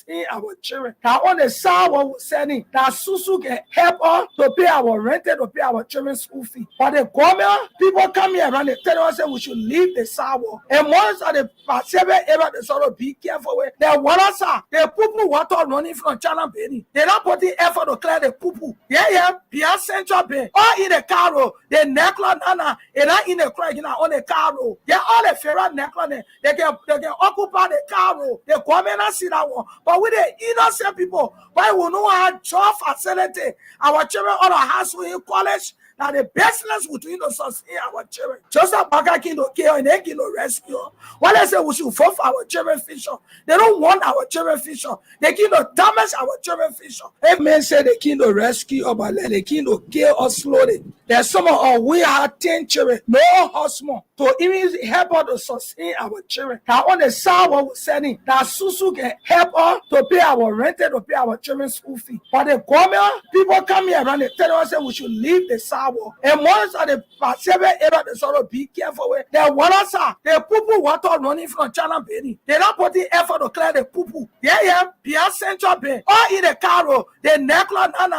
in our children. That on the side what we're sending, that Susu can help us to pay our rent, to pay our children's school fee. But the government, people come here around, they tell us that we should leave the sidewalk. And once the seven area, they sort of be careful with. They want us, the poo water running from China Bay. They don't put the effort to clear the poo. Yeah, Pia Central Bay. Or in the car, the necklace, and in the crack, on the car. They all the ferret necklace, they can occupy the car. The government see that one. But with the innocent people, why we know our job facility, our children on our house in college, now the business between us sustain our children. Just a bugger king to kill and they can rescue. What I say we should fight for our children future. They don't want our children future. They can damage our children future. If men say they can rescue or they can kill us slowly. There's some of we have 10 children, no husband, to even help us to sustain our children. That on the side what we're sending, that Susu can help us to pay our rent, to pay our children's school fee. But the government, people come here around, they tell us that we should leave the sidewalk. And once the seven area, they sort of be careful with. They want us, the poo water running from China Bay. They don't put the effort to clear the poo. Yeah, Pia Central Bay. Or in the car, the necklace, and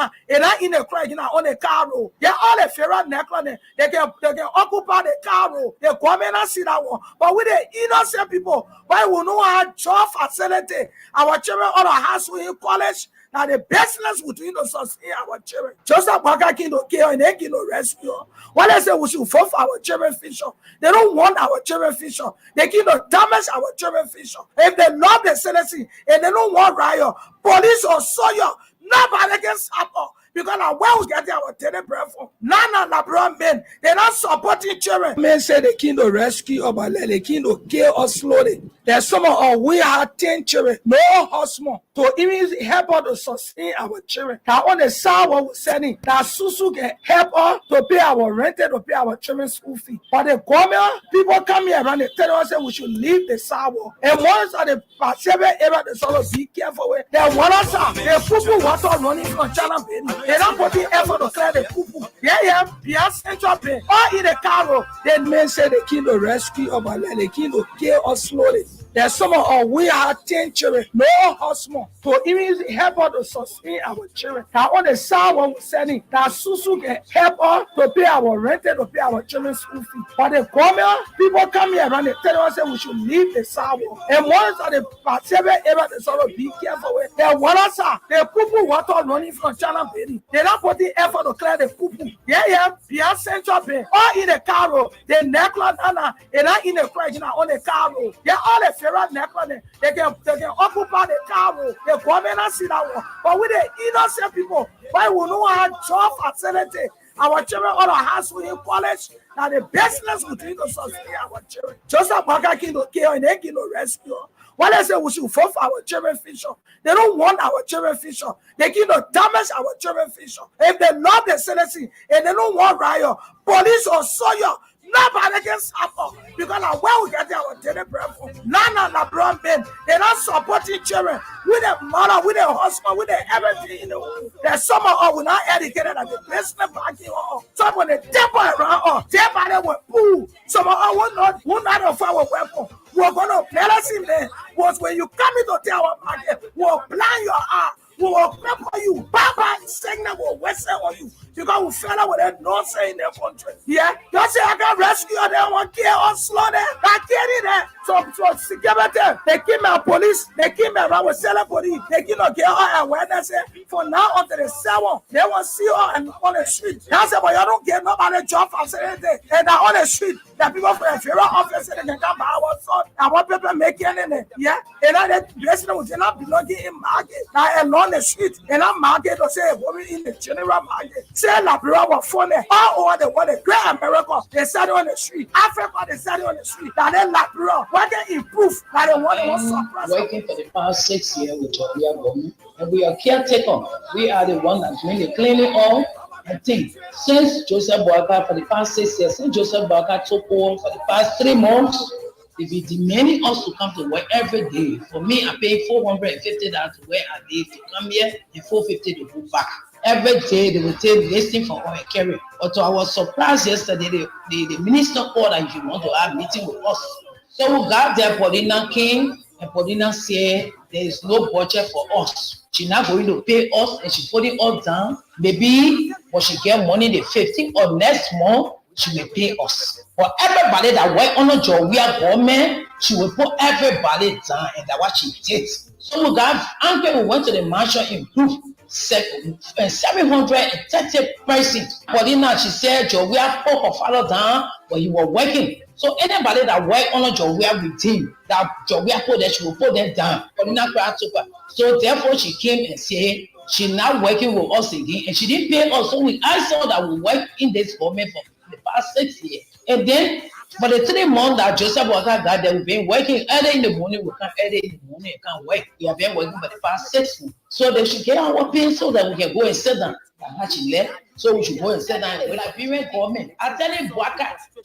in the crack, on the car. Yeah, all the ferret necklace, they can occupy the car. The government see that one. But with the innocent people, why we know our job facility, our children on our house in college, now the business between us sustain our children. Just a bugger king to kill and they can rescue. What I say we should fight for our children future. They don't want our children future. They can damage our children future. If they love the citizen and they don't want riot, police or soldier, nobody can stop us. Because where we get our daily bread from. None of the men, they're not supporting children. Men say they can rescue or they can kill us slowly. There's some of we have 10 children, no husband, to even help us to sustain our children. That on the side what we're sending, that Susu can help us to pay our rent, to pay our children's school fee. But the government, people come here around, they tell us that we should leave the sidewalk. And once the seven area, they sort of be careful with. They want us, the poo water running from China Bay. They don't put the effort to clear the poo. Yeah, Pia Central Bay. Or in the car, then men say they can rescue or they can kill us slowly. There's some of we have 10 children, no husband, to even help us to sustain our children. That on the side what we're sending, that Susu can help us to pay our rent, to pay our children's school fee. But the government, people come here around, they tell us that we should leave the sidewalk. And once the seven area, they sort of be careful with. They want us, the poo water running from China Bay. They don't put the effort to clear the poo. Yeah, Pia Central Bay. Or in the car, the necklace, and in the crack, on the car. Yeah, all the ferret necklace, they can occupy the car. The government see that one. But with the innocent people, why we know our job facility, our children on our house in college, now the business between us sustain our children. Just a bugger king to kill and they can rescue. What I say we should fight for our children future. They don't want our children future. They can damage our children future. If they love the citizen and they don't want riot, police or soldier, nobody can stop us. Because where we get our daily bread from. None of the brown men, they're not supporting children with a mother, with a husband, with everything in the world. There's some of us who are not educated at the basement banking hall. Some when they tap around us, their body will pull. Some of us will not offer our weapon. We're going to balance in there. Was when you come into our market, we'll plan your eye. We will prepare you. Baba signal will whistle on you. Because we fell out with that no say in their country. Yeah? Don't say I can rescue them, I want to kill or slow them. I can't in there. So security, they came out police, they came around with selling police, they cannot get our awareness. For now until the 7th, they will see you on the street. That's why you don't get nobody job facility. And they're on the street. The people from the federal office, they can come by our son. And what people making in it. Yeah? And that resident will not belong in market. Now along the street, and I'm market to say, in the general market. Say Liberia was funny. All over the world, the great America, they started on the street. Africa, they started on the street. Now then Liberia, what they improve, now they want to suppress. Working for the past 6 years with the government, and we are caretaker. We are the one that's doing the cleaning all. I think since Joseph Boaka for the past 6 years, since Joseph Boaka took over for the past 3 months, they be demanding us to come to work every day. For me, I pay $450 to where I live to come here and $450 to go back. Every day they will take listing for our carry. But to our surprise yesterday, the minister called and he want to have a meeting with us. So we got there, Paulina came And Paulina said, there is no budget for us. She's not going to pay us, and she's putting us down. Maybe when she get money the 15th or next month, she will pay us. For everybody that work on the job, we are government, she will put everybody down, and that's what she did. So we got uncle, we went to the mansion in group 730 persons. Paulina, she said, Joe, we have put her father down when he was working. So anybody that work on a job, we are with him, that job we are put there, she will put them down. Paulina cried to her. So therefore, she came and said, she's not working with us again, and she didn't pay us. So I saw that we work in this government for the past 6 years. And then for the 3 months that Joseph Walker got there, we've been working early in the morning, we can't early in the morning, we can't work. We have been working for the past 6 months. So they should get our pay so that we can go and sit down. And she left, so we should go and sit down with Liberian government. I tell him,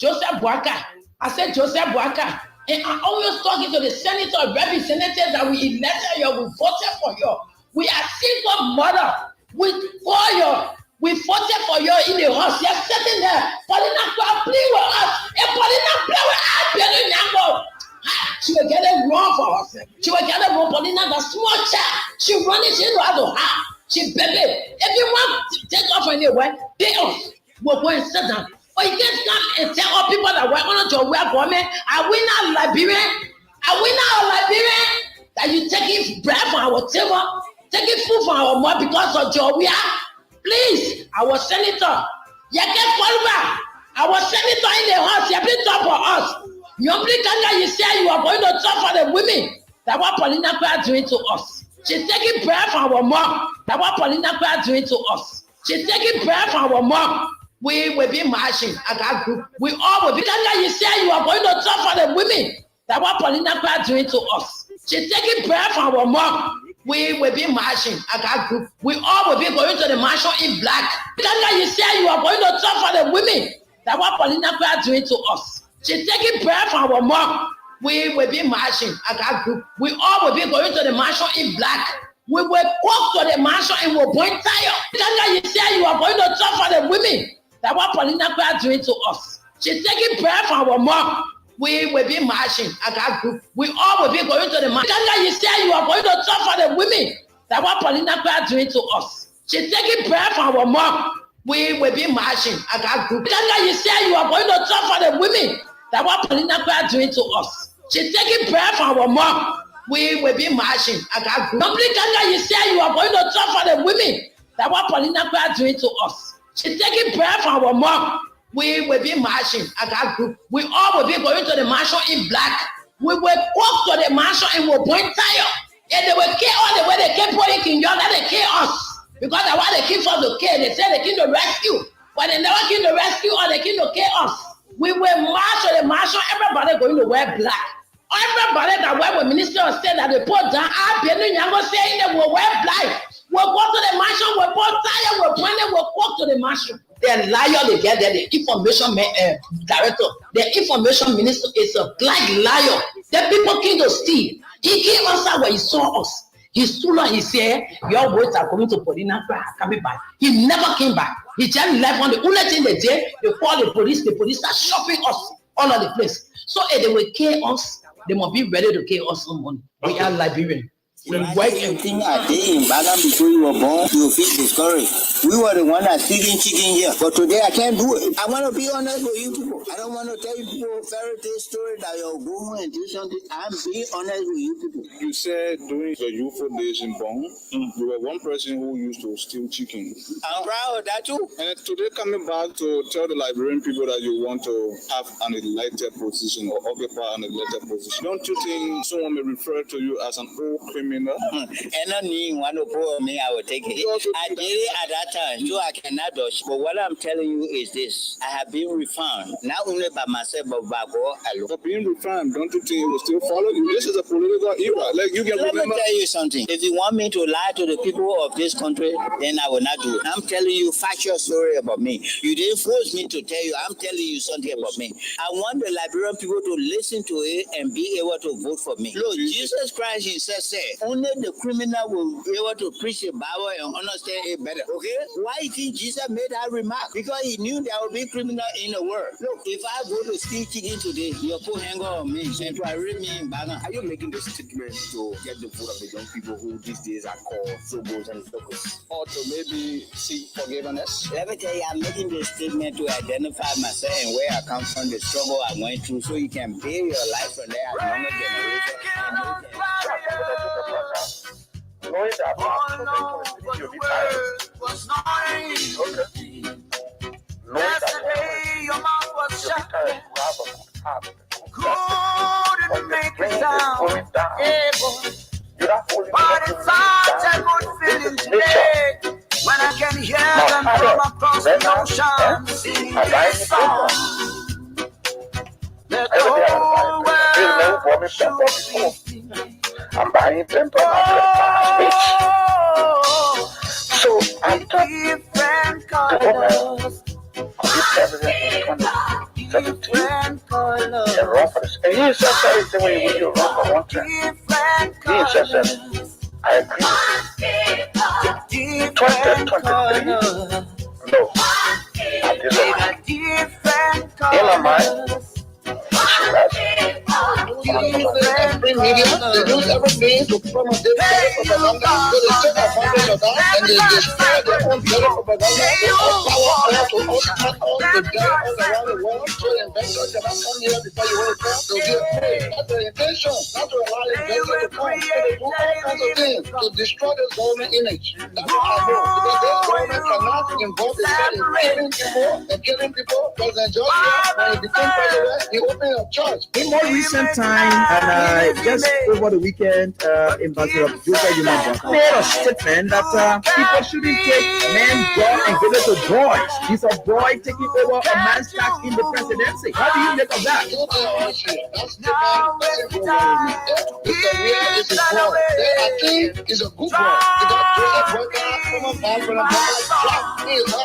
Joseph Walker. I said, Joseph Walker. And I'm always talking to the senator, representatives that we elected you, we voted for you. We are single mother. We call you. We voted for you in the house. You're sitting there. Paulina, play with us. And Paulina, play with us. She will get it wrong for herself. She will get it wrong. Paulina, the small child. She runs it into her house. She baby. If you want to take off anywhere, pay us. We'll go and sit down. Or you can't come and tell all people that work on a job, we are government. Are we not Liberian? Are we not Liberian? That you taking bread from our table, taking food from our mouth because of job we are? Please, our senator, you can call back. Our senator in the house, you please talk for us. You say you are going to talk for the women. That's what Paulina is doing to us. She's taking bread from our mouth. That's what Paulina is doing to us. She's taking bread from our mouth. We will be marching. I got group. We all will be. You say you are going to talk for the women. That's what Paulina is doing to us. She's taking bread from our mouth. We will be marching. I got group. We all will be going to the march in black. You say you are going to talk for the women. That's what Paulina is doing to us. She's taking bread from our mouth. We will be marching. I got group. We all will be going to the march in black. We will walk to the march and we'll point tire. You say you are going to talk for the women. That's what Paulina is doing to us. She's taking bread from our mouth. We will be marching. I got group. We all will be going to the march. You say you are going to talk for the women. That's what Paulina is doing to us. She's taking bread from our mouth. We will be marching. I got group. You say you are going to talk for the women. That's what Paulina is doing to us. She's taking bread from our mouth. We will be marching. I got group. You say you are going to talk for the women. That's what Paulina is doing to us. She's taking bread from our mouth. We will be marching. I got group. We all will be going to the march in black. We will walk to the march and we'll point tire. And they will kill all the way they keep putting in your that they kill us. Because that's why they keep for the kill. They say they keep the rescue. But they never keep the rescue or they keep to kill us. We will march to the march. Everybody going to wear black. Everybody that wear with Minister of State that they put down, I've been saying they will wear black. We'll go to the mansion, we'll put tire, we'll point it, we'll walk to the mansion. The liar they get there, the information director, the information minister is a black liar. The people came to steal. He came outside when he saw us. He stood up, he said, your boys are coming to Paulina, coming back. He never came back. He just left on the only thing they did, they called the police are shopping us all over the place. So if they will kill us, they must be ready to kill us someone. We are Liberian. When everything I did in Bagan before you were born, you feel discouraged. We were the one that stealing chicken here. But today I can't do it. I want to be honest with you people. I don't want to tell you people fairy tale story that you'll go home and do something. I'm being honest with you people. You said during the youthful days in Bong, you were one person who used to steal chicken. I'm proud of that too. And today coming back to tell the Liberian people that you want to have an elected position or occupy an elected position. Don't you think someone may refer to you as an old criminal? And any one of me, I will take it. I did it at that time, so I cannot dodge. But what I'm telling you is this: I have been refined, not only by myself, but by God alone. For being refined, don't you think it will still follow you? This is a political era. Like you can Let remember. me tell you something. If you want me to lie to the people of this country, then I will not do it. I'm telling you factual story about me. You didn't force me to tell you. I'm telling you something about me. I want the Liberian people to listen to it and be able to vote for me. Look, Jesus Christ himself said, only the criminal will be able to preach the Bible and understand it better. Okay? Why you think Jesus made that remark? Because he knew there will be criminal in the world. Look, if I go to steal chicken today, you'll put hanger on me and try to rape me in Bagan. Are you making the statement to get the vote of the young people who these days are called zobos and focus? Or to maybe seek forgiveness? Let me tell you, I'm making this statement to identify myself and where I come from, the struggle I went through, so you can build your life from there as longer generation. Knowing that you'll be tired. Okay. Knowing that you'll be tired, you have a good heart. Couldn't make it sound. You're not holding But it's such a good feeling today when I can hear them from across the ocean singing this song. Let the whole world should be. I'm buying paper and speech. So after Different colors. the president in 2017 and run for this. And he says everything when you run for one term. He says that I agree. 2023, no, I disagree. In my mind, Every media, they use everything to promote their propaganda, so they take advantage of that and they destroy their own better propaganda. They have power to occupy all the day all around the world. So investors cannot come here before you want to come. They'll get paid. That's their intention, not to allow investors to come. So they do all kinds of things to destroy this government image. That's what I know. Because this government cannot involve itself in killing people. President George, when he became president, he opened a church. In more recent time, and just over the weekend, Ambassador Joseph Yumabwa made a statement that people shouldn't take men's job and give it to boys. He's a boy taking over a man's task in the presidency. How do you make of that? I think he's a good boy. Because Joseph Boyka, from a man from a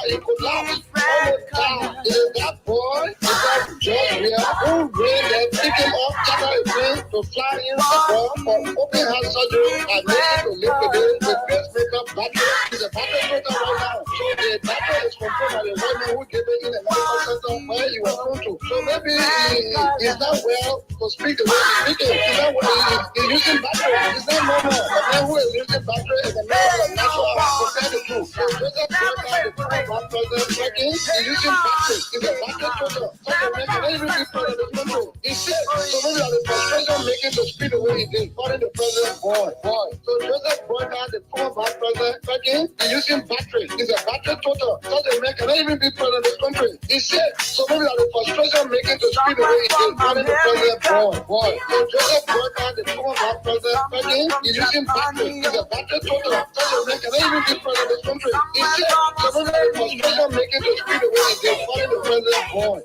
he collapsed all the time. It is that boy, because George Weah, who really pick him up, China is going to fly in the ball for open heart surgery and make him to live today. The pacemaker battery is a battery maker right now. So the battery is controlled by the woman who gave it in a medical center where he was going to. So maybe he's not well to speak the way he's speaking. He's not well. He's using battery. It's not normal. The man who is using battery is a man of natural art. To tell the truth. So Joseph Boyka, the former president, he's using battery. He's a battery total. So they make it even be part of the country. He said, so maybe the frustration making to speak the way he did, calling the president boy. So Joseph Boyka, the former vice president, he's using battery. He's a battery total. So they make it even be part of this country. He said, so maybe the frustration making to speak the way he did, calling the president boy. So Joseph Boyka, the former vice president, he's using battery. He's a battery total. So they make it even be part of this country. He said, so maybe the frustration making to speak the way he did, calling the president boy.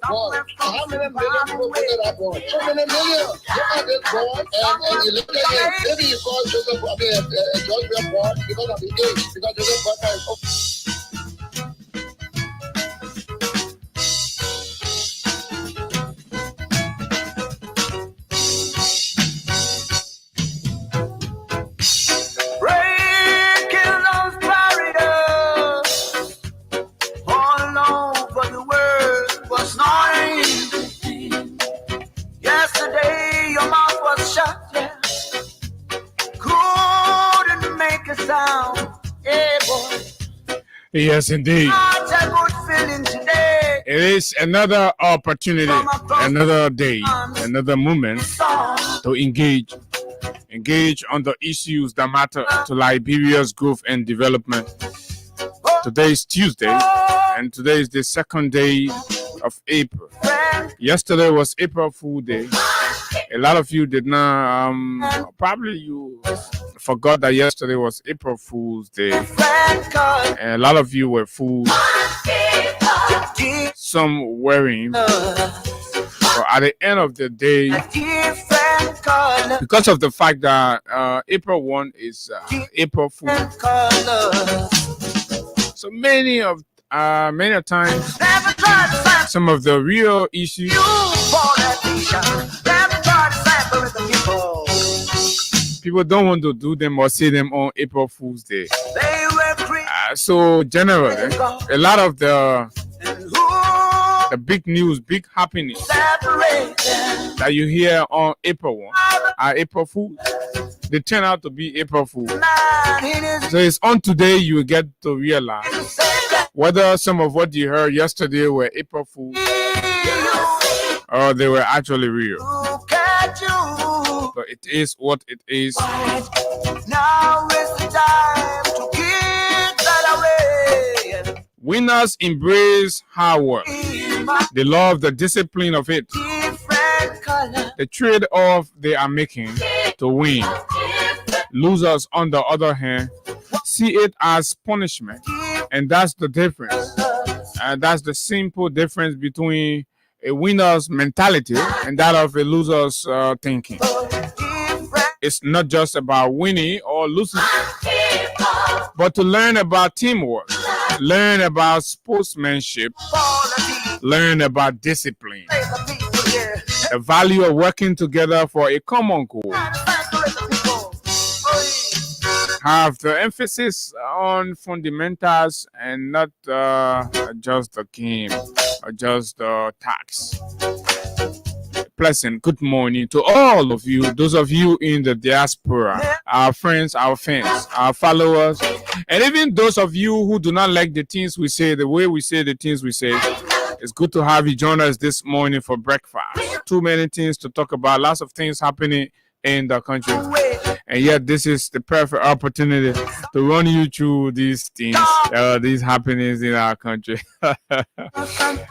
How many million people voted that boy? So many millions. Look at this boy and you look at him. Maybe you call Joseph, George Weah boy because of the age, because Joseph Boyka is Breaking those barriers all over the world was not easy. Yesterday your mouth was shut, yeah. Couldn't make a sound, yeah, boy. Yes, indeed. Such a good feeling today. It is another opportunity, another day, another moment to engage on the issues that matter to Liberia's growth and development. Today is Tuesday, and today is the second day of April. Yesterday was April Fool Day. A lot of you did not, probably you forgot that yesterday was April Fool's Day. And a lot of you were fooled. Some wearing. But at the end of the day, because of the fact that April 1 is April Fool. So many times, some of the real issues People don't want to do them or say them on April Fool's Day. So generally, a lot of the big news, big happenings that you hear on April 1 are April Fools. They turn out to be April Fools. So it's on today you will get to realize whether some of what you heard yesterday were April Fools or they were actually real. But it is what it is. Now is the time to give that away. Winners embrace hard work. They love the discipline of it. The trade-off they are making to win. Losers, on the other hand, see it as punishment. And that's the difference. And that's the simple difference between a winner's mentality and that of a loser's thinking. It's not just about winning or losing, but to learn about teamwork, learn about sportsmanship, learn about discipline, the value of working together for a common goal. Have the emphasis on fundamentals and not just the game or just the tax. Pleasant good morning to all of you, those of you in the diaspora, our friends, our fans, our followers, and even those of you who do not like the things we say, the way we say the things we say. It's good to have you join us this morning for breakfast. Too many things to talk about, lots of things happening in the country. And yet this is the perfect opportunity to run you through these things, these happenings in our country.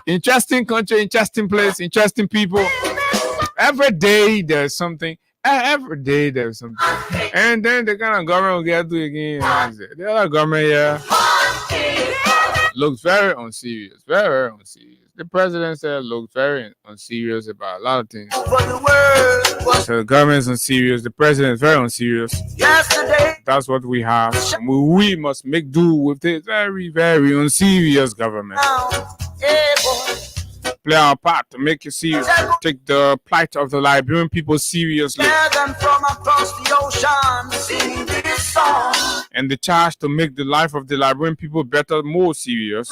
Interesting country, interesting place, interesting people. Every day there's something. Every day there's something. And then the kind of government will get to again. The other government here looks very unserious. Very, very unserious. The president said looks very unserious about a lot of things. So the government's unserious. The president is very unserious. That's what we have. And we must make do with this very, very unserious government. Play our part to make it serious. Take the plight of the Liberian people seriously. And the charge to make the life of the Liberian people better, more serious.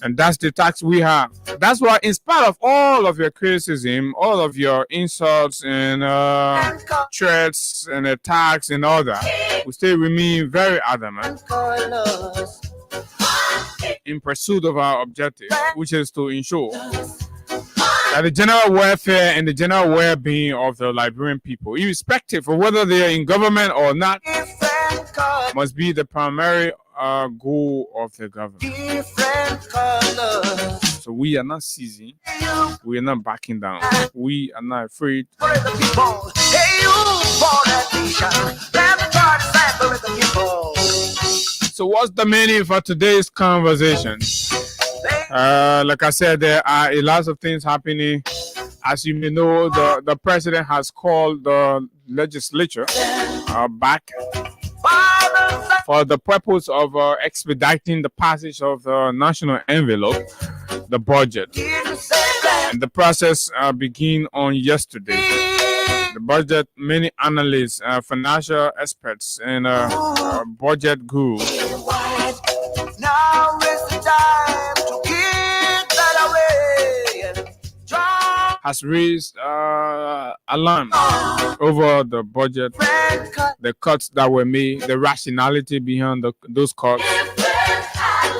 And that's the task we have. That's why, in spite of all of your criticism, all of your insults and threats and attacks and all that, we still remain very adamant in pursuit of our objective, which is to ensure that the general welfare and the general well-being of the Liberian people, irrespective of whether they are in government or not, must be the primary goal of the government. So we are not ceasing, we are not backing down, we are not afraid. So what's the meaning for today's conversation? Like I said, there are a lot of things happening. As you may know, the president has called the legislature back for the purpose of expediting the passage of the national envelope, the budget. And the process began on yesterday. The budget, many analysts, financial experts, and budget gurus Now is the time to give that away. has raised alarm over the budget, the cuts that were made, the rationality behind those cuts,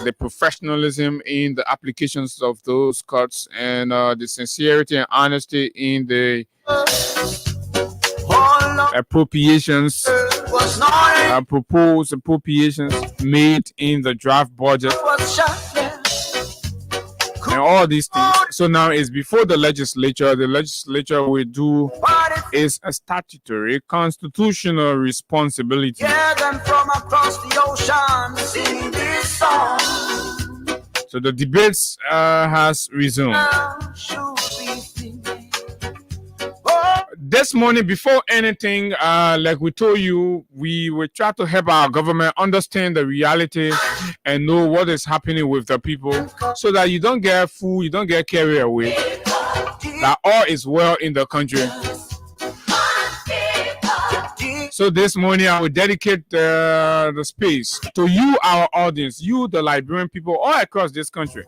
the professionalism in the applications of those cuts, and the sincerity and honesty in the appropriations, proposed appropriations made in the draft budget, and all these things. So now it's before the legislature. The legislature will do is a statutory constitutional responsibility. So the debates has resumed. This morning, before anything, like we told you, we will try to help our government understand the reality and know what is happening with the people, so that you don't get fooled, you don't get carried away, that all is well in the country. So this morning I will dedicate the space to you, our audience, you, the Liberian people all across this country.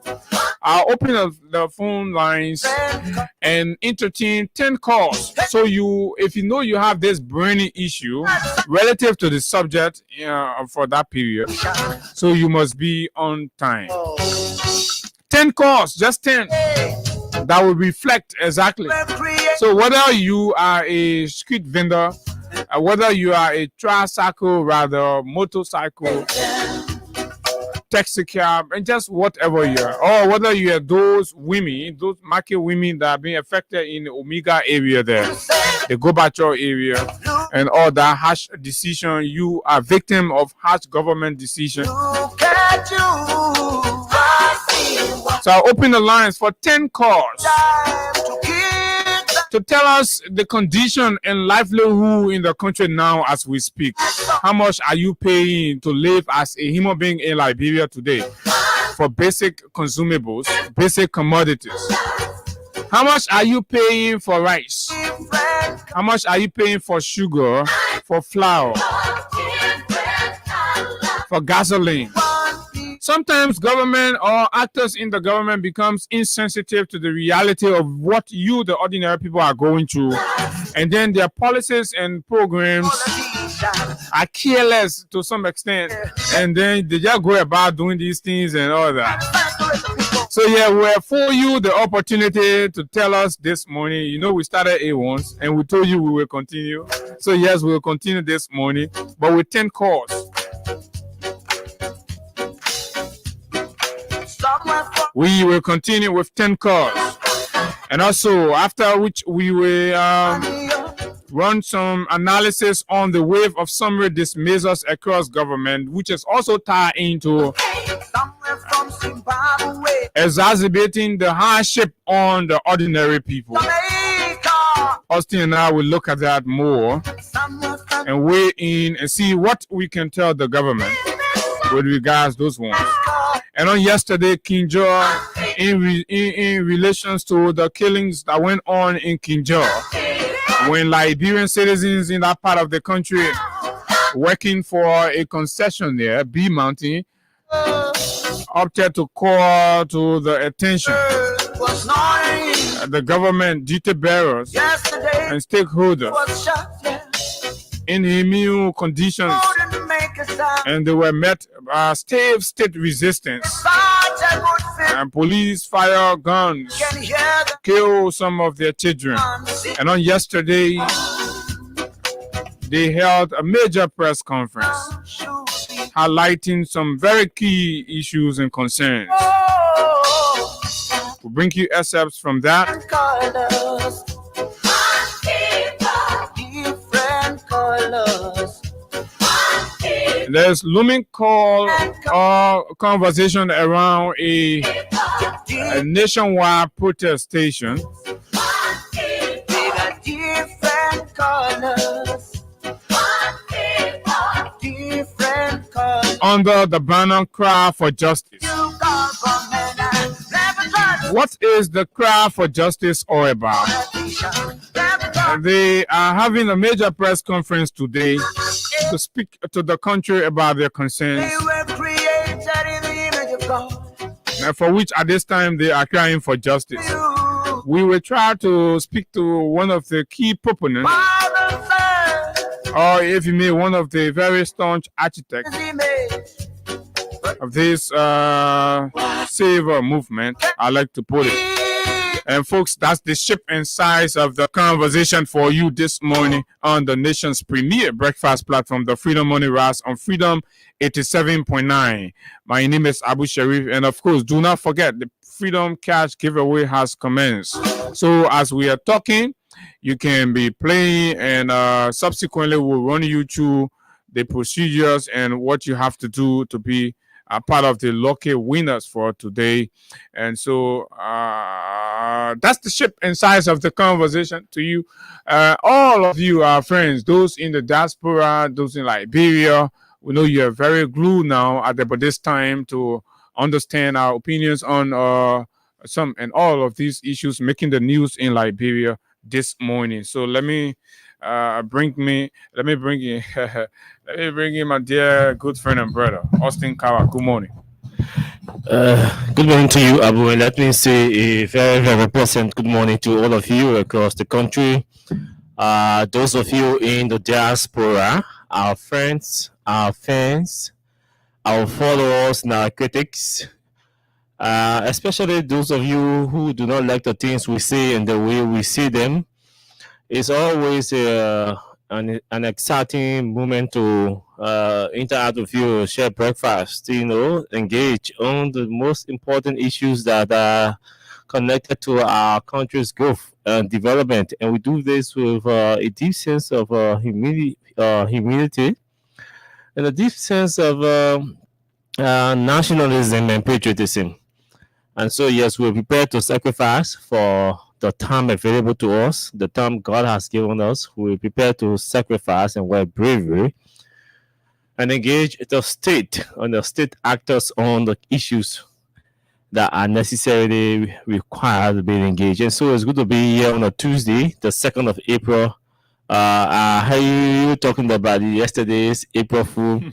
I'll open up the phone lines and entertain 10 calls. So if you know you have this burning issue relative to the subject for that period, so you must be on time. 10 calls, just 10. That will reflect exactly. So whether you are a street vendor, whether you are a tricycle, rather motorcycle, taxi cab, and just whatever you are, or whether you are those women, those market women that are being affected in the Omega area there, the Gobacho area, and all that harsh decision, you are victim of harsh government decision. So I'll open the lines for 10 calls to tell us the condition and livelihood in the country now as we speak. How much are you paying to live as a human being in Liberia today for basic consumables, basic commodities? How much are you paying for rice? How much are you paying for sugar, for flour, for gasoline? Sometimes government or actors in the government becomes insensitive to the reality of what you, the ordinary people, are going through. And then their policies and programs are careless to some extent. And then they just go about doing these things and all that. So yeah, we afford you the opportunity to tell us this morning. You know, we started at once and we told you we will continue. So yes, we will continue this morning, but with 10 calls. We will continue with 10 calls. And also, after which we will run some analysis on the wave of summary dismissals across government, which is also tied into exacerbating the hardship on the ordinary people. Austin and I will look at that more and weigh in and see what we can tell the government with regards to those ones. And on yesterday, Kinjo, in relations to the killings that went on in Kinjo, when Liberian citizens in that part of the country working for a concession there, B Mountain, opted to call to the attention the government, duty bearers, and stakeholders in immune conditions, and they were met by state resistance, and police fire guns, kill some of their children. And on yesterday, they held a major press conference highlighting some very key issues and concerns. We'll bring you excerpts from that. There's looming call or conversation around a nationwide protestation under the banner Cry for Justice. What is the Cry for Justice all about? They are having a major press conference today to speak to the country about their concerns, and for which at this time they are crying for justice. We will try to speak to one of the key proponents, or if you may, one of the very staunch architects of this savior movement, I like to put it. And folks, that's the shape and size of the conversation for you this morning on the nation's premier breakfast platform, the Freedom Money Rise on Freedom 87.9. My name is Abu Sharif, and of course, do not forget the Freedom Cash giveaway has commenced. So as we are talking, you can be playing, and subsequently we'll run you through the procedures and what you have to do to be a part of the lucky winners for today. And so that's the shape and size of the conversation to you. All of you are friends, those in the diaspora, those in Liberia. We know you are very glued now at this time to understand our opinions on some and all of these issues making the news in Liberia this morning. So let me Let me bring in let me bring in my dear good friend and brother Austin Kawa. Good morning. Good morning to you, Abu. And let me say a very, very pleasant good morning to all of you across the country. Those of you in the diaspora, our friends, our fans, our followers, and our critics, especially those of you who do not like the things we say and the way we see them. It's always an exciting moment to interact with you, share breakfast, engage on the most important issues that are connected to our country's growth and development. And we do this with a deep sense of humility and a deep sense of nationalism and patriotism. And so, yes, we're prepared to sacrifice for the time available to us, the time God has given us. We're prepared to sacrifice and work bravery and engage the state and the state actors on the issues that are necessarily required to be engaged. And so it's good to be here on a Tuesday, the 2nd of April. I heard you talking about yesterday's April Fool,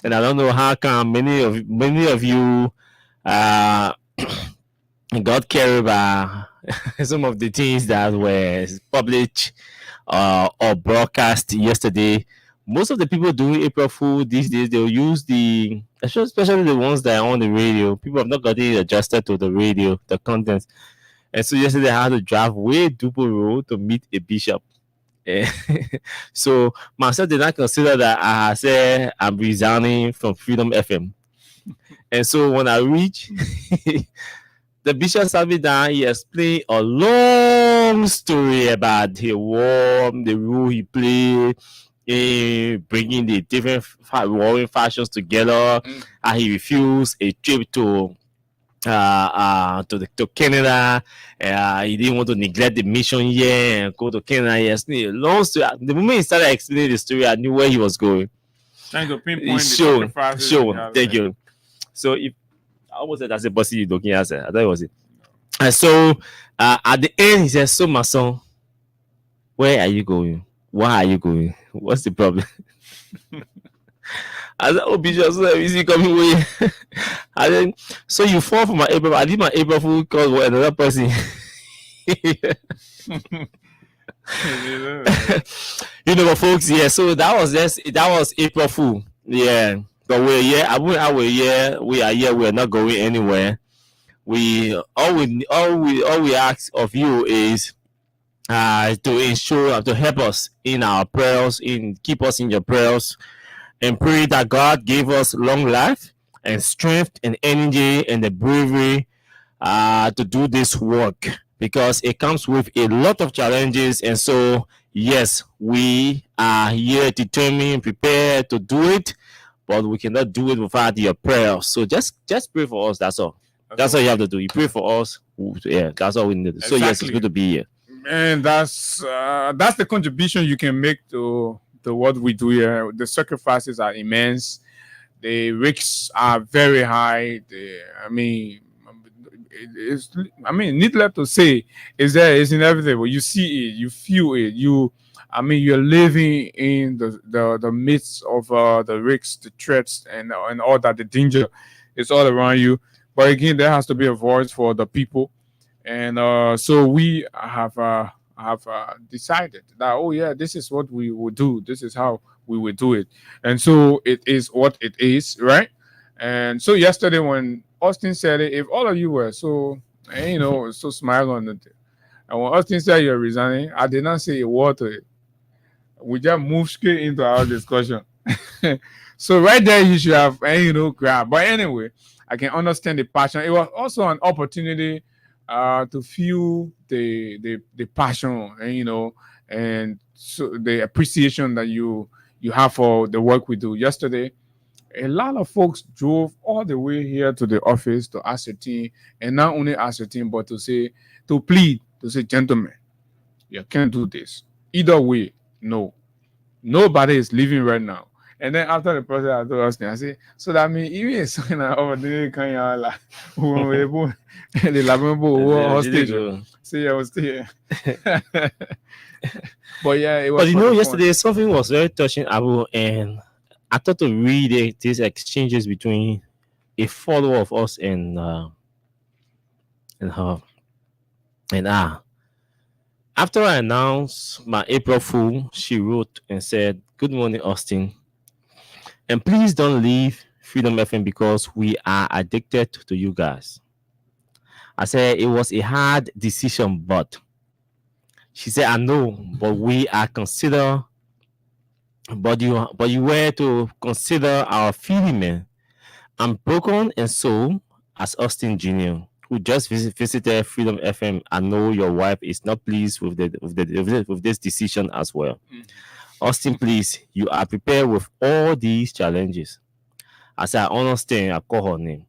and I don't know how come many of you got carried by some of the things that were published or broadcast yesterday. Most of the people doing April Fool these days, they'll use especially the ones that are on the radio. People have not got it adjusted to the radio, the content. And so yesterday I had to drive way double road to meet a bishop. So myself did not consider that I said I'm resigning from Freedom FM. And so when I reached, the bishop sat me down. He explained a long story about the role he played in bringing the different warring factions together. And he refused a trip to Canada. He didn't want to neglect the mission here and go to Canada. Yes, long story. The moment he started explaining the story, I knew where he was going. Trying to pinpoint the sacrifices. Sure. Thank you. So if I almost said that's a bossy looking answer. I thought it was it. And so at the end, he said, "So my son, where are you going? Why are you going? What's the problem?" I said, "Oh, Bishop, so easy coming way." And then, so you fall for my April. I did my April Fool because what another person. But folks, yeah. So that was April Fool. Yeah. But we're here. We are here. We're not going anywhere. All we ask of you is to ensure to help us in our prayers, keep us in your prayers, and pray that God give us long life and strength and energy and the bravery to do this work, because it comes with a lot of challenges. And so, yes, we are here determined, prepared to do it, but we cannot do it without your prayers. So just pray for us. That's all. That's all you have to do. You pray for us. Yeah, that's all we need. Exactly. So yes, it's good to be here. And that's the contribution you can make to what we do here. The sacrifices are immense. The risks are very high. Needless to say, it's inevitable. You see it, you feel it. You're living in the midst of the risks, the threats, and all that. The danger is all around you. But again, there has to be a voice for the people, and so we have decided that, oh yeah, this is what we will do. This is how we will do it, and so it is what it is, right? And so yesterday when Austin said it, if all of you were so smile on it, and when Austin said you're resigning, I did not say a word to it. We just moved straight into our discussion. So right there, you should have grab. But anyway, I can understand the passion. It was also an opportunity to feel the passion and so the appreciation that you have for the work we do. Yesterday, a lot of folks drove all the way here to the office to ascertain, and not only ascertain, but to plead, to say, gentlemen, you can't do this. Either way, no. Nobody is leaving right now. And then after the process, I told Austin, I said, so that means even a son over the kind of like, the Labumbo hostage. See, I was still. But yeah, it was. But you know, yesterday something was very touching, Abu, and I thought to read these exchanges between a follower of us and her and I. After I announced my April Fool, she wrote and said, "Good morning, Austin. And please don't leave Freedom FM because we are addicted to you guys." I said, "It was a hard decision, but..." She said, "I know, but we are consider, but you were to consider our feeling, man. I'm broken and so, as Austin Jr., who just visited Freedom FM. I know your wife is not pleased with this decision as well. Austin, please, you are prepared with all these challenges." I said, "I understand." I call her name.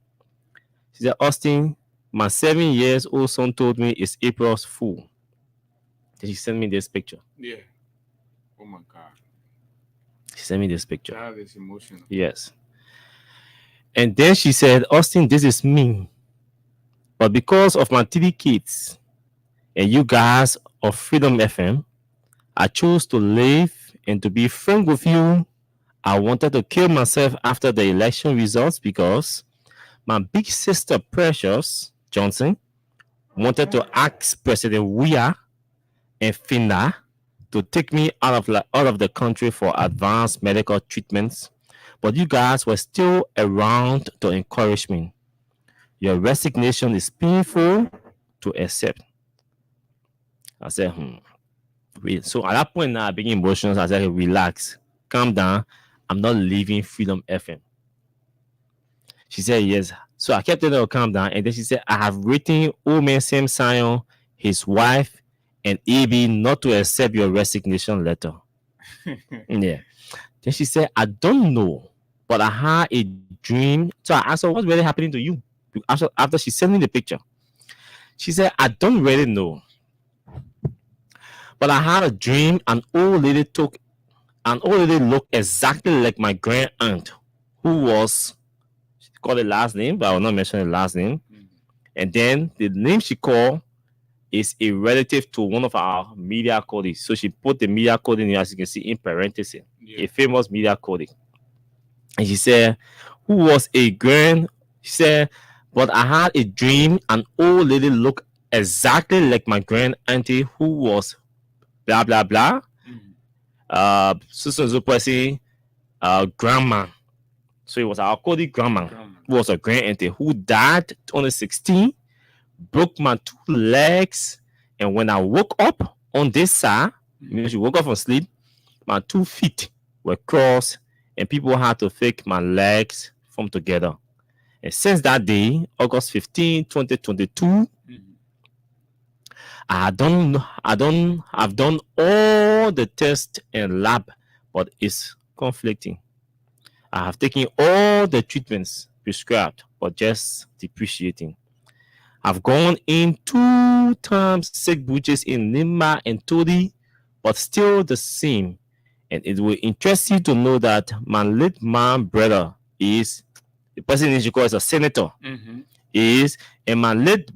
She said, "Austin, my 7 years old son told me it's April's Fool." Then she sent me this picture. Yeah. Oh my God. She sent me this picture. That is emotional. Yes. And then she said, "Austin, this is me. But because of my 3 kids and you guys of Freedom FM, I chose to live and to be frank with you. I wanted to kill myself after the election results because my big sister, Precious Johnson, wanted to ask President Weah and Finna to take me out of the country for advanced medical treatments. But you guys were still around to encourage me. Your resignation is painful to accept." I said, So at that point now, I became emotional. I said, "Relax, calm down. I'm not leaving Freedom FM." She said, "Yes." So I kept telling her to calm down. And then she said, "I have written old man Sam Sion, his wife, and EB not to accept your resignation letter." Yeah. Then she said, "I don't know, but I had a dream." So I asked her, "What's really happening to you?" After she sent me the picture. She said, "I don't really know, but I had a dream an old lady looked exactly like my grand aunt, who was," she called the last name, but I will not mention the last name. And then the name she called is a relative to one of our media colleagues. So she put the media colleague, as you can see in parentheses, a famous media colleague. And she said, she said, "But I had a dream an old lady looked exactly like my grand auntie who was blah blah blah. So person, grandma." So it was our colleague grandma who was a grand auntie who died on the 16th, broke my 2 legs, and when I woke up on this side, she woke up from sleep, my 2 feet were crossed, and people had to fake my legs from together. And since that day, August 15, 2022, I've done all the tests and lab, but it's conflicting. I have taken all the treatments prescribed, but just depreciating. I've gone in 2 times sick butchers in Nima and Todi, but still the same. And it will interest you to know that my late man brother is the person in Chicago is a senator. And my late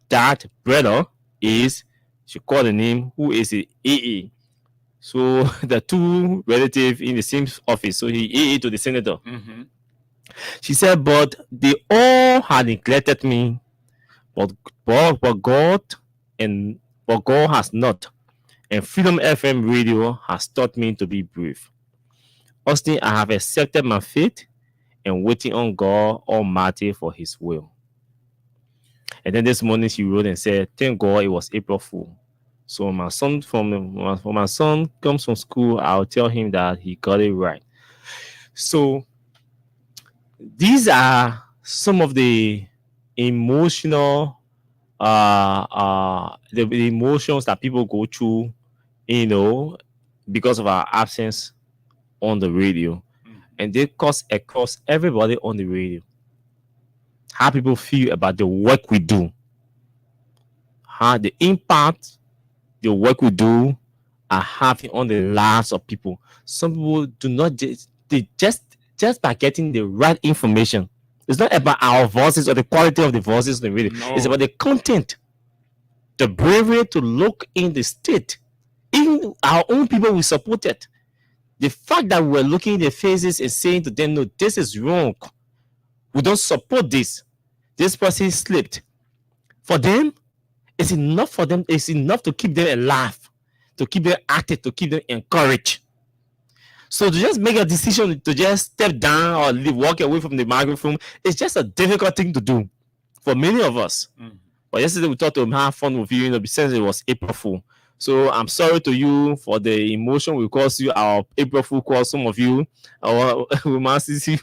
dad brother is, she called the name, who is a AA. So the 2 relatives in the same office. So he AA to the senator. She said, "But they all had neglected me, but God has not. And Freedom FM radio has taught me to be brave. Austin, I have accepted my fate and waiting on God Almighty for His will." And then this morning she wrote and said, "Thank God it was April Fool. So when my son comes from school, I'll tell him that he got it right." So these are some of the emotional the emotions that people go through, because of our absence on the radio. And they cause across everybody on the radio. How people feel about the work we do, how the impact the work we do are having on the lives of people. Some people do not they just by getting the right information. It's not about our voices or the quality of the voices in the radio. No. It's about the content, the bravery to look in the state. Even our own people we supported. The fact that we're looking in their faces and saying to them, no, this is wrong. We don't support this. This person slipped. For them, it's enough for them. It's enough to keep them alive, to keep them active, to keep them encouraged. So to just make a decision to just step down or walk away from the microphone, it's just a difficult thing to do for many of us. But yesterday we thought to have fun with you, since it was April Fool. So I'm sorry to you for the emotion we caused you. Our April Fool caused some of you. Our Massisi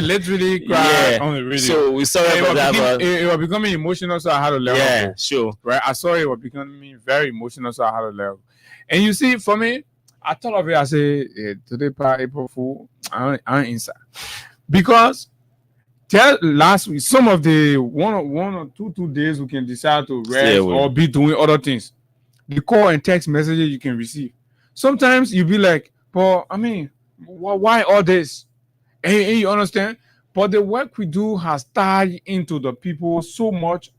literally cried on the radio. So we're sorry about that. It was becoming emotional, so I had to let yeah, go. Sure. Right? I saw it was becoming very emotional, so I had to let go. And you see, for me, I thought of it. I say, today, April Fool, I'm inside because just last week, some of the one or two days we can decide to rest or be doing other things. The call and text messages you can receive. Sometimes you be like, but I mean, why all this? And you understand? But the work we do has tied into the people so much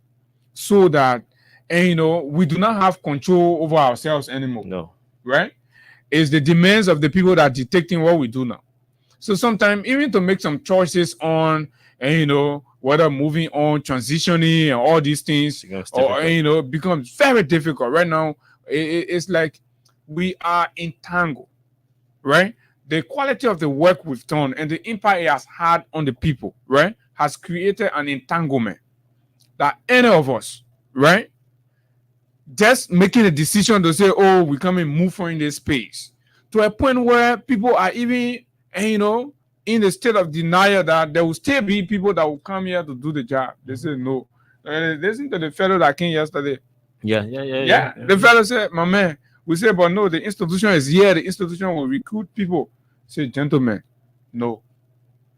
so that, we do not have control over ourselves anymore. No. Right? It's the demands of the people that are dictating what we do now. So sometimes even to make some choices on, whether moving on, transitioning, and all these things, or becomes very difficult. Right now, it's like we are entangled, right? The quality of the work we've done and the impact it has had on the people, right, has created an entanglement that any of us, right, just making a decision to say, oh, we come and move from this space, to a point where people are even, in the state of denial that there will still be people that will come here to do the job. They say no. Listen to the fellow that came yesterday. Yeah. The fellow said, my man, we say, but no, the institution is here. The institution will recruit people. Say, gentlemen, no,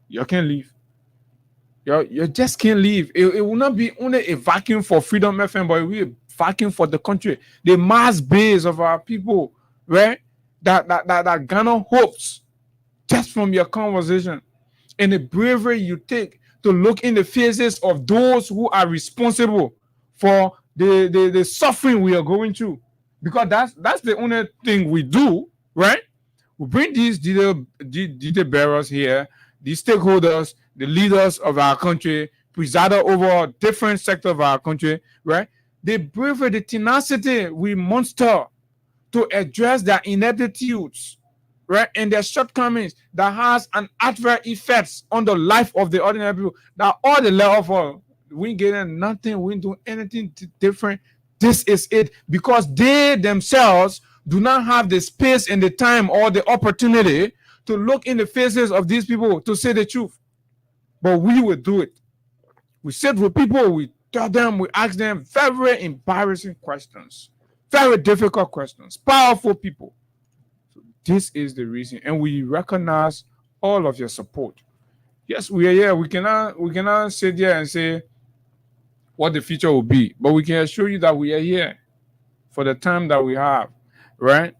you can't leave. You just can't leave. It will not be only a vacuum for Freedom FM, but it will be a vacuum for the country. The mass base of our people, right? That garner hopes just from your conversation and the bravery you take to look in the faces of those who are responsible for the suffering we are going through. Because that's the only thing we do, right? We bring these detail bearers here, these stakeholders, the leaders of our country, presided over different sectors of our country, right? The bravery, the tenacity we muster to address their ineptitudes, right, and their shortcomings that has an adverse effects on the life of the ordinary people. That all the level, we ain't getting nothing, we ain't doing anything different. This is it, because they themselves do not have the space and the time or the opportunity to look in the faces of these people to say the truth. But we will do it. We sit with people, we tell them, we ask them very embarrassing questions, very difficult questions, powerful people. This is the reason, and we recognize all of your support. Yes, we are here. We cannot sit here and say what the future will be, but we can assure you that we are here for the time that we have, right?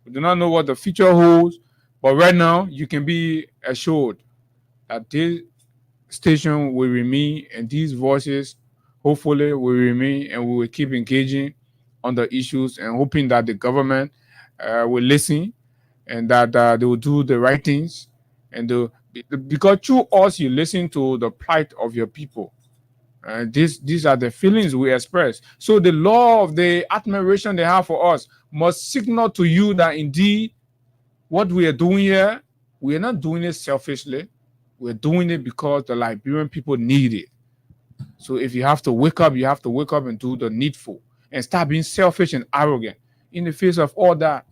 We do not know what the future holds, but right now you can be assured that this station will remain, and these voices hopefully will remain, and we will keep engaging on the issues and hoping that the government will listen, and that they will do the right things, and because through us you listen to the plight of your people. These are the feelings we express. So the law of the admiration they have for us must signal to you that indeed what we are doing here, we are not doing it selfishly. We're doing it because the Liberian people need it. So if you have to wake up, you have to wake up and do the needful and stop being selfish and arrogant in the face of all that.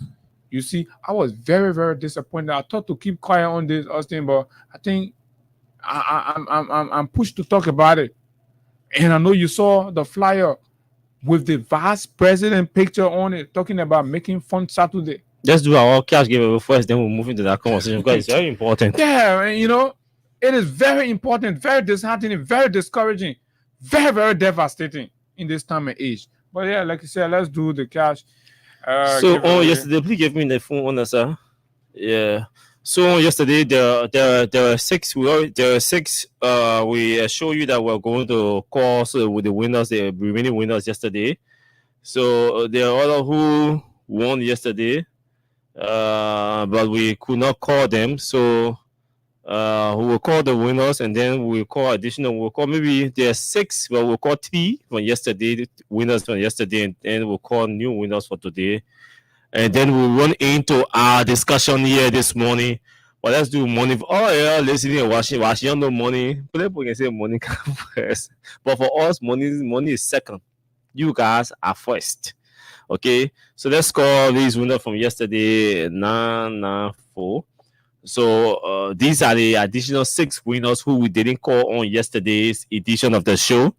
You see, I was very, very disappointed. I thought to keep quiet on this, Austin, but I think I'm pushed to talk about it. And I know you saw the flyer with the vice president picture on it, talking about making fun Saturday. Let's do our cash giveaway first, then we'll move into that conversation because it's very important. Yeah, and it is very important, very disheartening, very discouraging, very, very devastating in this time and age. But yeah, like you said, let's do the cash. Yesterday, please give me the phone owner, sir. Yeah. So yesterday there were six. There were six. We show you that we're going to call with the winners, the remaining winners yesterday. So there are other who won yesterday, but we could not call them. So we will call the winners, and then we'll call additional. We'll call maybe there are six, but we'll call three from yesterday, winners from yesterday, and then we'll call new winners for today. And then we'll run into our discussion here this morning. But let's do morning. Oh yeah, listening and watching. You know money. People can say money come first, but for us, money is second. You guys are first. Okay, so let's call these winners from yesterday. 994. So these are the additional six winners who we didn't call on yesterday's edition of the show.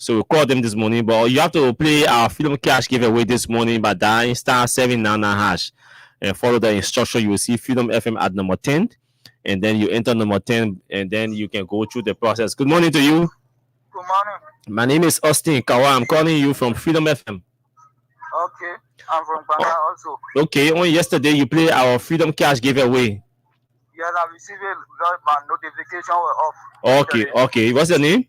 So we called them this morning, but you have to play our Freedom Cash giveaway this morning by dialing *799# and follow the instruction. You will see Freedom FM at number 10, and then you enter number 10, and then you can go through the process. Good morning to you. Good morning. My name is Austin Kawa. I'm calling you from Freedom FM. Okay, I'm from Ghana also. Okay, on yesterday you played our Freedom Cash giveaway. Yes, I received it because my notification was off. Okay. What's your name?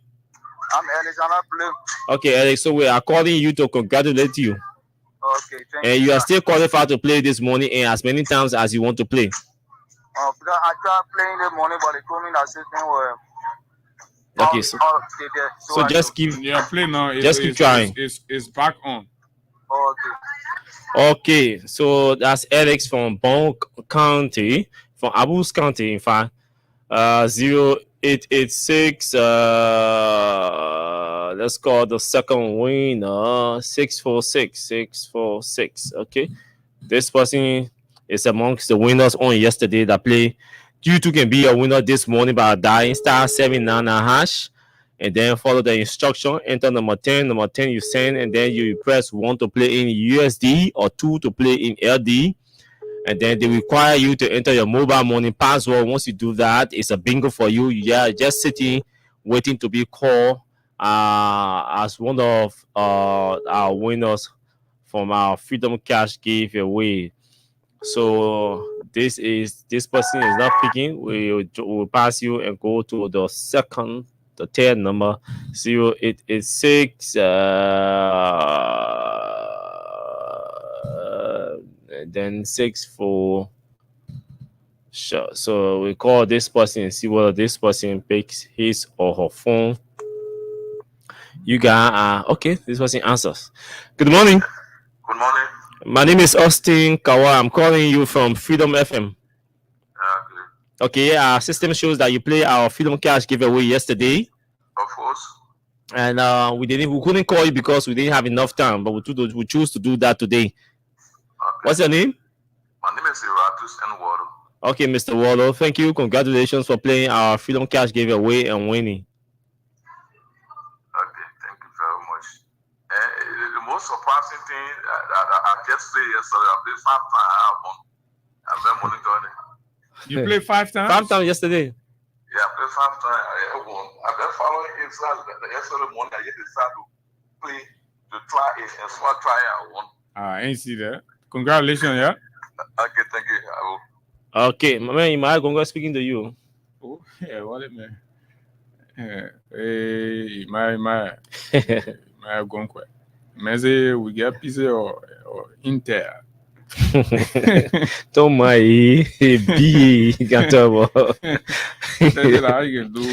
I'm Alexander Blue. Okay, Alex. So we are calling you to congratulate you. Okay, thank you. And you are still qualified to play this morning and as many times as you want to play. Because I tried playing this morning, but they told me that system was. Okay, so just keep play now. Just keep trying. It's back on. Okay, so that's Alex from Bon County, from Abus County, in fact. 0886. Let's call the second winner 646. Okay, this person is amongst the winners on yesterday that play. You too can be a winner this morning by dialing *799#, and then follow the instruction. Enter number 10. Number 10 you send, and then you press 1 to play in USD or 2 to play in LD. And then they require you to enter your mobile money password. Once you do that, it's a bingo for you. Yeah, just sitting, waiting to be called as one of our winners from our Freedom Cash giveaway. So this person is not picking. We will pass you and go to the third number 0886. Then 64. Sure. So we call this person and see whether this person picks his or her phone. You got okay. This person answers. Good morning. Good morning. My name is Austin Kawa. I'm calling you from Freedom FM. Okay. Our system shows that you play our Freedom Cash giveaway yesterday. Of course. And we couldn't call you because we didn't have enough time, but we choose to do that today. Okay. What's your name? My name is Iratus N. Wado. Okay, Mr. Waldo. Thank you. Congratulations for playing our Freedom Cash giveaway and winning. Okay, thank you very much. And the most surprising thing I just played yesterday, I played 5 times. I've been monitoring. You played 5 times? 5 times yesterday. Yeah, I played 5 times. I won. I've been following it yesterday morning. I just decided to play, to try it, and so I try it. I won. I ain't see that. Congratulations, yeah. Okay, thank you. I will. Okay, my man, Imai Gonga speaking to you. Oh, yeah, what it man? Hey, my Gonga. Maybe we get pizza or Inter. Don't mind, be gatabo. That's what I can do.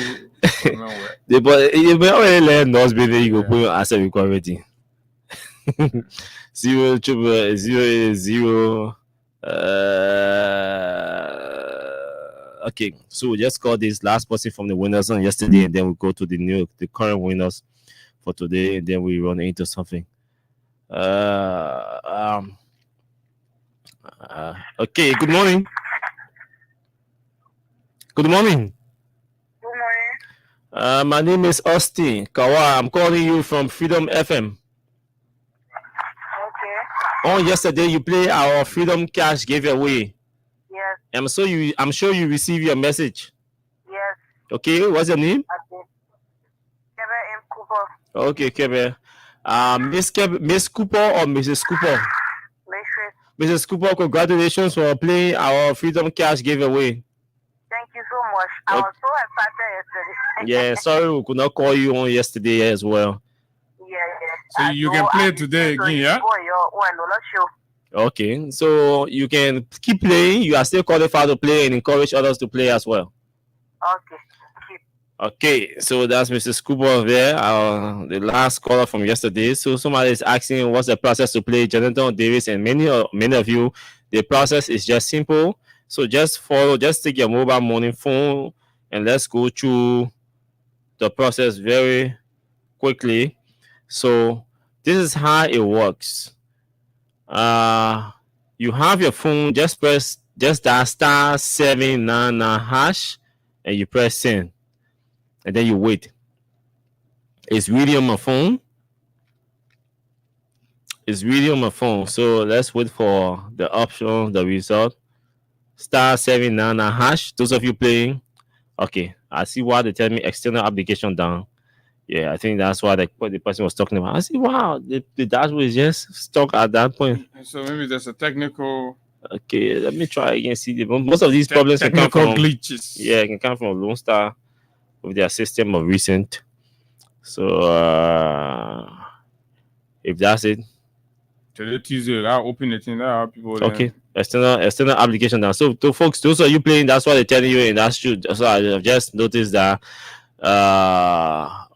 But you may already let us be there. You go put your asset requirement. 000. Okay, so we just call this last person from the winners on yesterday, and then we go to the current winners for today, and then we run into something. Okay, good morning. Good morning. Good morning. My name is Austin Kawa. I'm calling you from Freedom FM. On yesterday, you played our Freedom Cash giveaway. Yes. I'm sure you received your message. Yes. Okay, what's your name? Kebe M. Cooper. Okay, Kebe. Miss Cooper or Mrs. Cooper? Mrs. Cooper, congratulations for playing our Freedom Cash giveaway. Thank you so much. I was so excited yesterday. Yeah, sorry we could not call you on yesterday as well. Yeah. So you can play today again, yeah? Okay, so you can keep playing. You are still qualified to play and encourage others to play as well. Okay. Okay, so that's Mrs. Cooper there, the last caller from yesterday. So somebody is asking what's the process to play. Jonathan Davis and many of you, the process is just simple. So just take your mobile morning phone and let's go through the process very quickly. So this is how it works. You have your phone, just dial *799# and you press send. And then you wait. It's really on my phone. So let's wait for the option, the result. *799#. Those of you playing, okay. I see why they tell me external application down. Yeah, I think that's what the person was talking about. I see, wow, the dashboard is just stuck at that point. So maybe there's a technical. Okay, let me try again. See, most of these problems can come from glitches. Yeah, it can come from Lone Star with their system of recent. So if that's it, today Tuesday, I'll open it in there. People. Okay, external application now. So to folks, those are you playing, that's what they're telling you, and that's true. So I've just noticed that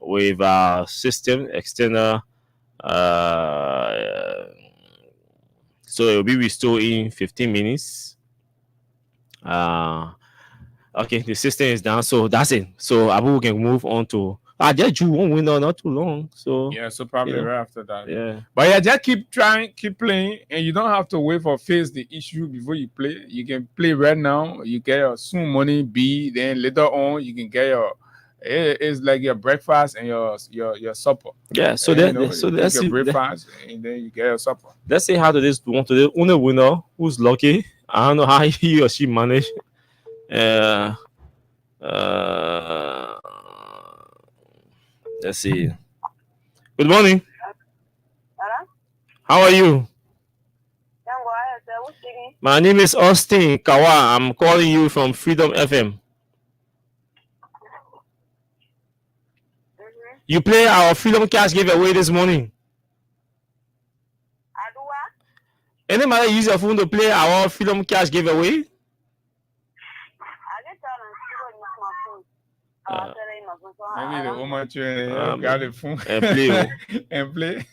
with our system external, so it will be restored in 15 minutes. Okay, the system is down, so that's it. So Abu can move on to just drew one winner not too long. So yeah, so probably right after that. Yeah. But yeah, just keep playing, and you don't have to wait for face the issue before you play. You can play right now, you get your soon money B, then later on you can get your it's like your breakfast and your supper. Yeah, so and, that's your breakfast and then you get your supper. Let's see how this want to the only winner who's lucky. I don't know how he or she managed. Let's see. Good morning. Hello? How are you? My name is Austin Kawa. I'm calling you from Freedom FM. You play our Freedom Cash giveaway this morning. Anybody use your phone to play our Freedom Cash giveaway? Maybe the woman got the phone and play. and play.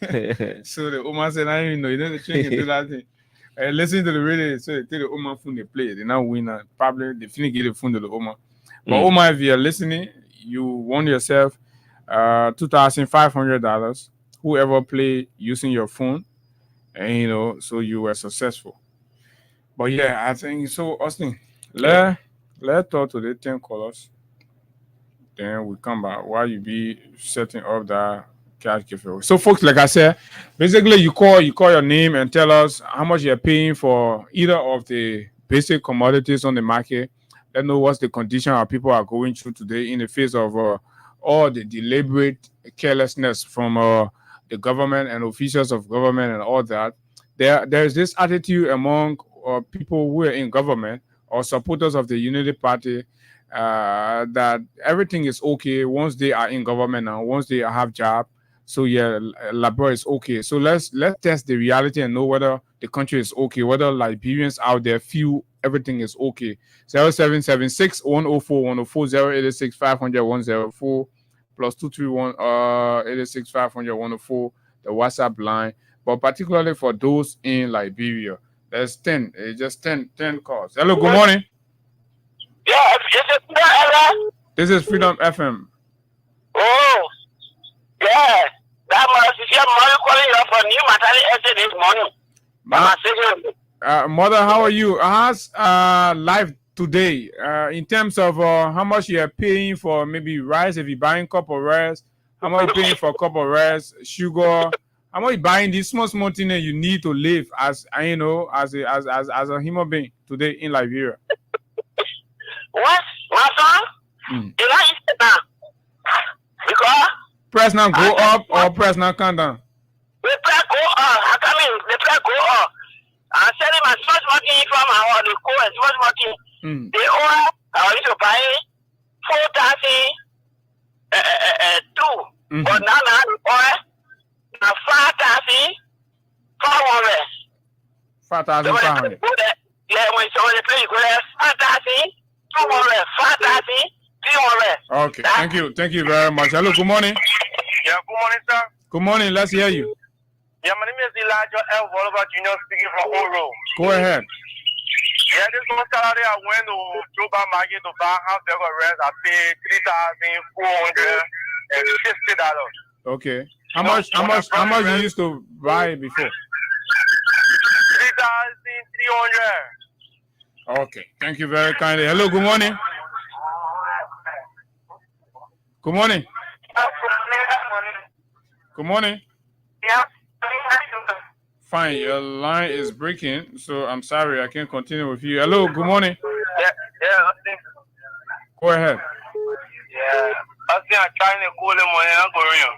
So the woman said, I didn't know. You know the train can do that thing. Listen to the radio. So they take the woman phone, they play. They now win. Probably they finna get the phone to the woman. But woman, if you're listening, you won yourself $2,500. Whoever play using your phone, and so you were successful. But yeah, I think so. Austin, let's talk to the 10 callers. Then we come back while you be setting up that cash giveaway. So, folks, like I said, basically you call your name and tell us how much you're paying for either of the basic commodities on the market. Let know what's the condition our people are going through today in the face of all the deliberate carelessness from the government and officials of government and all that. There's this attitude among people who are in government or supporters of the Unity Party that everything is okay once they are in government and once they have job. So yeah, labor is okay. So let's test the reality and know whether the country is okay, whether Liberians out there feel everything is okay. 0776 104 104 086 500 104 plus 231 86 500 104, the WhatsApp line. But particularly for those in Liberia, there's 10 calls. Hello, good morning. Yeah, This is Freedom FM. Oh, yeah. That was your mother calling you for new maternity this morning. Mother, how are you? How's life today in terms of how much you are paying for maybe rice if you're buying cup of rice? How much you paying for a cup of rice, sugar? How much you buying these small things that you need to live as a human being today in Liberia? What, my son? Did I eat now? Because press now go up or press now come down? The press go up. I come in. The press go up. I I'm selling my small working from our the co and small working. They all I need to buy 4,000 but now oil now 5,000 5,500. Yeah, when someone play you go there 5,000 200 5,000 300. Okay, thank you very much. Hello, good morning. Yeah, good morning, sir. Good morning, let's hear you. Yeah, my name is Elijah L. Bolivar Jr. speaking from Oro. Go ahead. Yeah, this one Saturday I went to Juba Market to buy house rest. I paid $3,460. Okay. How much you used to buy before? 3,300. Okay. Thank you very kindly. Hello, good morning. Good morning. Good morning. Yeah. Fine, your line is breaking, so I'm sorry I can't continue with you. Hello, good morning. Yeah. Go ahead. Yeah. I think I'm trying to call him when I'm going.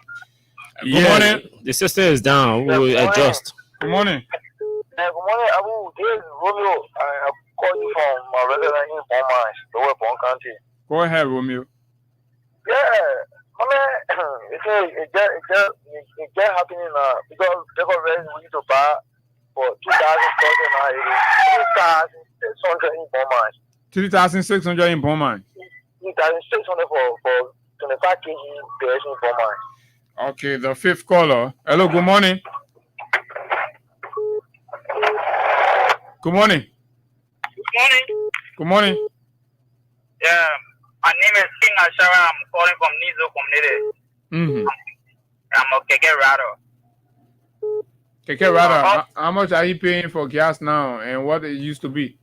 Good morning. The system is down. We will adjust. Good morning. Good morning, Abu. This is Romeo. I called you from my regular in Beaumont, Lower Bon County. Go ahead, Romeo. Yeah. It's just happening because they got ready to buy for 2,000 plus and now it is 3,600 in Beaumont. 3,600 in Beaumont. 3,600 for 25 kg bears in Beaumont. Okay, the fifth caller. Hello, good morning. Good morning. Good morning. Good morning. Yeah, my name is King Ashara. I'm calling from Nizo community. I'm a Keke Rado. Keke Rado, how much are you paying for gas now and what it used to be?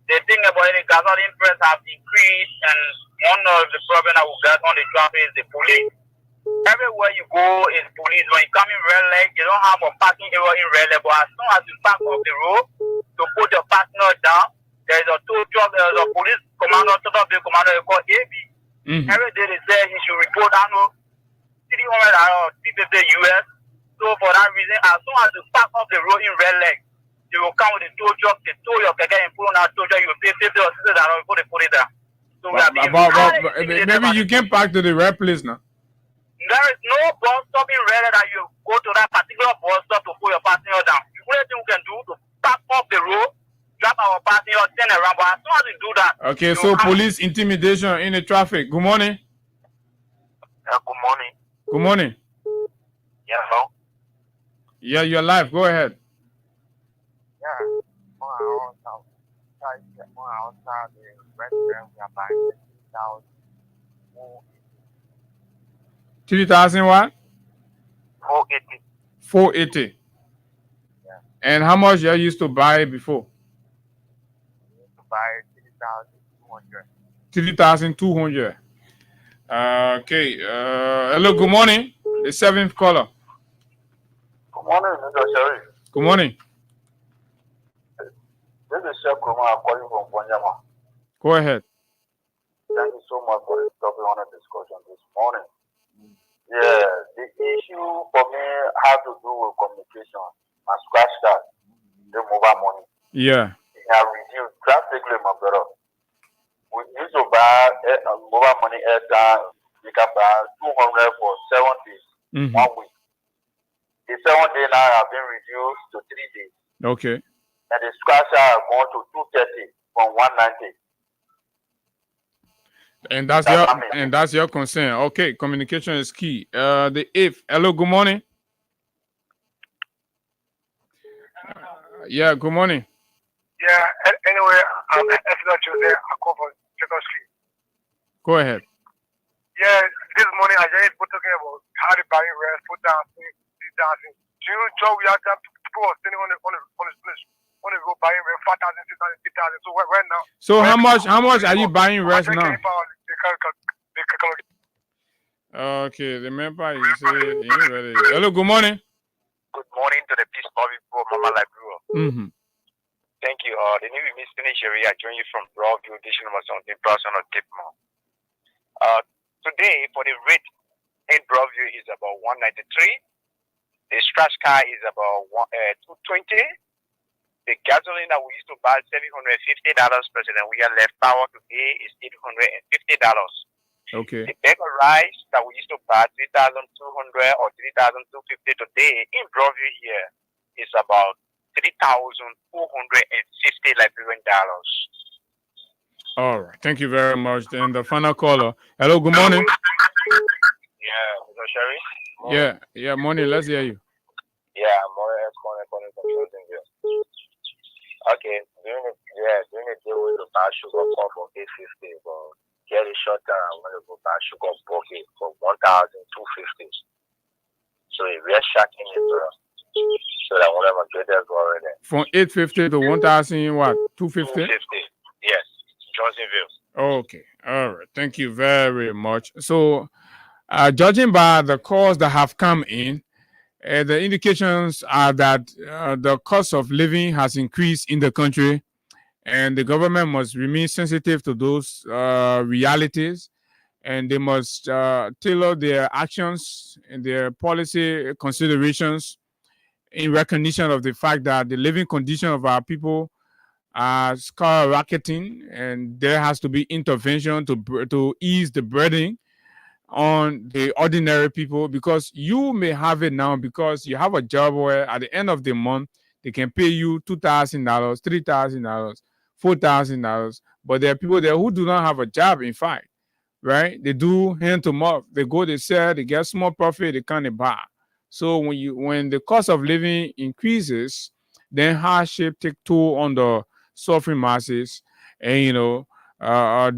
The thing about the gasoline price have increased, and one of the problems that we got on the traffic is the police. Everywhere you go is police. When you come in red light, you don't have a parking area in red light, but as soon as you park off the road to put your partner down, there's a tow truck, there's a police commander, total bill commander, they call AB. Every day they say he should report annual $300 US. So for that reason, as soon as you park off the road in red light, they will come with the tow truck, they tow your keke and put on that tow truck, you will pay $50 or $60 before they put it down. So maybe you can park to the right place now. There is no bus stop in red that you go to that particular bus stop to put your passenger down. The only thing we can do to park off the road, drop our passenger, turn around. But as soon as we do that, okay. So police intimidation in the traffic. Good morning. Good morning. Good morning. Yeah, hello. Yeah, you're live. Go ahead. Yeah. Outside the restaurant, we are buying 3,000 what? 480. 480. Yeah. And how much you used to buy before? To buy 3,200. 3,200. Okay. Hello. Good morning. The seventh caller. Good morning, Mr. Sherry. Good morning. This is Chef Kuma. I'm calling from Bonjama. Go ahead. Thank you so much for the topic on the discussion this morning. Yeah, the issue for me has to do with communication and scratch card, the mobile money. Yeah. It has reduced drastically, my brother. We used to buy mobile money airtime. You can buy 200 for 7 days, 1 week. The 7 days now have been reduced to 3 days. Okay. And the scratch card have gone to 230 from 190. And that's your concern. Okay, communication is key. The eighth. Hello, good morning. Yeah, good morning. Yeah, anyway, I'm not there. I call for Second Street. Go ahead. Yeah, this morning I just put talking about how to buy rest, put down, dancing. Do you know we have people standing on the road buying rest, 5,000, 6,000, 6,000. So right now. So how much are you buying rest now? Okay, the member is ready. Hello, good morning. Good morning to the peace people, Mama Library. Thank you. The name is Mr. Sherry. I join you from Broadview, District number 17, person of Tipmore. Today, for the rate in Broadview is about 193. The scratch car is about 220. The gasoline that we used to buy $750, President, we have left power today is $850. Okay. The bag of rice that we used to buy 3,200 or 3,250 today in Broadview here is about 3,450 Liberian dollars. All right. Thank you very much. Then the final caller. Hello. Good morning. Yeah, Mr. Sherry. Yeah. Morning. Let's hear you. Yeah, I'm more calling from Closing here. Okay, during the day we will buy sugar corn for 850, but get a short time when we go buy sugar bucket for 1,250. So it really shocking it, bro. So that whatever get there go already. From 850 to 1,000 what? 250? 250. Yes, Johnsonville. Okay. All right. Thank you very much. So, judging by the calls that have come in, the indications are that the cost of living has increased in the country, and the government must remain sensitive to those realities, and they must tailor their actions and their policy considerations in recognition of the fact that the living condition of our people are skyrocketing, and there has to be intervention to ease the burden on the ordinary people, because you may have it now because you have a job where at the end of the month they can pay you $2,000, $3,000, $4,000, but there are people there who do not have a job. In fact, right? They do hand to mouth. They go, they sell, they get small profit, they can't buy. So when the cost of living increases, then hardship take toll on the suffering masses, and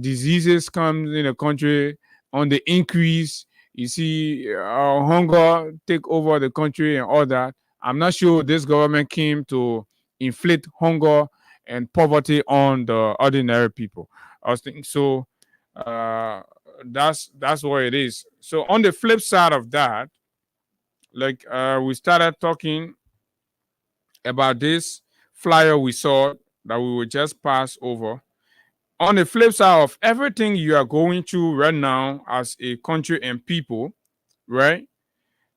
diseases come in the country on the increase. You see hunger take over the country and all that. I'm not sure this government came to inflict hunger and poverty on the ordinary people. I was thinking so. That's what it is. So on the flip side of that, like we started talking about this flyer we saw that we will just pass over. On the flip side of everything you are going through right now as a country and people, right?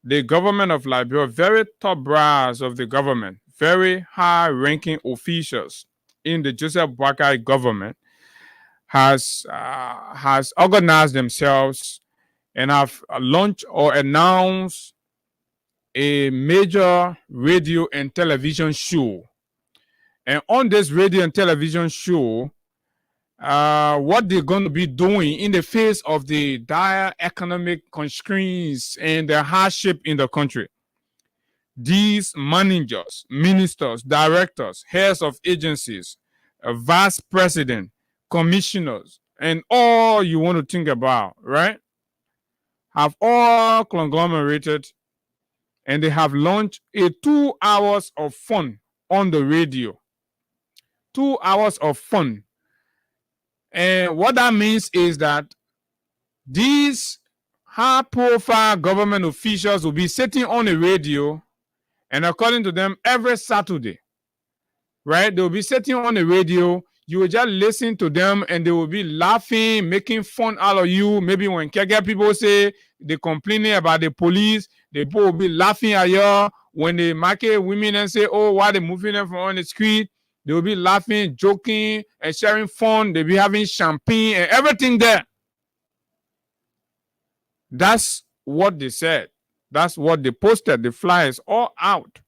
The government of Liberia, very top brass of the government, very high-ranking officials in the Joseph Boakai government has organized themselves and have launched or announced a major radio and television show. And on this radio and television show, what they're going to be doing in the face of the dire economic constraints and the hardship in the country. These managers, ministers, directors, heads of agencies, vice president, commissioners, and all you want to think about, right, have all conglomerated, and they have launched a 2 hours of fun on the radio. 2 hours of fun. And what that means is that these high-profile government officials will be sitting on the radio, and according to them, every Saturday, right? They'll be sitting on the radio. You will just listen to them, and they will be laughing, making fun out of you. Maybe when Kega people say they complaining about the police, the people will be laughing at you. When they market women and say, "Oh, why they moving them from on the street?" They will be laughing, joking, and sharing fun. They'll be having champagne and everything there. That's what they said. That's what they posted. The flyers all out.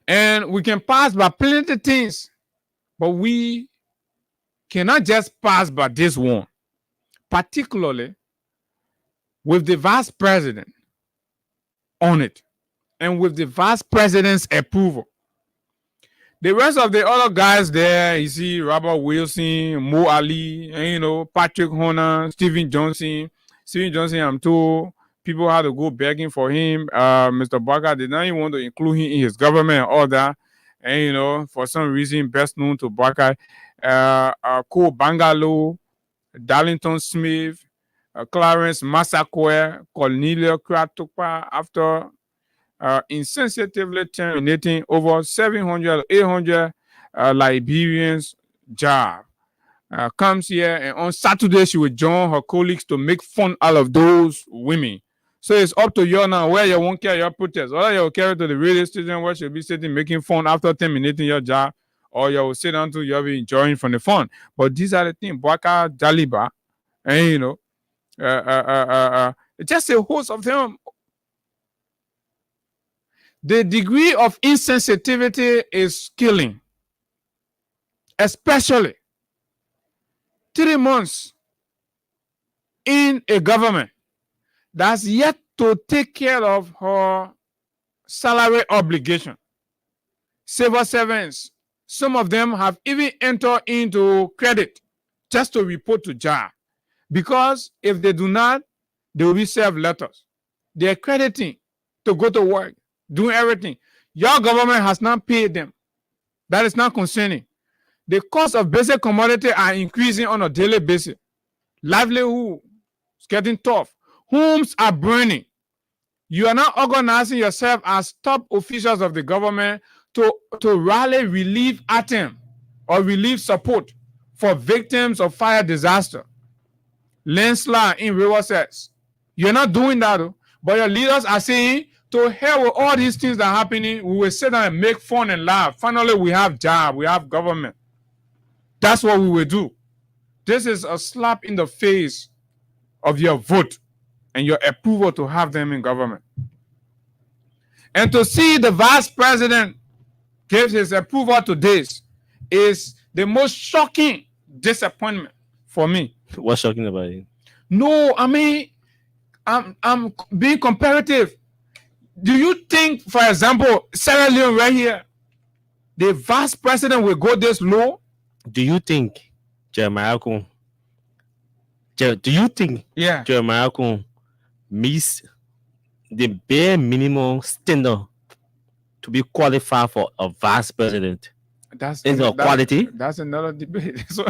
And we can pass by plenty of things, but we cannot just pass by this one, particularly with the vice president on it and with the vice president's approval. The rest of the other guys there, you see Robert Wilson, Mo Ali, and, Patrick Horner, Stephen Johnson. Stephen Johnson, I'm told people had to go begging for him. Mr. Barker did not even want to include him in his government and all that. And, for some reason, best known to Barker, Cole Bangalo, Darlington Smith, Clarence Massaquoi, Cornelia Kratupa, after insensitively terminating over 700, 800 Liberians' job. Comes here, and on Saturday she will join her colleagues to make fun out of those women. So it's up to you now where you won't carry your protest. Or you'll carry to the radio station where you'll be sitting making fun after terminating your job, or you will sit down to you'll be enjoying from the fun. But these are the things, Bwaka, Jaliba, and you know, just a host of them. The degree of insensitivity is killing, especially 3 months in a government that's yet to take care of her salary obligation. Civil servants, some of them have even entered into credit just to report to JAR, because if they do not, they will be served letters. They're crediting to go to work, doing everything. Your government has not paid them. That is not concerning. The cost of basic commodity are increasing on a daily basis. Livelihood is getting tough. Homes are burning. You are not organizing yourself as top officials of the government to rally relief item or relief support for victims of fire disaster, landslide in rivers. You're not doing that, though. But your leaders are saying, to hell with all these things that are happening, we will sit down and make fun and laugh. Finally, we have job, we have government. That's what we will do. This is a slap in the face of your vote and your approval to have them in government. And to see the vice president give his approval to this is the most shocking disappointment for me. What's shocking about it? No, I mean, I'm being comparative. Do you think, for example, Sierra Leone right here, the vice president will go this low? Do you think Jeremiah meets the bare minimum standard to be qualified for a vice president? That's quality. That's another debate. So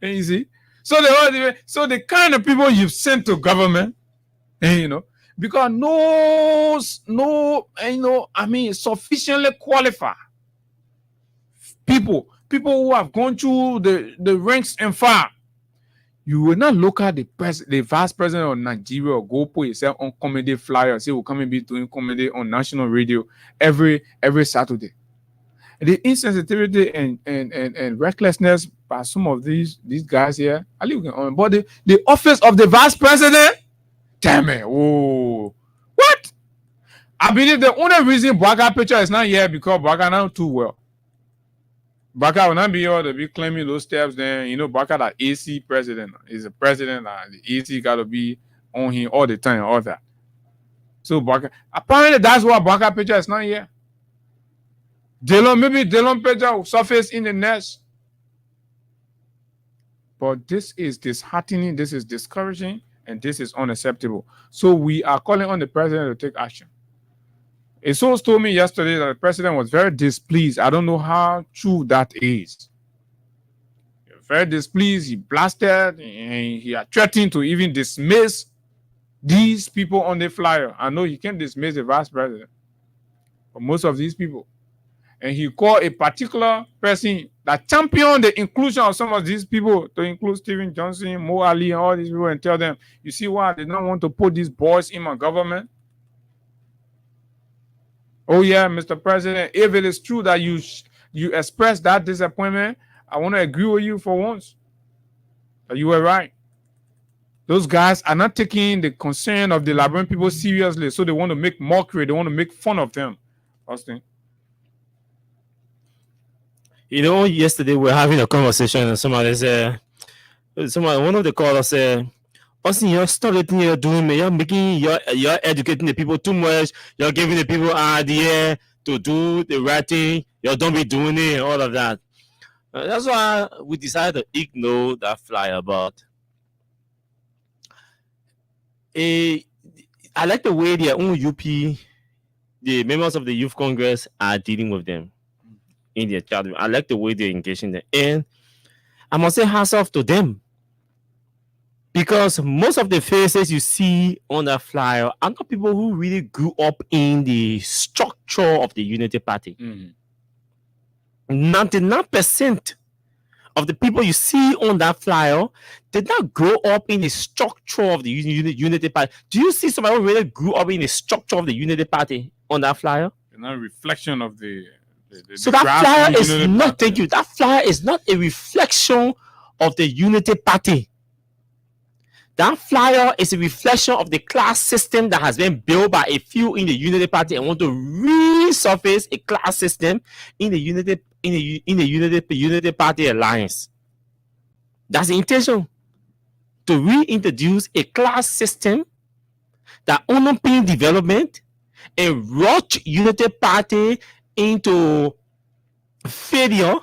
you see, so the whole debate, so the kind of people you've sent to government, you know, because sufficiently qualified people who have gone through the ranks and file. You will not look at the vice president of Nigeria or go put yourself on comedy flyer. Say we'll come and be doing comedy on national radio every Saturday. The insensitivity and recklessness by some of these guys here, I leave it on. But the office of the vice president, damn it, oh, what? I believe the only reason Bwaka picture is not here because Bwaka not too well. Bwaka will not be able to be claiming those steps. Then you know Bwaka that AC president is a president. The AC got to be on him all the time, all that. So Bwaka, apparently that's why Bwaka picture is not here. Maybe Delon picture will surface in the next. But this is disheartening. This is discouraging, and this is unacceptable. So we are calling on the president to take action. A source told me yesterday that the president was very displeased. I don't know how true that is. Very displeased. He blasted and he had threatened to even dismiss these people on the flyer. I know he can't dismiss the vice president, but most of these people. And he called a particular person that championed the inclusion of some of these people, to include Stephen Johnson, Mo Ali, and all these people, and tell them, you see why they don't want to put these boys in my government? Oh yeah, Mr. President, if it is true that you expressed that disappointment, I want to agree with you for once. That you were right. Those guys are not taking the concern of the Liberian people seriously, so they want to make mockery, they want to make fun of them. Austin. You know, yesterday we were having a conversation and somebody said, one of the callers said, Austin, you're stop the thing you're doing, man. You're educating the people too much. You're giving the people an idea to do the right thing. You don't be doing it and all of that. That's why we decided to ignore that flyer. But I like the way their own UP, the members of the Youth Congress are dealing with them in their chat. I like the way they're engaging them. And I must say hats off to them. Because most of the faces you see on that flyer are not people who really grew up in the structure of the Unity Party. 99% of the people you see on that flyer did not grow up in the structure of the Unity Party. Do you see somebody who really grew up in the structure of the Unity Party on that flyer? Not a reflection of the so that flyer is not, thank you, that flyer is not a reflection of the Unity Party. That flyer is a reflection of the class system that has been built by a few in the Unity Party and want to resurface a class system in the Unity Party alliance. That's the intention, to reintroduce a class system that underpins development and rush Unity Party into failure,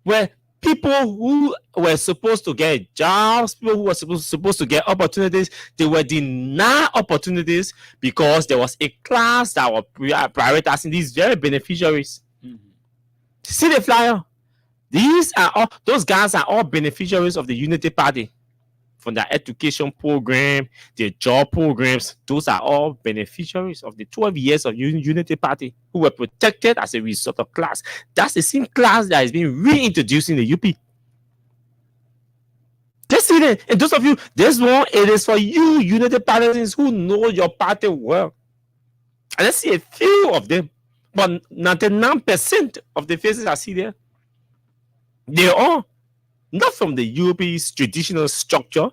where people who were supposed to get jobs, people who were supposed to get opportunities, they were denied opportunities because there was a class that were prioritizing these very beneficiaries. See the flyer? Those guys are all beneficiaries of the Unity Party. From their education program, their job programs, those are all beneficiaries of the 12 years of Unity Party who were protected as a result of class. That's the same class that is being reintroduced in the UP. Just see that. And those of you, this one, it is for you, Unity Partisans who know your party well. And let's see a few of them. But 99% of the faces I see there, they are not from the UP's traditional structure.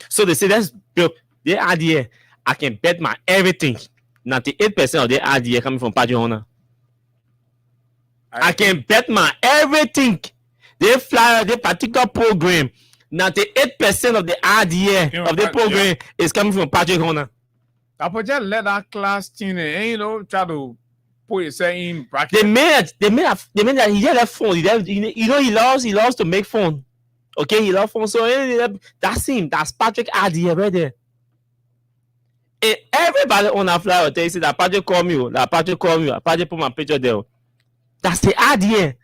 So they say, let's build their idea. I can bet my everything. 98% of their idea coming from Party Honor. I can bet my everything. They fly their particular program. 98% of the idea of the program is coming from Party Honor. I just let that class team and try to put yourself in bracket. They made that he had a phone. He loves to make phone. Okay, he loves phone. So that's him. That's Patrick idea right there. And everybody on that flyer will tell you that Patrick called me. That Patrick called me. Patrick put my picture there. That's the idea.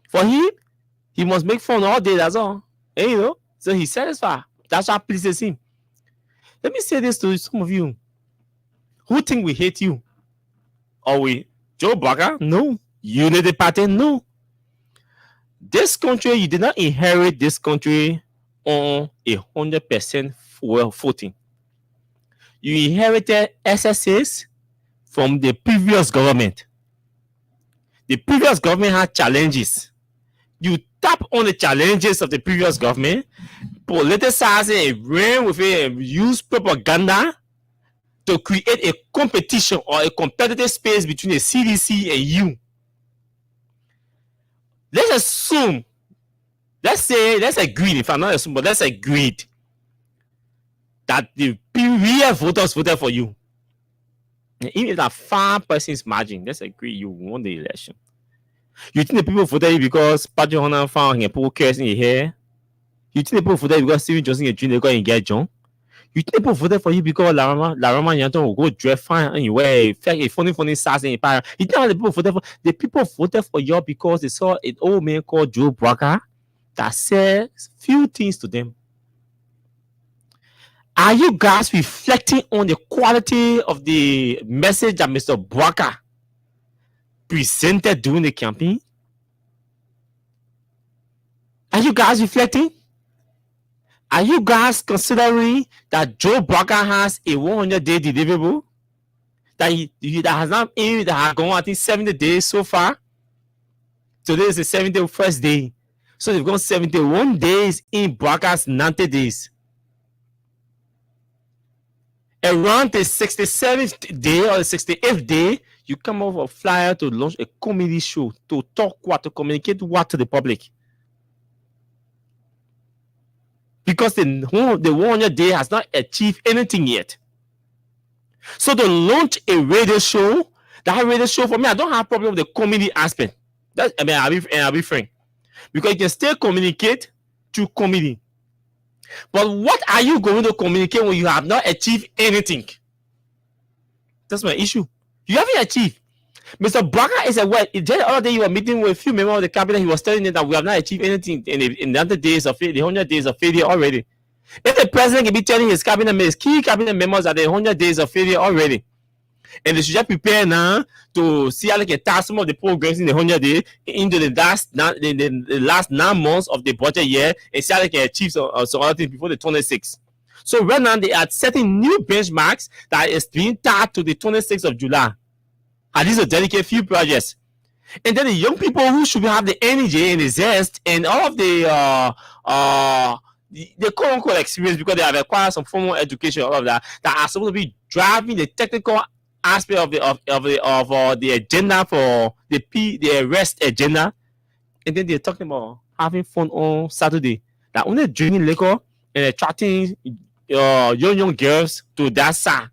For him, he must make phone all day. That's all. And so he's satisfied. That's what pleases him. Let me say this to some of you who think we hate you. Or we Joe Barker? No. Unity Party? No. This country, you did not inherit this country on 100% footing. You inherited SSAs from the previous government. The previous government had challenges. You tap on the challenges of the previous government, politicize it, ran with it, and use propaganda to create a competition or a competitive space between the CDC and you. Let's agree, if I'm not assuming, but let's agree that the real voters voted for you. And even if that 5% margin, let's agree you won the election. You think the people voted you because Patrick Honor found and put curse in your hair? You think the people voted you because Steven Johnson and Junior got engaged John? You think people voted for you because Larama Yanton will go dress fine and you wear a funny sass in your power? You think the people voted for? The people voted for you because they saw an old man called Joe Braga that said few things to them. Are you guys reflecting on the quality of the message that Mr. Braga presented during the campaign? Are you guys reflecting? Are you guys considering that Joe Braga has a 100-day deliverable? That has gone, I think, 70 days so far. Today is the 71st day. So they've gone 71 days in Braga's 90 days. Around the 67th day or the 68th day, you come over a flyer to launch a comedy show, to talk what, to communicate what to the public. Because the 100 day has not achieved anything yet. So to launch a radio show, that radio show for me, I don't have a problem with the comedy aspect. I'll be frank. Because you can still communicate through comedy. But what are you going to communicate when you have not achieved anything? That's my issue. You haven't achieved. Mr. Braga is a word. The other day you were meeting with a few members of the cabinet. He was telling them that we have not achieved anything in the 100 days of the 100 days of failure already. If the president can be telling his key cabinet members that the 100 days of failure already, And they should just prepare now to see how they can task some of the programs in the 100 days into the last 9 months of the budget year and see how they can achieve some other things before the 26th. So right now they are setting new benchmarks that is being tied to the 26th of July. And these are dedicated few projects. And then the young people who should have the energy and the zest and all of the quote unquote experience because they have acquired some formal education, all of that are supposed to be driving the technical aspect of the agenda for the rest agenda. And then they're talking about having fun on Saturday. That only drinking liquor and attracting young girls to that side.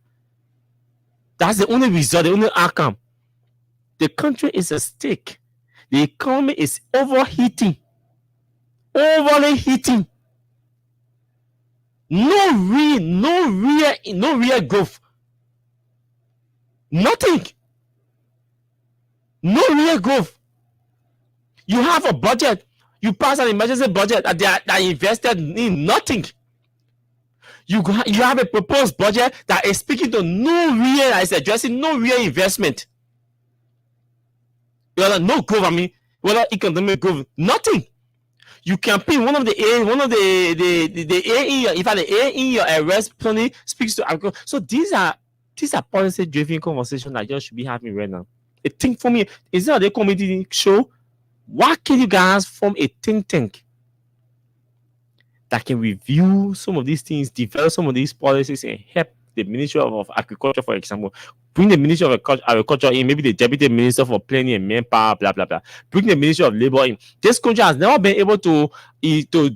That's the only result, the only outcome. The country is at stake. The economy is overly heating. No real growth. Nothing. No real growth. You have a budget. You pass an emergency budget that invested in nothing. You have a proposed budget that is speaking to that is addressing no real investment. No growth. Whether economic growth, nothing. You campaign one of the A in your arrest planning speaks to agriculture. So these are policy driven conversations that you should be having right now. A think for me, instead of the committee show, why can you guys form a think tank that can review some of these things, develop some of these policies, and help the Ministry of Agriculture, for example, bring the Ministry of Agriculture in, maybe the Deputy Minister for Planning and Manpower, blah, blah, blah. Bring the Ministry of Labor in. This country has never been able to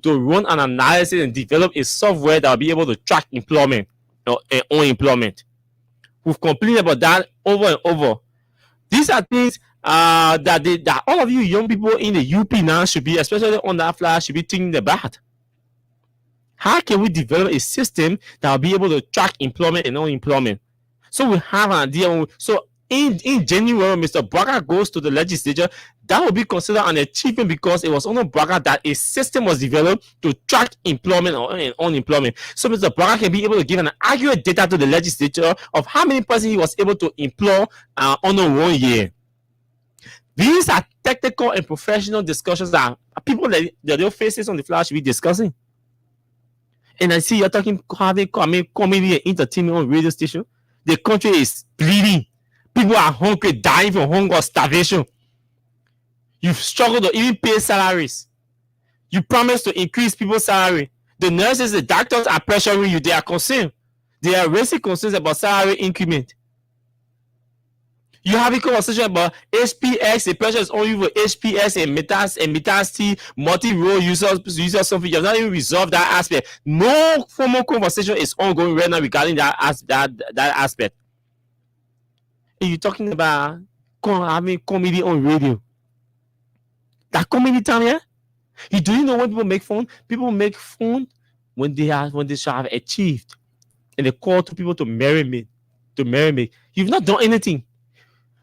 run an analysis and develop a software that will be able to track employment or unemployment. We've complained about that over and over. These are things that all of you young people in the UP now should be, especially on that flyer, should be thinking about. How can we develop a system that will be able to track employment and unemployment? So we have an idea. So in January, Mr. Braga goes to the legislature. That will be considered an achievement because it was under Braga that a system was developed to track employment and unemployment. So Mr. Braga can be able to give an accurate data to the legislature of how many persons he was able to employ under 1 year. These are technical and professional discussions that people that their faces on the flash should be discussing. And I see you're having comedy and entertainment on radio station. The country is bleeding. People are hungry, dying from hunger, starvation. You've struggled to even pay salaries. You promised to increase people's salary. The nurses, the doctors are pressuring you. They are concerned. They are raising concerns about salary increment. You have a conversation about HPX. The pressure is on you for HPX and Metasti, multi-role users something. You have not even resolved that aspect. No formal conversation is ongoing right now regarding that aspect. And you're talking about having comedy on radio. That comedy time here? Do you know when people make fun? People make fun when they shall have achieved. And they call to people to marry me. You've not done anything.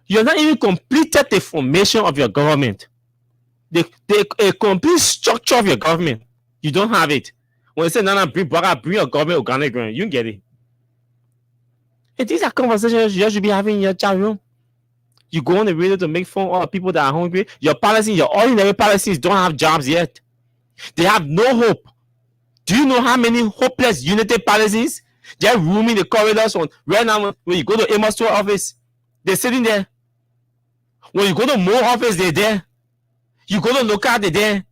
You have not even completed the formation of your government. The complete structure of your government. You don't have it. When you say, no, bring your government organic, you get it. And these are conversations you should be having in your chat room. You go on the radio to make fun of all the people that are hungry. Your ordinary Palestinians don't have jobs yet. They have no hope. Do you know how many hopeless United Palestinians? They're roaming the corridors right now when you go to Amos Store office. They're sitting there. When you go to Mo office, they're there. You go to local, they're there.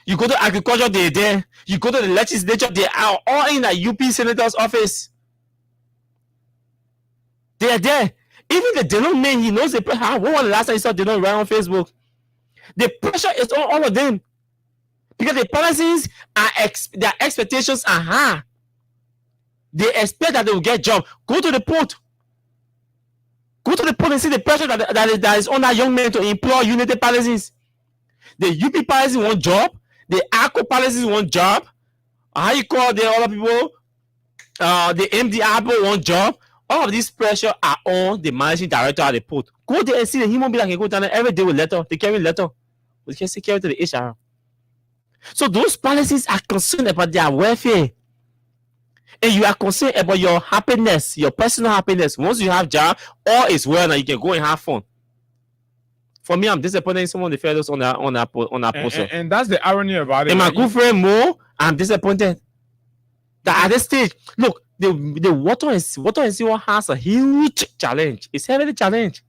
You go to agriculture, they're there. You go to the legislature, they are all in the UP senator's office. They are there. Even the Delon man, he knows the pressure. When was the last time you saw Delon right on Facebook? The pressure is on all of them. Because the Palestinians, their expectations are high. They expect that they will get job. Go to the port. Go to the port and see the pressure that is on that young man to employ United Palestinians. The UP Palestinians want job. The ACO Palestinians want job. How you call the other people? The MD Apple want job. All of these pressure are on the managing director at the port. Go there and see the human being that can go down there every day with letter. They carry letter. We can secure to the HR. So those Palestinians are concerned about their welfare. and you are concerned about your happiness, your personal happiness. Once you have job, all is well now. You can go and have fun. For me, I'm disappointed in some of the fellows on that poster. And that's the irony about it. And my good friend Mo, I'm disappointed that at this stage, look, the water and sewer has a huge challenge. It's heavily challenged.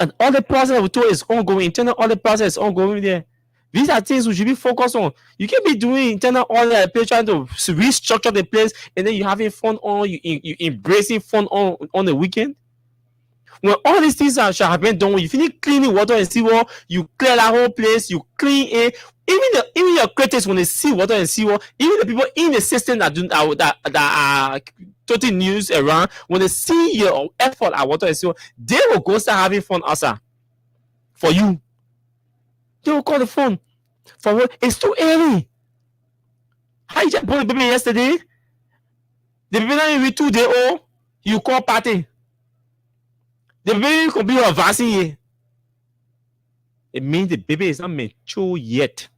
And all the process we told is ongoing. Internal audit process is ongoing there. These are things we should be focused on. You can't be doing internal audit, trying to restructure the place, and then you having fun on, you embracing fun on the weekend. When all these things shall have been done, when you finish cleaning water and sewer, you clear that whole place, you clean it. Even your critics, when they see water and sewer, even the people in the system that are totally news around, when they see your effort at water and sewer, they will go start having fun also. For you. They will call the phone. For what? It's too early. How you just born the baby yesterday? The baby not even 2 days old. You call party. The baby could be a vaccine. It means the baby is not mature yet.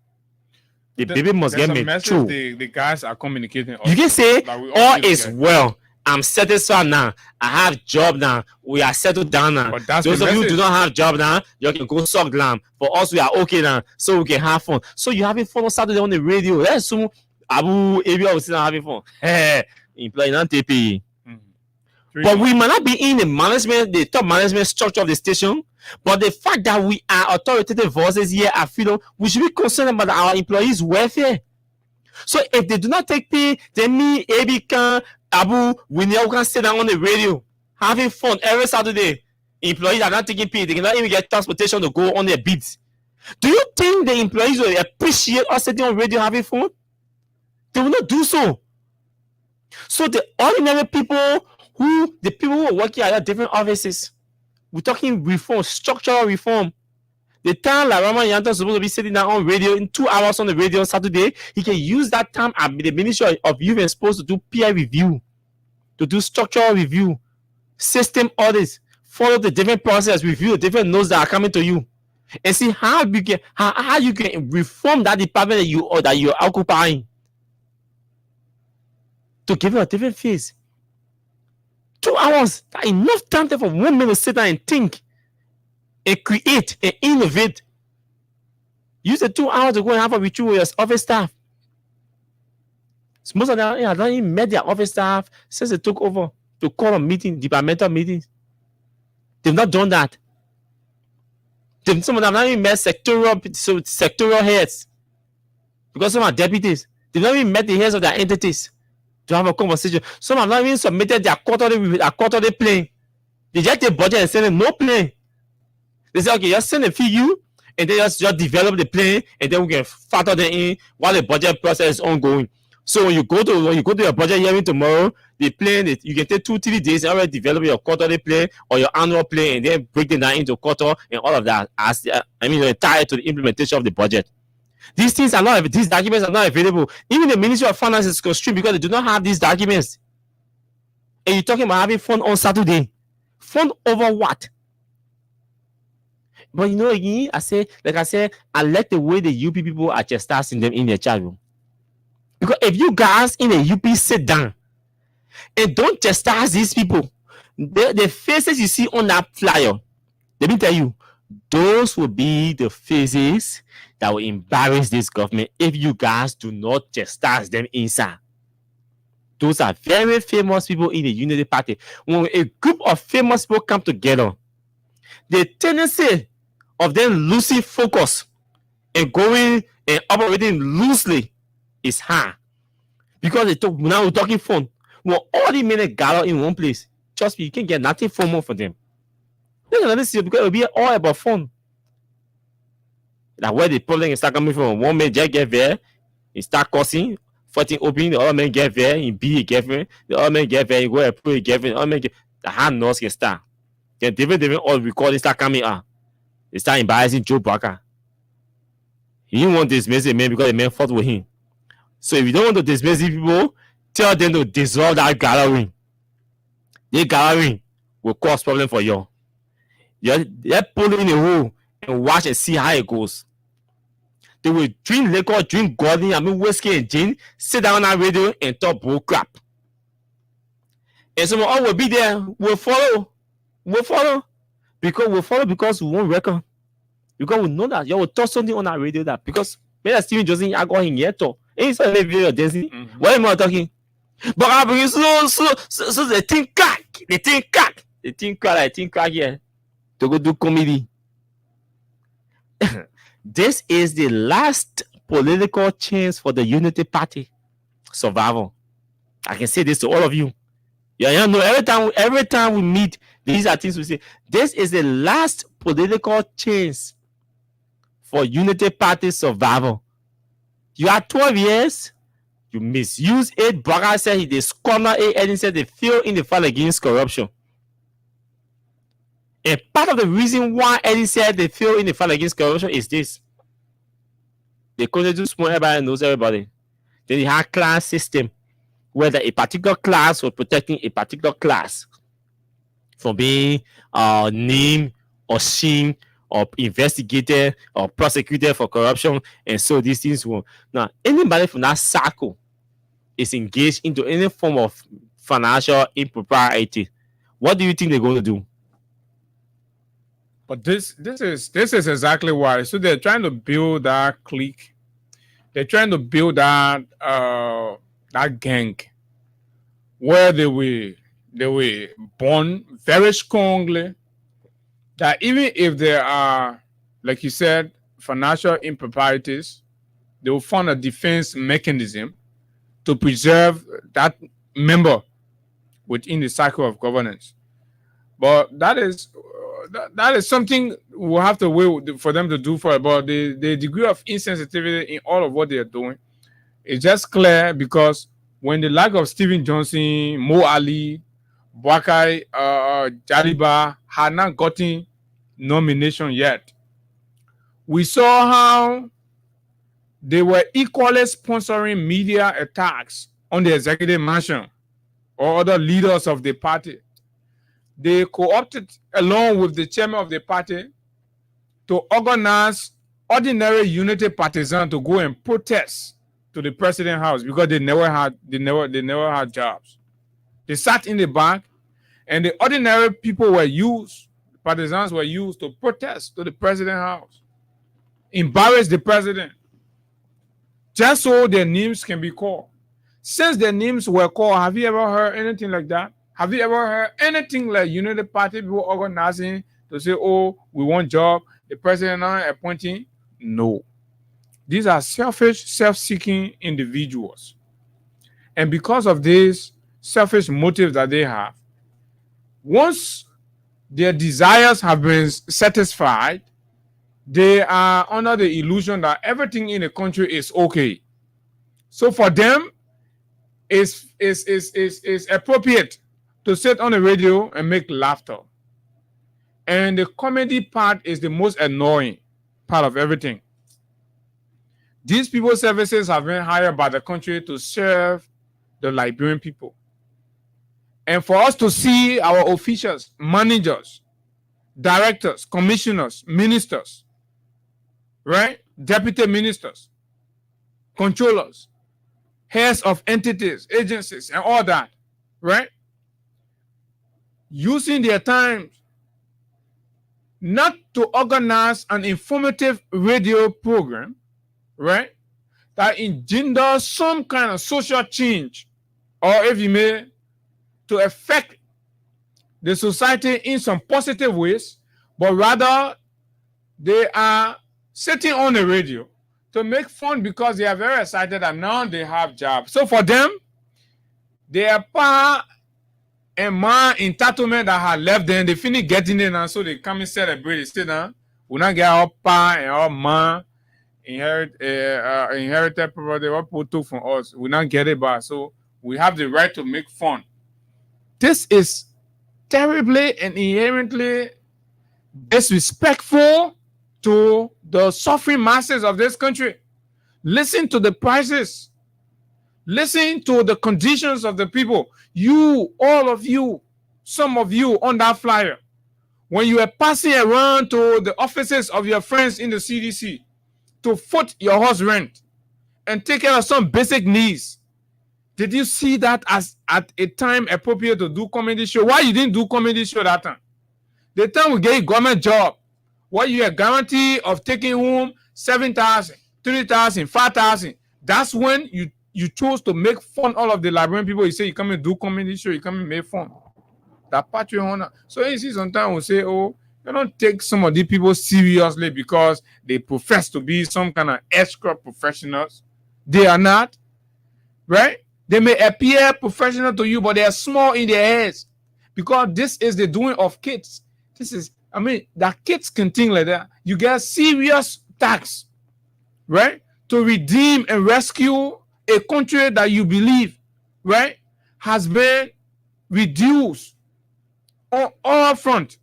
The baby must get mature. The guys are communicating. You can say all is well. I'm satisfied now. I have job now. We are settled down now. But that's those the of you who message. do not have job now, you can go suck lamb. For us, we are okay now, so we can have fun. So you having fun on Saturday on the radio. Let's assume Abu Abia was still having fun. Hey, employee not TP. But we might not be in the top management structure of the station. But the fact that we are authoritative voices here at Freedom, we should be concerned about our employees' welfare. So if they do not take pay, then me, Abika, Abu, we now can sit down on the radio, having fun every Saturday. Employees are not taking pay, they cannot even get transportation to go on their beats. Do you think the employees will appreciate us sitting on radio having fun? They will not do so. So the ordinary people who are working at different offices, we're talking reform, structural reform. The time La Rama Yanto is supposed to be sitting down on radio in 2 hours on the radio on Saturday, he can use that time at the Ministry of Youth and Sports to do peer review, to do structural review, system audits, follow the different process, review the different notes that are coming to you, and see how you can reform that department that you're occupying to give it a different face. 2 hours, that's enough time for 1 minute to sit down and think and create and innovate. Use the 2 hours to go and have a retreat with your office staff. So most of them have not even met their office staff since they took over to call a meeting, departmental meetings. They've not done that. Some of them have not even met sectorial heads because some are deputies. They've not even met the heads of their entities to have a conversation. Some have not even submitted their quarterly plan. They just take budget and send them no plan. They say, okay, just send a few, and then just develop the plan, and then we can factor them in while the budget process is ongoing. So when you go to your budget hearing tomorrow, the plan you can take 2-3 days and already develop your quarterly plan or your annual plan, and then break them down into quarter and all of that. Tied to the implementation of the budget. These documents are not available. Even the Ministry of Finance is constrained because they do not have these documents. And you're talking about having fun on Saturday. Fun over what? But you know, again, I like the way the UP people are chastising them in their chat room. Because if you guys in the UP sit down and don't chastise these people, the faces you see on that flyer, let me tell you, those will be the faces that will embarrass this government if you guys do not chastise them inside. Those are very famous people in the Unity Party. When a group of famous people come together, the tendency of them losing focus and going and operating loosely is high. Because now we're talking fun. When all the men gather in one place, trust me, you can't get nothing formal for them. They're gonna listen because it'll be all about fun. That's where the problem is start coming from. One man just get there, he start cussing, fighting open, the other man get there, he beat his girlfriend, the other man get there, he go and put his girlfriend, the other man the hard nose can start. Then different all recording start coming out. They start embarrassing Joe Barker. He didn't want to dismiss the man because the man fought with him. So if you don't want to dismiss the people, tell them to dissolve that gathering. The gathering will cause problem for you. They're pulling in a hole and watch and see how it goes. They will drink liquor, drink Gordon, whiskey and gin, sit down on radio and talk bull crap. And some all will be there, we'll follow. Because we won't reckon. Because we know that you will talk something on our radio that because maybe Steven Johnson I got him yet. And it's a video dancing. What am I talking? But I bring so they think crack. They think crack here to go do comedy. This is the last political chance for the Unity Party survival. I can say this to all of you. Yeah, know every time we meet, these are things we say. This is the last political chance for Unity Party survival. You are 12 years, you misuse it. Braga said he squander it, and he said they fail in the fight against corruption. And part of the reason why Eddie said they fail in the fight against corruption is this. They couldn't do small, everybody knows everybody. Then they had class system, whether a particular class was protecting a particular class from being named or seen or investigated or prosecuted for corruption. And so these things will. Now, anybody from that circle is engaged into any form of financial impropriety. What do you think they're going to do? But this is exactly why. So they're trying to build that clique. They're trying to build that that gang where they were born very strongly. That even if there are, like you said, financial improprieties, they will find a defense mechanism to preserve that member within the cycle of governance. But that is something we'll have to wait for them to do for it. But the degree of insensitivity in all of what they are doing is just clear because when the lack of Stephen Johnson, Mo Ali, Bwakai, Jaliba had not gotten nomination yet, we saw how they were equally sponsoring media attacks on the executive mansion or other leaders of the party. They co-opted along with the chairman of the party to organize ordinary Unity partisans to go and protest to the president's house because they never had jobs. They sat in the back, and the ordinary people were used, partisans were used to protest to the president's house, embarrass the president, just so their names can be called. Since their names were called, have you ever heard anything like that? Have you ever heard anything like Unity Party people organizing to say, oh, we want job, the president now appointing? No. These are selfish, self-seeking individuals. And because of these selfish motives that they have, once their desires have been satisfied, they are under the illusion that everything in the country is okay. So for them, it's appropriate to sit on the radio and make laughter. And the comedy part is the most annoying part of everything. These people's services have been hired by the country to serve the Liberian people. And for us to see our officials, managers, directors, commissioners, ministers, right? Deputy ministers, controllers, heads of entities, agencies, and all that, right? Using their time not to organize an informative radio program, right, that engenders some kind of social change, or if you may, to affect the society in some positive ways, but rather they are sitting on the radio to make fun because they are very excited and now they have jobs. So for them, their power and my entitlement that had left them, they finish getting it now, so they come and celebrate. They say, now, we not get our power and our man inherited property, what people took from us. We not get it back. So we have the right to make fun. This is terribly and inherently disrespectful to the suffering masses of this country. Listen to the prices. Listen to the conditions of the people. You, all of you, some of you on that flyer, when you are passing around to the offices of your friends in the CDC to foot your house rent and take care of some basic needs. Did you see that as at a time appropriate to do comedy show? Why you didn't do comedy show that time? The time we get a government job, what you a guarantee of taking home 7,000, 3,000, 5,000. That's when you chose to make fun all of the Liberian people. You say you come and do comedy show, you come and make fun. That part you honor. So you see sometimes we say, oh, you don't take some of these people seriously because they profess to be some kind of escort professionals. They are not, right? They may appear professional to you, but they are small in their heads because this is the doing of kids. That kids can think like that. You get serious tax, right? To redeem and rescue a country that you believe, right, has been reduced on all front.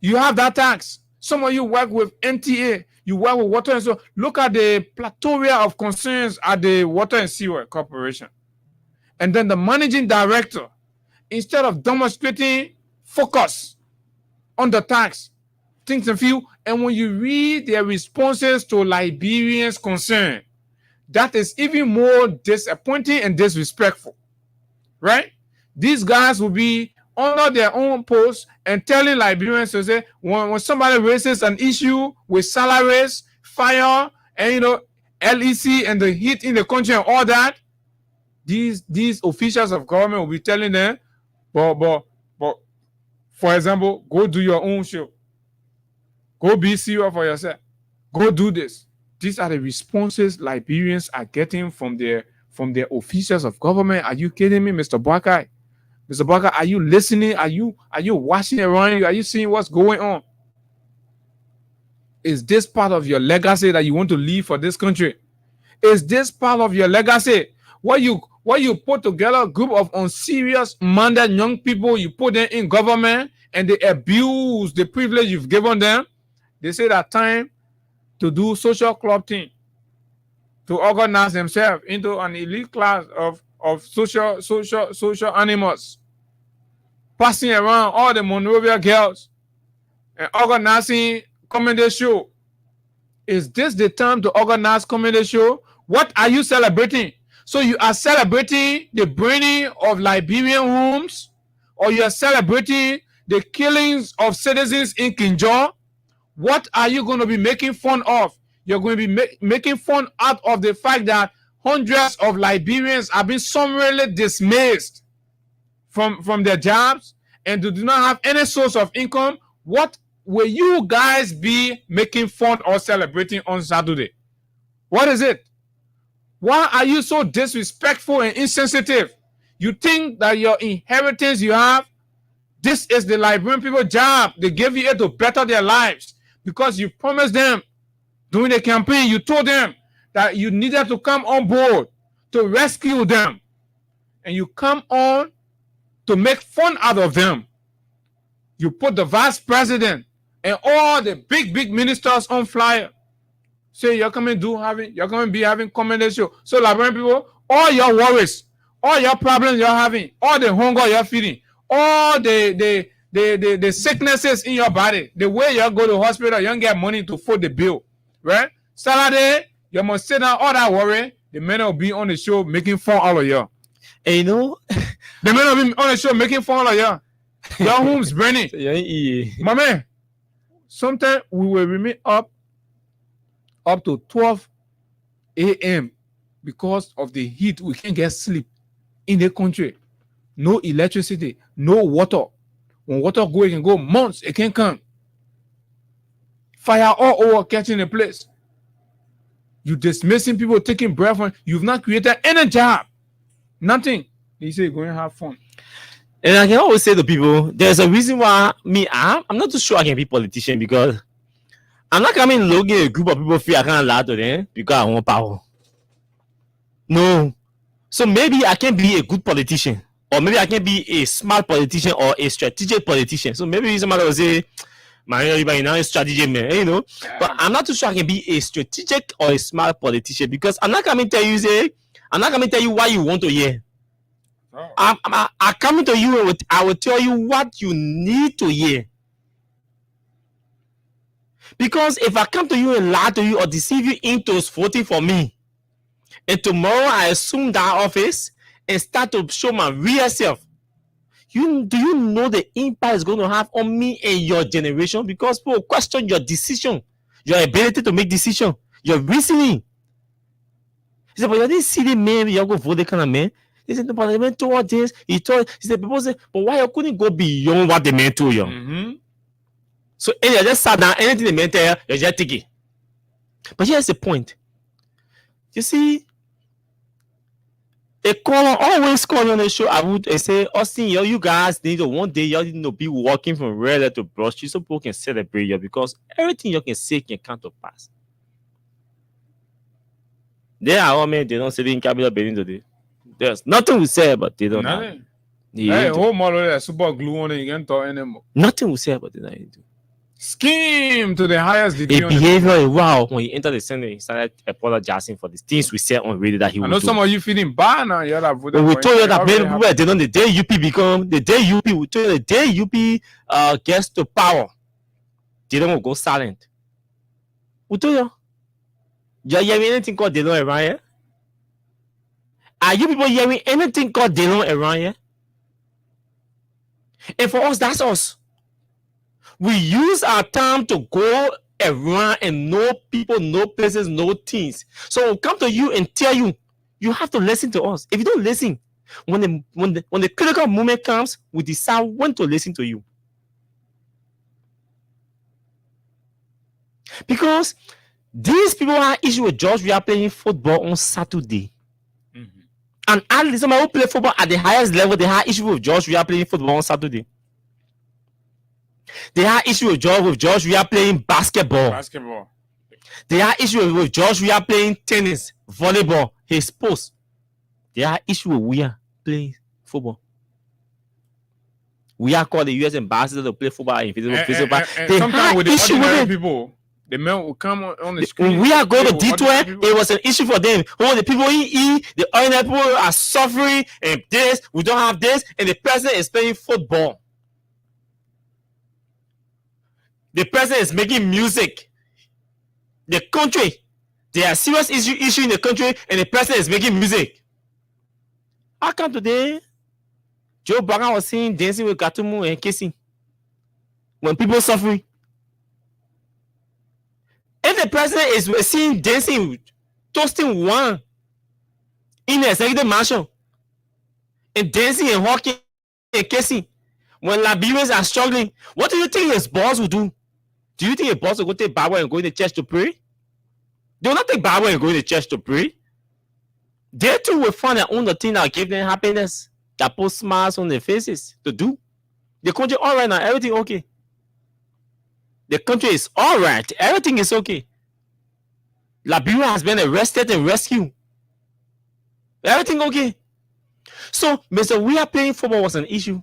You have that tax. Some of you work with NTA, you work with water and so. Look at the plethora of concerns at the Water and Sewer Corporation. And then the managing director, instead of demonstrating focus on the tax, thinks a few. And when you read their responses to Liberians' concern, that is even more disappointing and disrespectful, right? These guys will be under their own posts and telling Liberians to say, when somebody raises an issue with salaries, fire, and LEC and the heat in the country and all that, these officials of government will be telling them, but for example, go do your own show. Go be serious for yourself. Go do this. These are the responses Liberians are getting from their officials of government. Are you kidding me, Mr. Boakai? Mr. Boakai, are you listening? Are you watching around you? Are you seeing what's going on? Is this part of your legacy that you want to leave for this country? Is this part of your legacy? What you put together a group of unserious, minded young people, you put them in government and they abuse the privilege you've given them. They say that time to do social club thing, to organize themselves into an elite class of social animals, passing around all the Monrovia girls and organizing comedy show. Is this the time to organize comedy show? What are you celebrating? So you are celebrating the burning of Liberian homes, or you are celebrating the killings of citizens in Kinjor? What are you going to be making fun of? You're going to be making fun out of the fact that hundreds of Liberians have been summarily dismissed from their jobs and do not have any source of income. What will you guys be making fun or celebrating on Saturday? What is it? Why are you so disrespectful and insensitive? You think that your inheritance you have, this is the Liberian people's job. They gave you it to better their lives because you promised them during the campaign, you told them that you needed to come on board to rescue them. And you come on to make fun out of them. You put the vice president and all the big ministers on flyer. Say you're coming to be having comedy show. So Liberian people, all your worries, all your problems you're having, all the hunger you're feeling, all the sicknesses in your body, the way you go to hospital, you don't get money to foot the bill, right? Saturday, you must sit down, all that worry, the men will be on the show making fun out of you. And you know, the men will be on the show making fun out of you. Your home's burning. My man, sometimes we will remain up to 12 a.m. because of the heat. We can't get sleep in the country. No electricity, no water. When water go, it can go months. It can't come. Fire all over catching a place. You dismissing people, taking breath from. You've not created any job. Nothing. They say you're going to have fun. And I can always say to people, there's a reason why I'm not too sure I can be a politician, because I'm not coming looking at a group of people feel I can't lie to them because I want power. No. So maybe I can be a good politician, or maybe I can be a smart politician or a strategic politician. So maybe somebody will say, man, everybody now is strategic, man, you know. But I'm not too sure I can be a strategic or a smart politician, because I'm not coming to tell you what you want to hear. I'm coming to you and I will tell you what you need to hear. Because if I come to you and lie to you or deceive you into voting for me, and tomorrow I assume that office and start to show my real self, do you know the impact it's going to have on me and your generation? Because people question your decision, your ability to make decision, your reasoning. He said, but you didn't see the man, you go vote the kind of man. He said, but the man told this, he said, people say, but why you couldn't go beyond what the man told you? Mm-hmm. So you just sat down, anything the man tell you, you just take it. But here's the point. You see, always call on the show. I would say, Austin, you guys need to one day you need to be walking from red to brush so people can celebrate you because everything you can say can come to pass. There are all men they don't say in capital building today. There's nothing we say, but they don't have. Hey, whole model super glue on it, you can't talk anymore. Nothing we say, but they don't do. Scheme to the highest degree. A behavior, wow, when you enter the Senate, he started apologizing for the things we said on radio that he would do. I know some of you feeling bad now. You're like, when we told you that many people they don't the day UP become the day UP, we told you the day UP gets to power, they don't go silent. We told you. You're hearing anything called Delon around here? Are you people hearing anything called Delon around here? And for us, that's us. We use our time to go around and know people, know places, know things. So we'll come to you and tell you, you have to listen to us. If you don't listen, when the critical moment comes, we decide when to listen to you. Because these people have issue with George. We are playing football on Saturday. Mm-hmm. And at least somebody who play football at the highest level, they have issue with George. We are playing football on Saturday. They have issue with George. We are playing basketball. They have issue with George. We are playing tennis, volleyball, his post. They have issue with we are playing football. We are called the U.S. ambassador to play football in physical. They sometimes with the issue ordinary with people. The men will come on the screen. When we are going to D12, it was an issue for them. When the people the ordinary people are suffering, and this, we don't have this, and the president is playing football. The president is making music. The country, there are serious issue in the country, and the president is making music. How come today, Joe Biden was seen dancing with Katumu and kissing when people suffering? If the president is seen dancing, toasting one in the executive mansion, and dancing and walking and kissing, when Liberians are struggling, what do you think his boss will do? Do you think a boss will go take Bible and go in the church to pray? They will not take Bible and go in the church to pray. They too will find their own thing that give them happiness, that put smiles on their faces to do. The country all right now, everything okay. The country is all right. Everything is okay. Liberia has been arrested and rescued. Everything okay. So, Mr. We are playing football was an issue.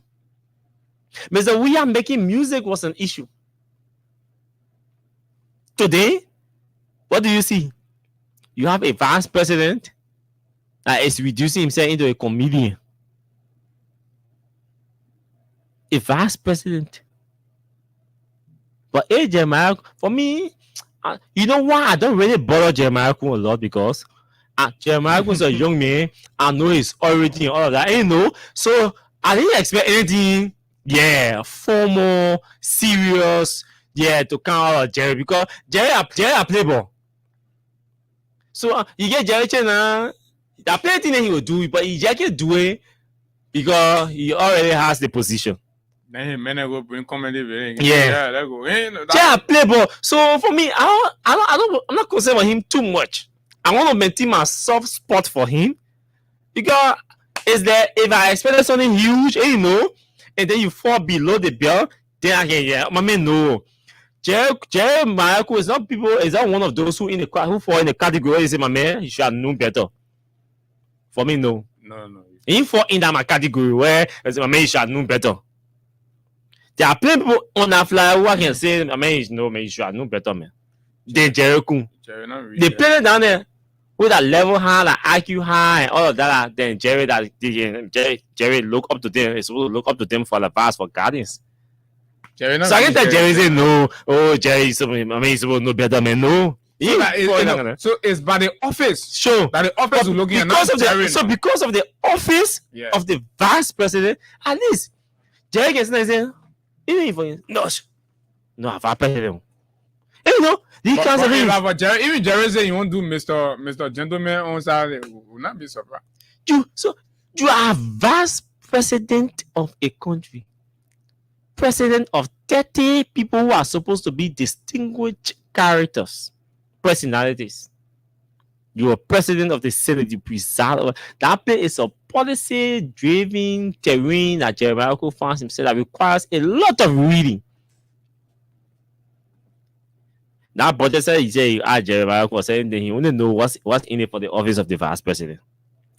Mr. We are making music was an issue. Today, what do you see? You have a vice president that is reducing himself into a comedian. A vice president. But hey, Jeremiah, for me, you know why I don't really bother Jeremiah a lot? Because Jeremiah is a young man. I know he's already all of that. You know, so I didn't expect anything, formal, serious, to come out of Jerry. Because Jerry a playboy. So you get Jerry Chen, there are plenty that he will do, but he just can't do it because he already has the position. Then men go bring comedy. That go. Playboy. So for me, I'm not concerned about him too much. I want to maintain my soft spot for him because is that if I expected something huge, and then you fall below the belt, then I can my man no. Jerry Mayako is not one of those who fall in the category. He say, my man, you should have known better. For me, no. No. He fall in that my category where I say, my man, you should have known better. There are plenty people on that fly who I can say, I mean, you should have known better, man. Then Jerry Kun. They play it down there with that level high, like IQ high, and all of that. Then Jerry look up to them. Is supposed to look up to them for advice, for guidance. So I can tell Jerry say no. Oh, Jerry, he's supposed to know better, man. No. So it's by the office. Sure. That the office is looking at because of the office of the vice president, at least Jerry gets nice saying, no, I've president. You know, even Jerry say you won't do Mr. Gentleman on Saturday, will not be surprised. You are vice president of a country, president of 30 people who are supposed to be distinguished characters, personalities. You are president of the Senate, you preside over that place. Is a policy-driven terrain that Jeremiah finds himself that requires a lot of reading. That budget said Jeremiah was saying that he only know what's in it for the office of the vice president.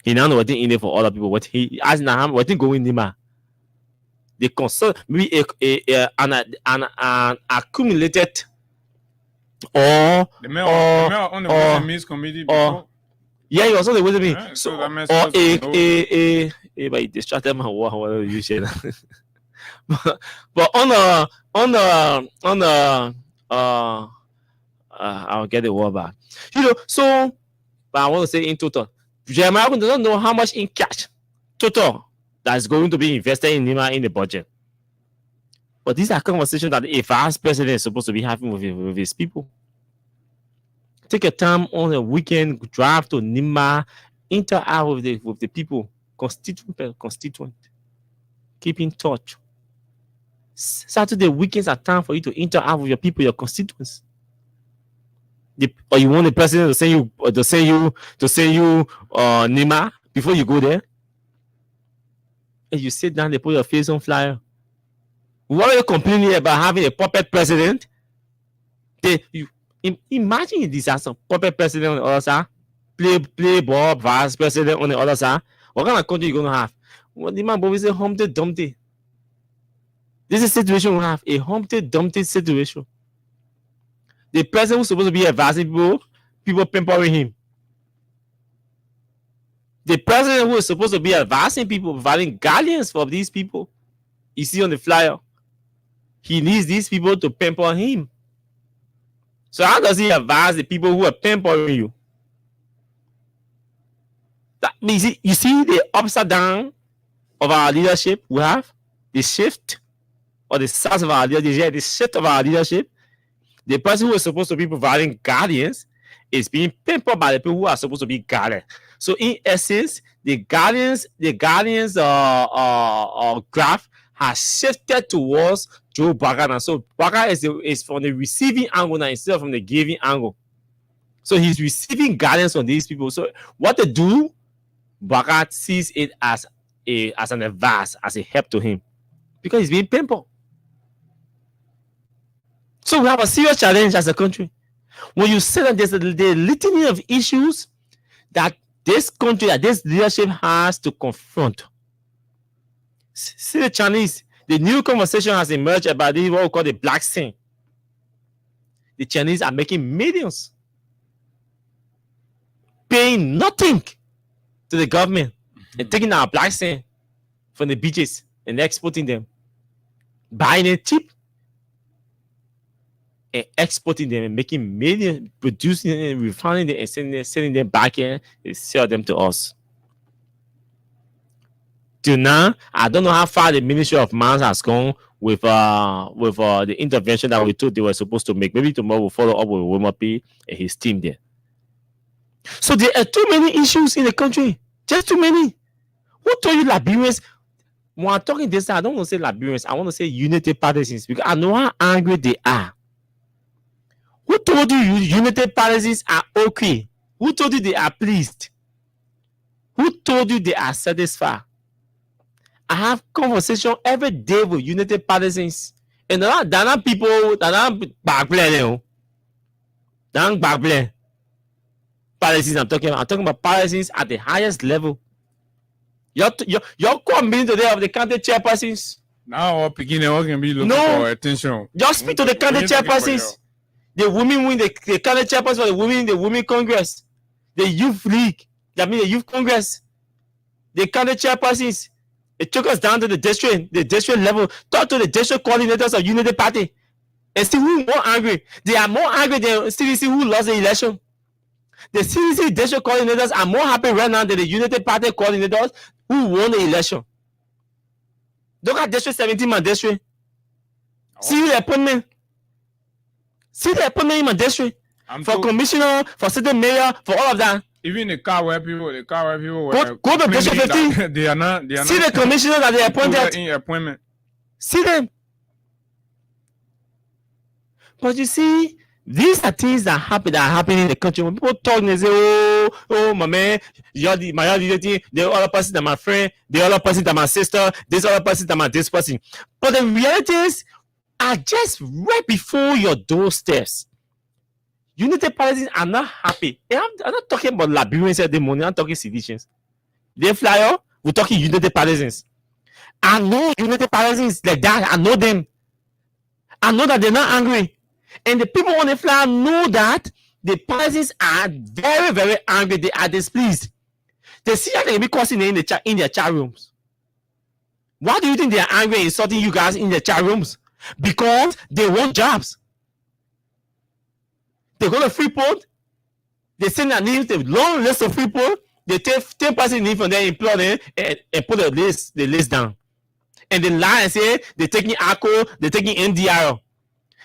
He now know what's in it for other people. What he as now what he going in the consult maybe an accumulated or yeah, he was on the way to me. Yeah, so that means but he distracted my what you said. But on I'll get the word back. So but I want to say in total, Jeremiah doesn't know how much in cash total that's going to be invested in Nima in the budget. But these are conversations that a vice president is supposed to be having with his people. Take a time on a weekend, drive to Nima, interact with the people, constituent. Keep in touch. Saturday weekends are time for you to interact with your people, your constituents. Or you want the president to send you Nima before you go there? And you sit down, they put your face on flyer. What are you complaining about having a puppet president? Imagine a disaster. Puppet president on the other side, play ball, vice president on the other side. What kind of country you gonna have? Well, the man always say Humpty Dumpty. This is a situation we have, a Humpty Dumpty situation. The president who's supposed to be advising people pampering him. The president who is supposed to be advising people, providing guardians for these people, you see on the flyer, he needs these people to pamper him. So how does he advise the people who are pampering you? That means you see the upside down of our leadership we have, the shift or the size of our leadership, the shift of our leadership. The person who is supposed to be providing guardians is being pampered by the people who are supposed to be guarded. So in essence, the guardians graph has shifted towards Joe Biden. And so Biden is from the receiving angle now instead of from the giving angle. So he's receiving guidance from these people. So what they do, Biden sees it as an advice, as a help to him, because he's being pampered. So we have a serious challenge as a country. When you say that there's a litany of issues that this country, that this leadership has to confront. See the Chinese, the new conversation has emerged about this, what we call the black sin. The Chinese are making millions, paying nothing to the government and taking our black sin from the beaches and exporting them, buying it cheap and exporting them and making millions, producing and refining them and sending them back here and sell them to us. Till now, I don't know how far the Ministry of Mines has gone with the intervention that we thought they were supposed to make. Maybe tomorrow we'll follow up with Womapi and his team there. So there are too many issues in the country. Just too many. Who told you Liberians? When I'm talking this, I don't want to say Liberians. I want to say United Partisans because I know how angry they are. Who told you United Partisans are okay? Who told you they are pleased? Who told you they are satisfied? I have conversation every day with United Partisans, and there are people that are backplay. Partisans I'm talking about partisans at the highest level. Your coming today of the county chairpersons. Now beginning can be looking for attention. Just speak to the county chairpersons. The women win the county chairperson for the women Congress, the youth league, that means the youth Congress, the county chairpersons. It took us down to the district level. Talk to the district coordinators of Unity Party and see who more angry. They are more angry than CDC who lost the election. The CDC district coordinators are more happy right now than the Unity Party coordinators who won the election. Look at District 17, my district. See the appointment. See the appointment in my district. For commissioner, for city mayor, for all of that. Even the car where people were go to District 15. They are not. See the commissioners that they appointed. In appointment. See them. But you see, these are things that are happening in the country. When people talk, they say, oh, my man, my identity, the other person that my friend, the other person that my sister, this other person that my this person. But the reality is, are just right before your doorsteps. Unity partisans are not happy. I'm not talking about Liberians at the morning. I'm talking citizens. They fly out. We're talking Unity partisans. I know Unity partisans like that. I know them. I know that they're not angry. And the people on the flyer know that the partisans are very, very angry. They are displeased. They see how they be causing in their chat rooms. Why do you think they are angry and insulting you guys in their chat rooms? Because they want jobs. They go to Freeport. They send their names, the long list of people. They take 10% name from their employer and put the list down. And they lie and say they're taking ACO, they're taking NDR.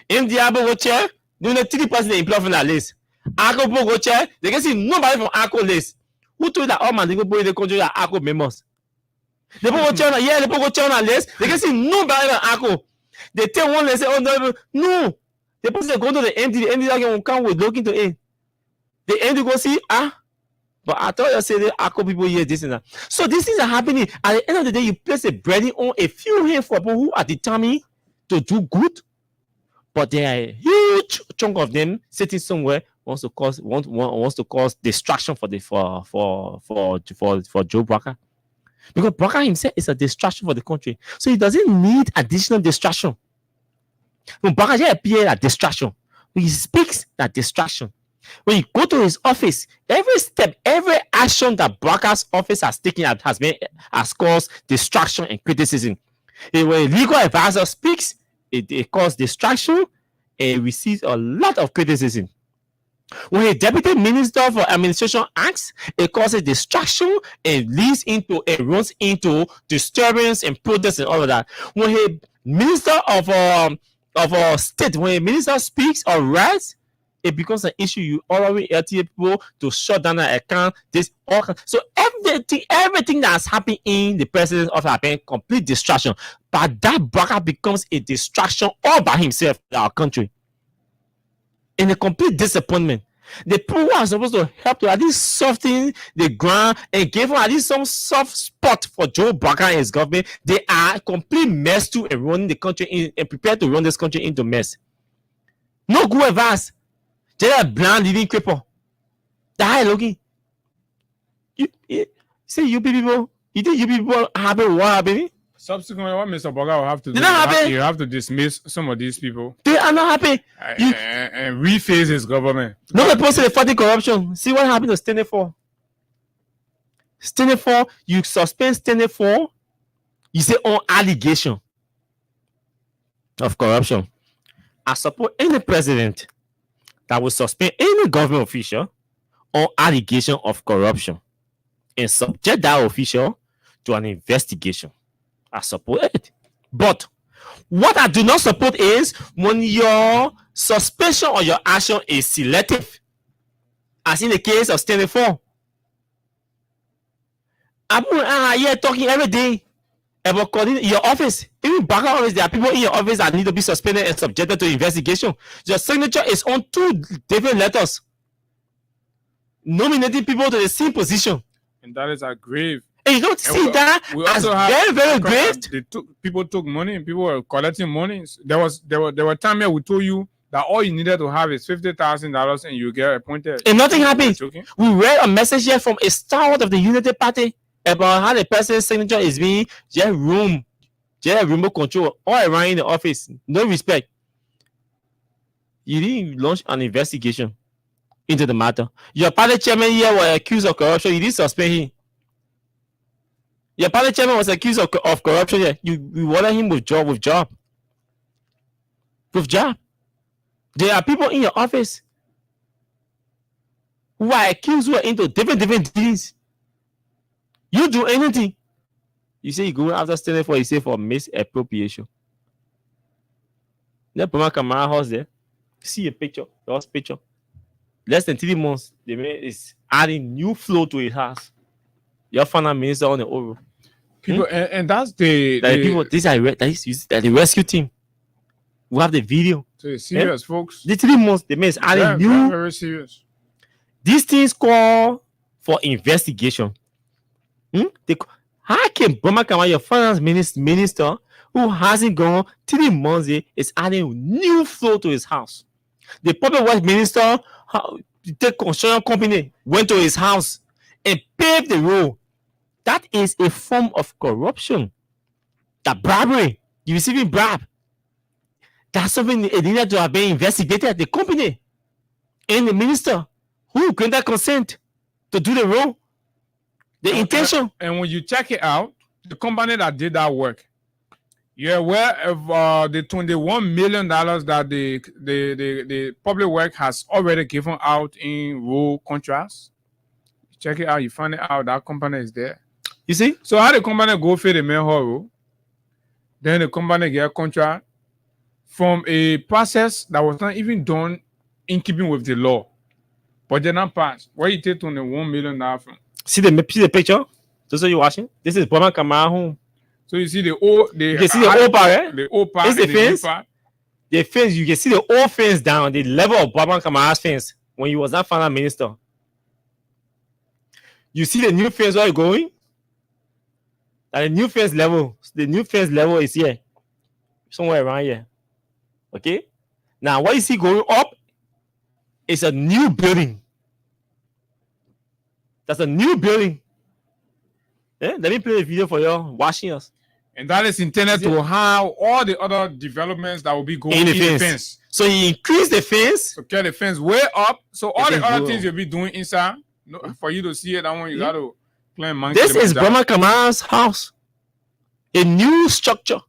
NDR go check, they only 3% they employ from that list. ACO go check, they can see nobody from ACO list. Who told that all man they go put in the country that ACO members? They go check on they go check on that list. They can see nobody from ACO. They take one and say, oh no. The person they go to the ND, the ND will come with looking to it. The ND go see, but I thought you said the ACO people here, this and that. So these things are happening. At the end of the day, you place a burden on a few handful of people who are determined to do good, but there are a huge chunk of them sitting somewhere wants to cause distraction for Joe Barker. Because Barker himself is a distraction for the country. So he doesn't need additional distraction. When Barker appears at distraction, when he speaks, that distraction. When you go to his office, every step, every action that Barker's office has taken has caused distraction and criticism. And when a legal advisor speaks, it causes distraction and receives a lot of criticism. When a deputy minister for administration acts, it causes distraction and runs into disturbance and protest and all of that. When a minister of a state, when a minister speaks or writes, it becomes an issue. You already tell people to shut down an account. So everything that's happening in the president's office has been complete distraction. But that Barker becomes a distraction all by himself in our country. In a complete disappointment. The people who are supposed to help to at least soften the ground and give at least some soft spot for Joe Barker and his government, they are complete mess to and running the country and prepared to run this country into mess. No good advice. Just a blind living cripple. Die looking. You say you people. You think you people happy? What happening? Subsequently, what Mr. Barker will have to do, you have to dismiss some of these people. They are not happy. And reface his government. Not opposed to the fighting corruption. See what happened to Standing For. Standing For, you suspend Standing For, you say on allegation of corruption. I support any president that will suspend any government official on allegation of corruption and subject that official to an investigation. I support it. But what I do not support is when your suspension or your action is selective, as in the case of Standing For. I'm here talking every day about your office. Even back office, there are people in your office that need to be suspended and subjected to investigation. Your signature is on 2 different letters nominating people to the same position. And that is a grave. And you don't see that as very, very grave. People took money and people were collecting money. There were times where we told you that all you needed to have is $50,000 and you get appointed. And nothing happened. We read a message here from a stalwart of the Unity Party about how the person's signature is being just remote control all around in the office. No respect. You didn't launch an investigation into the matter. Your party chairman here was accused of corruption. You didn't suspend him. Your party chairman was accused of corruption. Yeah, you wanted him with job. There are people in your office who are accused, who are into different things. You do anything, you say you go after standing for, you say for misappropriation. Let Boma Kamara house there. See a picture, the house picture. Less than 3 months, the man is adding new flow to his house. Your finance minister on the oral. People, and that's the people. These are the rescue team. We have the video. So it's serious, folks. The 3 months, the man is adding new. Very serious. These things call for investigation. How can Boma Kamara, your finance minister, who hasn't gone 3 months, is adding new flow to his house? The public works minister, the construction company, went to his house and paved the road. That is a form of corruption. That bribery, you receiving bribe. That's something it needed to have been investigated. The company and the minister who granted consent to do the road. The intention. And when you check it out, the company that did that work, you're aware of the $21 million that the public work has already given out in road contracts. Check it out, you find it out that company is there. You see? So how the company go for the main road, then the company get a contract from a process that was not even done in keeping with the law. But they not passed. Where you take $21 million from? See the picture? Those are you watching? This is Boma Kamara home. So you see the old, you can see the old part, eh? The old part. It's the fence. The fence. You can see the old fence down, the level of Boma Kamara's fence when he was not finance minister. You see the new fence where you're going? And the new fence level is here, somewhere around here. Okay. Now what you see going up is a new building. That's a new building. Let me play the video for you watching us. And that is intended to have all the other developments that will be going in the fence. So you increase the fence. So get the fence way up. So all the other things you'll be doing inside, for you to see it, that one you got to climb monkey. This is Boma Kamara's house. A new structure.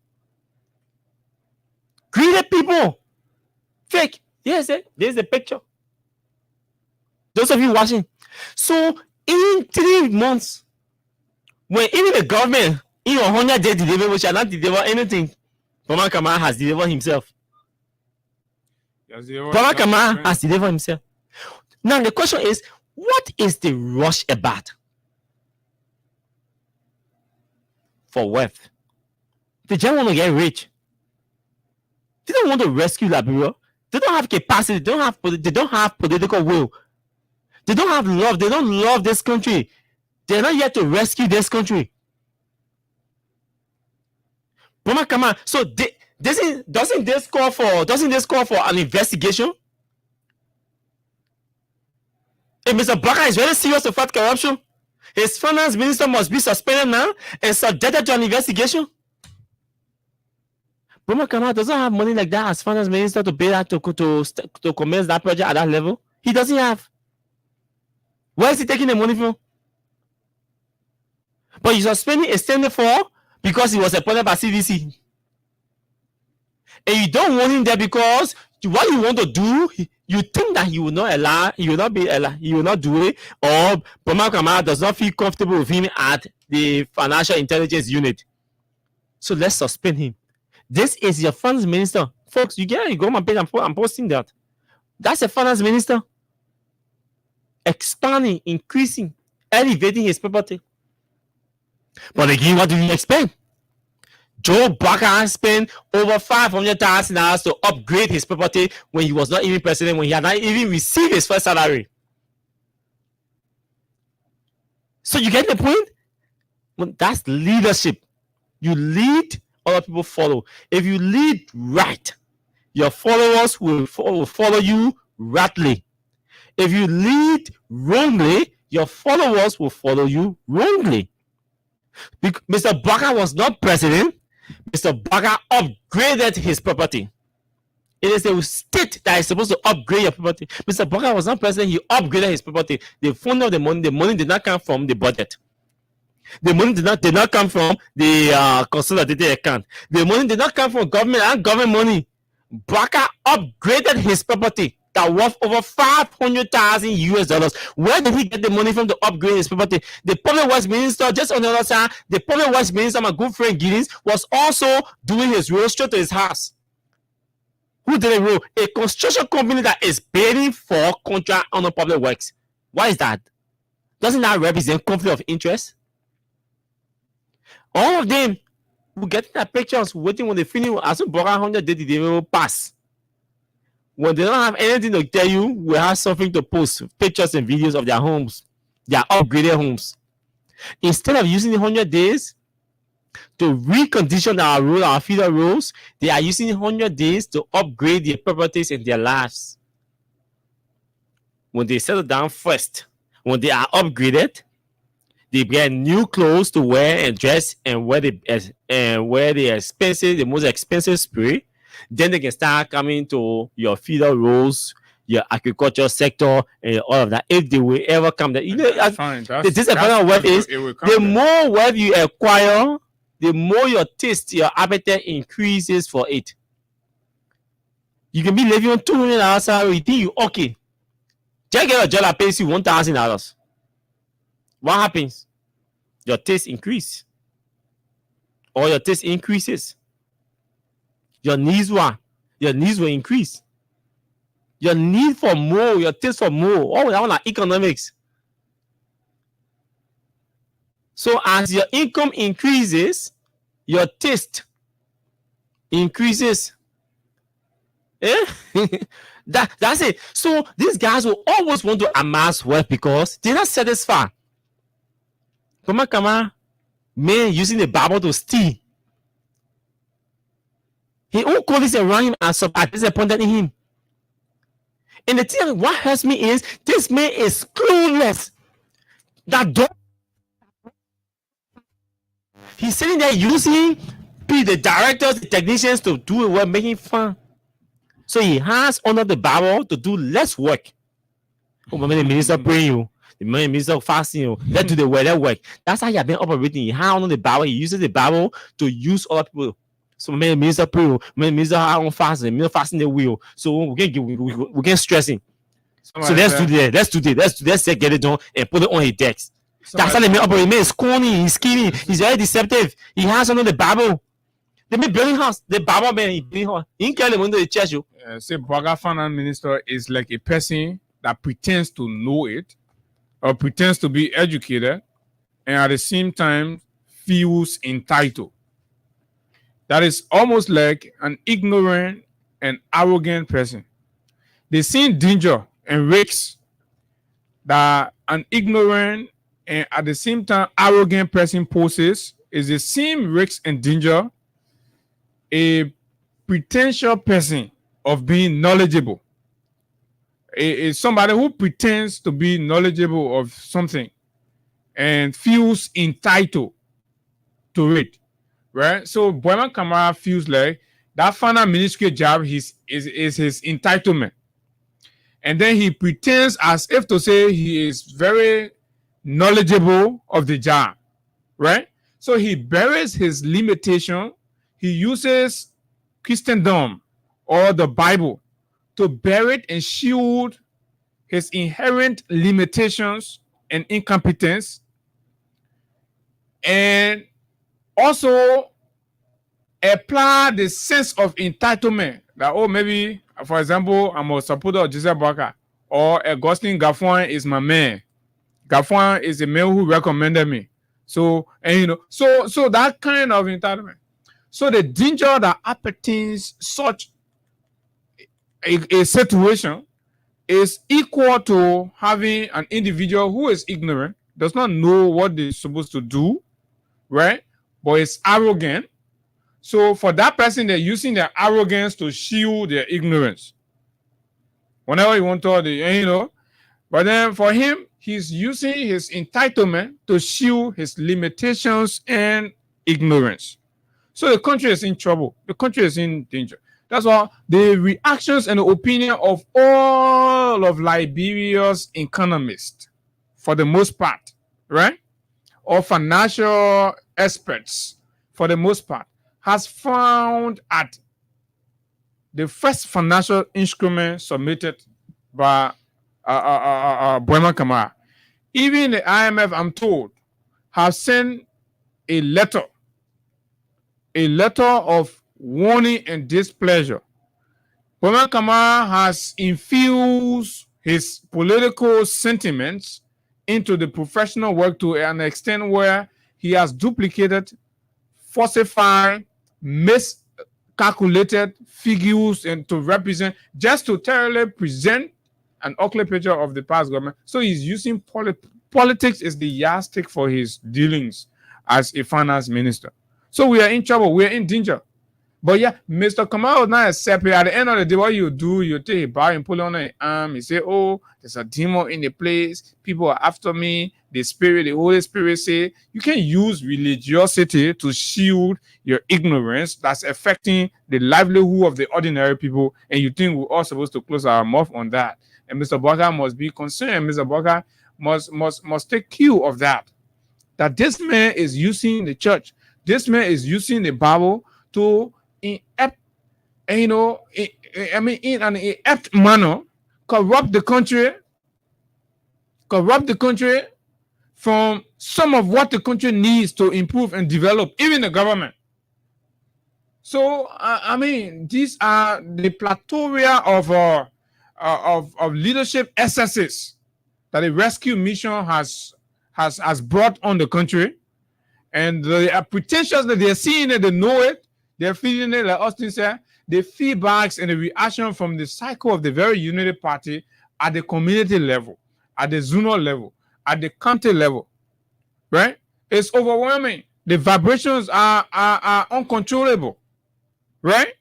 Greeted people. Fake. Yes, there's the picture. Those of you watching. So in 3 months, when even the government in 100 days deliver, which are not deliver anything, Boma Kamara has delivered himself. Boma Kamara has delivered himself. Now the question is, what is the rush about? For wealth. They just want to get rich. They don't want to rescue Liberia. They don't have capacity. They don't have political will. They don't have love. They don't love this country. They're not yet to rescue this country. Boma Kamara. So doesn't this call for an investigation? If Mr. Baka is very serious to fight corruption, his finance minister must be suspended now and subjected to an investigation. Boma Kamara doesn't have money like that as finance minister to pay that to commence that project at that level. He doesn't have. Where is he taking the money from? But he's suspending a standard for because he was appointed by CDC. And you don't want him there because what you want to do, you think that he will not do it, or Boma Kamara does not feel comfortable with him at the financial intelligence unit. So let's suspend him. This is your finance minister. Folks, you go on my page, I'm posting that. That's a finance minister. Expanding, increasing, elevating his property. But again, what do you expect? Joe Baka spent over $500,000 to upgrade his property when he was not even president, when he had not even received his first salary. So you get the point? Well, that's leadership. You lead, other people follow. If you lead right, your followers will follow you rightly. If you lead wrongly, your followers will follow you wrongly. Mr. Baka was not president. Mr. Baka upgraded his property. It is the state that is supposed to upgrade your property. Mr. Baka was not president. He upgraded his property. The fund of the money did not come from the budget. The money did not come from the consolidated account. The money did not come from government and government money. Baka upgraded his property that worth over 500,000 US dollars. Where did he get the money from to upgrade his property? The public works minister, just on the other side, the public works minister, my good friend Giddens, was also doing his road straight to his house. Who did a road? A construction company that is paying for contract on the public works. Why is that? Doesn't that represent conflict of interest? All of them will get their pictures waiting when they finish. As soon as 100 days, they will pass. When they don't have anything to tell you, we have something to post, pictures and videos of their homes, their upgraded homes. Instead of using the 100 days to recondition our road, our feeder roads, they are using 100 days to upgrade their properties and their lives. When they settle down first, when they are upgraded, they get new clothes to wear and dress and wear the most expensive spray. Then they can start coming to your feeder roads, your agriculture sector, and all of that. If they will ever come there, you know, the disadvantage of wealth is the more wealth you acquire, the more your taste, your appetite increases for it. You can be living on $200 salary, you think you okay. Just get a job that pays you $1,000. What happens? Your taste increase, or your taste increases. Your needs will increase. Your need for more, your taste for more. All that one are economics. So as your income increases, your taste increases. That's it. So these guys will always want to amass wealth because they're not satisfied. Come on, man using the Bible to steal. He all colleagues around him are disappointed in him. And the thing what hurts me is this man is clueless. He's sitting there using the directors, the technicians to do it while making fun. So he has under the Bible to do less work. Oh, my man, the minister praying you. The minister fasting you. Let's do the work, that work. That's how he has been operating. He has under the Bible. He uses the Bible to use other people. So my minister pray, my minister on fasting, minister fasting the will. So we can stressing. So let's do that. Let's get it done and put it on his desk. That's how the man operate. Man is corny, he's skinny, he's very deceptive. He has under the Bible. They make building house. The Bible man, he building house. He can't even do the church. Say Braga finance minister is like a person that pretends to know it or pretends to be educated and at the same time feels entitled. That is almost like an ignorant and arrogant person. They see danger and risks that an ignorant and at the same time arrogant person poses is the same risk and danger a pretentious person of being knowledgeable. Is somebody who pretends to be knowledgeable of something and feels entitled to it. Right? So Boyman Kamara feels like that final ministry job is his entitlement. And then he pretends as if to say he is very knowledgeable of the job. Right? So he buries his limitation. He uses Christendom or the Bible to bury it and shield his inherent limitations and incompetence. And also apply the sense of entitlement that, oh, maybe, for example, I'm a supporter of Joseph Barker, or Augustine Gaffon is my man. Gaffon is the man who recommended me. So, and you know, so that kind of entitlement. So the danger that appertains such a situation is equal to having an individual who is ignorant, does not know what they're supposed to do, right? But is arrogant. So for that person, they're using their arrogance to shield their ignorance. Whenever you want to, you know, but then for him, he's using his entitlement to shield his limitations and ignorance. So the country is in trouble. The country is in danger. That's why the reactions and the opinion of all of Liberia's economists, for the most part, right? or financial experts, for the most part, has found at the first financial instrument submitted by Bremer Kamara. Even the IMF, I'm told, have sent a letter of warning and displeasure. Bremer Kamara has infused his political sentiments into the professional work to an extent where he has duplicated, falsified, miscalculated figures and to represent, just to thoroughly present an ugly picture of the past government. So he's using politics as the yardstick for his dealings as a finance minister. So we are in trouble. We are in danger. But yeah, Mr. Kamau is not separate. At the end of the day, what you do, you take a bar and pull on an arm. You say, oh, there's a demon in the place. People are after me. The Holy Spirit say, you can use religiosity to shield your ignorance that's affecting the livelihood of the ordinary people. And you think we're all supposed to close our mouth on that. And Mr. Baka must be concerned. Mr. Baka must take cue of that. That this man is using the church. This man is using the Bible to in an inept manner, corrupt the country from some of what the country needs to improve and develop, even the government. So these are the plethora of leadership excesses that the rescue mission has brought on the country, and the pretensions that they're seeing it, they know it. They're feeling it, like Austin said, the feedbacks and the reaction from the cycle of the very unity party at the community level, at the zonal level, at the county level, right? It's overwhelming. The vibrations are uncontrollable, right?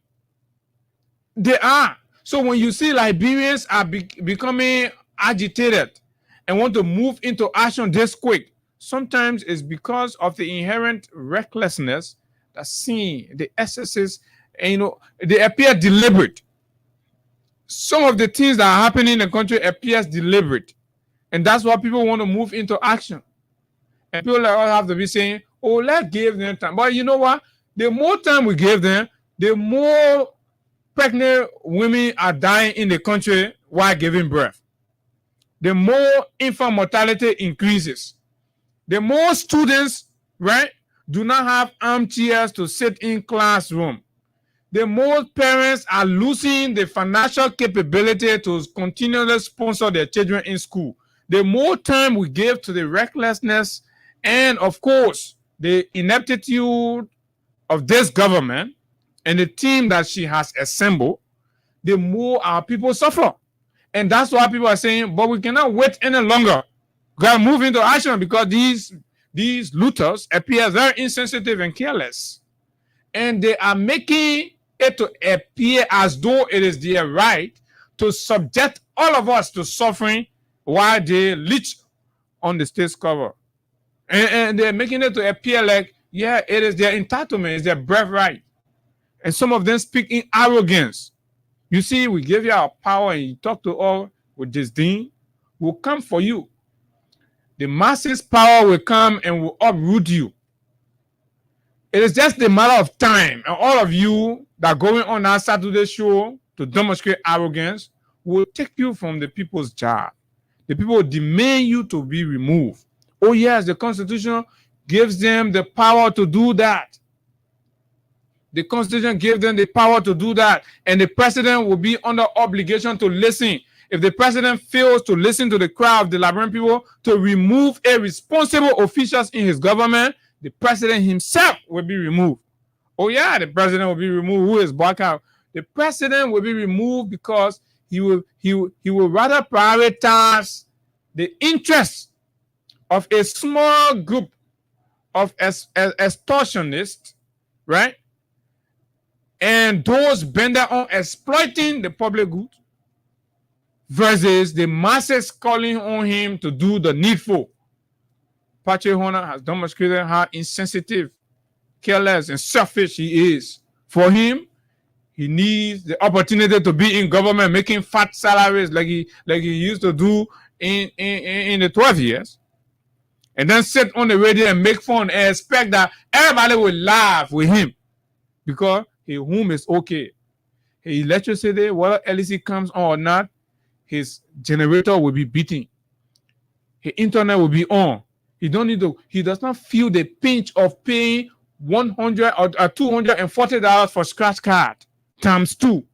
They are. So when you see Liberians are becoming agitated and want to move into action this quick, sometimes it's because of the inherent recklessness that's seen, the excesses, and they appear deliberate. Some of the things that are happening in the country appears deliberate, and that's why people want to move into action. And people like us have to be saying, "Oh, let's give them time." But you know what? The more time we give them, the more pregnant women are dying in the country while giving birth. The more infant mortality increases. The more students, right, do not have armchairs to sit in classroom. The more parents are losing the financial capability to continually sponsor their children in school. The more time we give to the recklessness and, of course, the ineptitude of this government and the team that she has assembled, the more our people suffer. And that's why people are saying, but we cannot wait any longer. We got to move into action because these looters appear very insensitive and careless. And they are making it to appear as though it is their right to subject all of us to suffering while they leech on the state's cover. And they're making it to appear like, yeah, it is their entitlement, it's their birthright. And some of them speak in arrogance. You see, we give you our power and you talk to all with disdain. We'll come for you. The masses' power will come and will uproot you. It is just a matter of time. And all of you that are going on our Saturday show to demonstrate arrogance will take you from the people's job. The people will demand you to be removed. Oh yes, the Constitution gives them the power to do that. The Constitution gives them the power to do that. And the president will be under obligation to listen. If the president fails to listen to the cry of the Liberian people to remove irresponsible officials in his government, the president himself will be removed. Oh yeah, the president will be removed. Who is Baka? The president will be removed because he will rather prioritize the interests of a small group of extortionists, right? And those bent on exploiting the public good versus the masses calling on him to do the needful. Patrick Horner has demonstrated how insensitive, careless, and selfish he is. For him, he needs the opportunity to be in government making fat salaries like he used to do in the 12 years. and then sit on the radio and make fun and expect that everybody will laugh with him because his home is okay. His electricity, whether LEC comes on or not, his generator will be beating. His internet will be on. He does not feel the pinch of paying $100 or $240 for scratch card times 2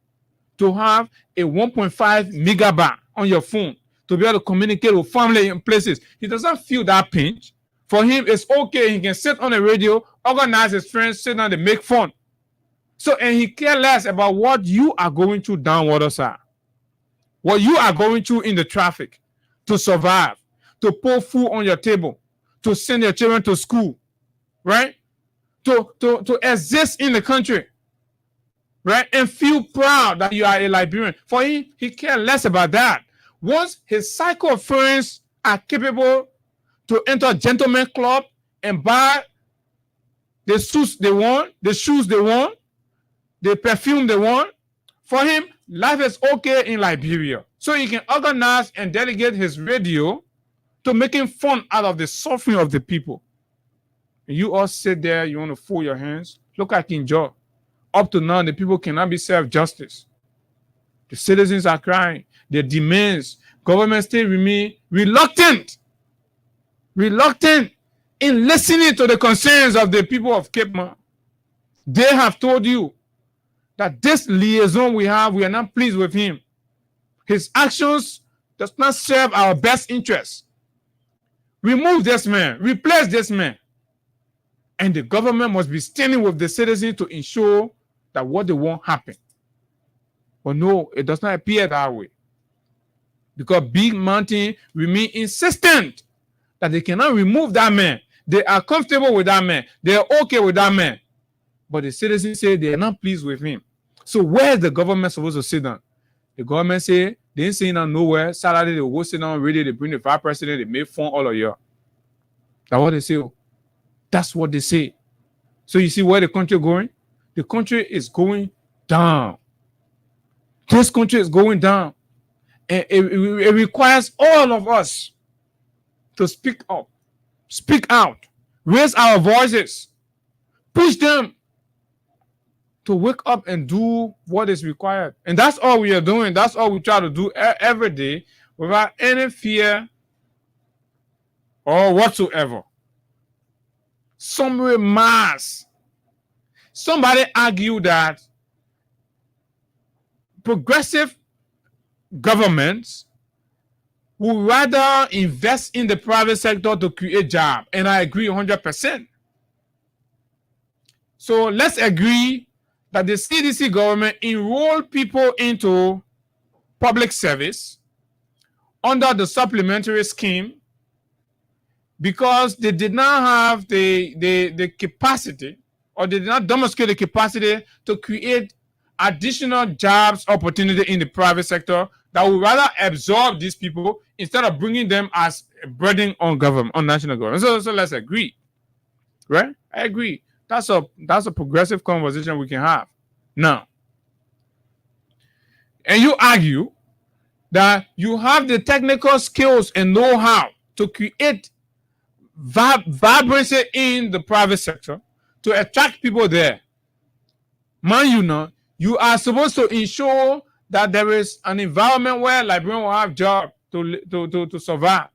to have a 1.5 megabyte on your phone to be able to communicate with family in places. He doesn't feel that pinch. For him, it's okay. He can sit on the radio, organize his friends, sit down, and make fun. So, and he cares less about what you are going through down waterside, what you are going through in the traffic to survive, to put food on your table, to send your children to school, right? To exist in the country, right? And feel proud that you are a Liberian. For him, he cares less about that. Once his cycle of friends are capable to enter a gentleman club and buy the suits they want, the shoes they want, the perfume they want, for him, life is okay in Liberia. So he can organize and delegate his radio to making fun out of the suffering of the people. And you all sit there, you want to fold your hands. Look at King George. Up to now, the people cannot be served justice. The citizens are crying. Their demands, government still remain reluctant in listening to the concerns of the people of Cape Mount. They have told you that this liaison we have, we are not pleased with him. His actions does not serve our best interests. Remove this man, replace this man. And the government must be standing with the citizens to ensure that what they want happen. But no, it does not appear that way. Because Big Mountain remain insistent that they cannot remove that man. They are comfortable with that man. They are okay with that man. But the citizens say they are not pleased with him. So where is the government supposed to sit down? The government say they ain't sitting down nowhere. Saturday they will go sit down ready. They bring the vice president. They make fun all of you. That's what they say. That's what they say. So you see where the country going? The country is going down. This country is going down. And it requires all of us to speak up, speak out, raise our voices, push them to wake up and do what is required. And that's all we are doing. That's all we try to do every day without any fear or whatsoever. Some remarks. Somebody argued that progressive governments would rather invest in the private sector to create jobs. And I agree 100%. So let's agree that the CDC government enroll people into public service under the supplementary scheme because they did not have the capacity, or they did not demonstrate the capacity to create additional jobs opportunity in the private sector that would rather absorb these people instead of bringing them as a burden on government, on national government. So let's agree, right? I agree. That's a progressive conversation we can have now. And you argue that you have the technical skills and know-how to create vibrancy in the private sector to attract people there. Mind you now, you are supposed to ensure that there is an environment where Liberians will have jobs to survive.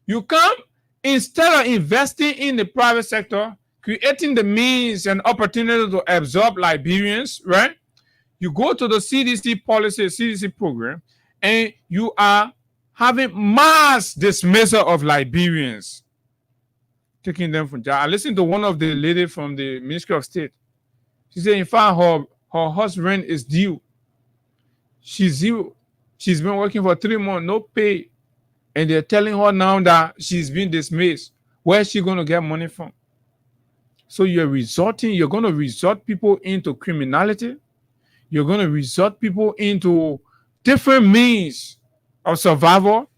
You come, instead of investing in the private sector, creating the means and opportunity to absorb Liberians, right? You go to the CDC policy, CDC program, and you are having mass dismissal of Liberians, taking them from job. I listened to one of the ladies from the Ministry of State. She said, in fact, her house rent is due. She's zero. She's been working for 3 months, no pay. And they're telling her now that she's been dismissed. Where is she going to get money from? So you're going to resort people into criminality. You're going to resort people into different means of survival.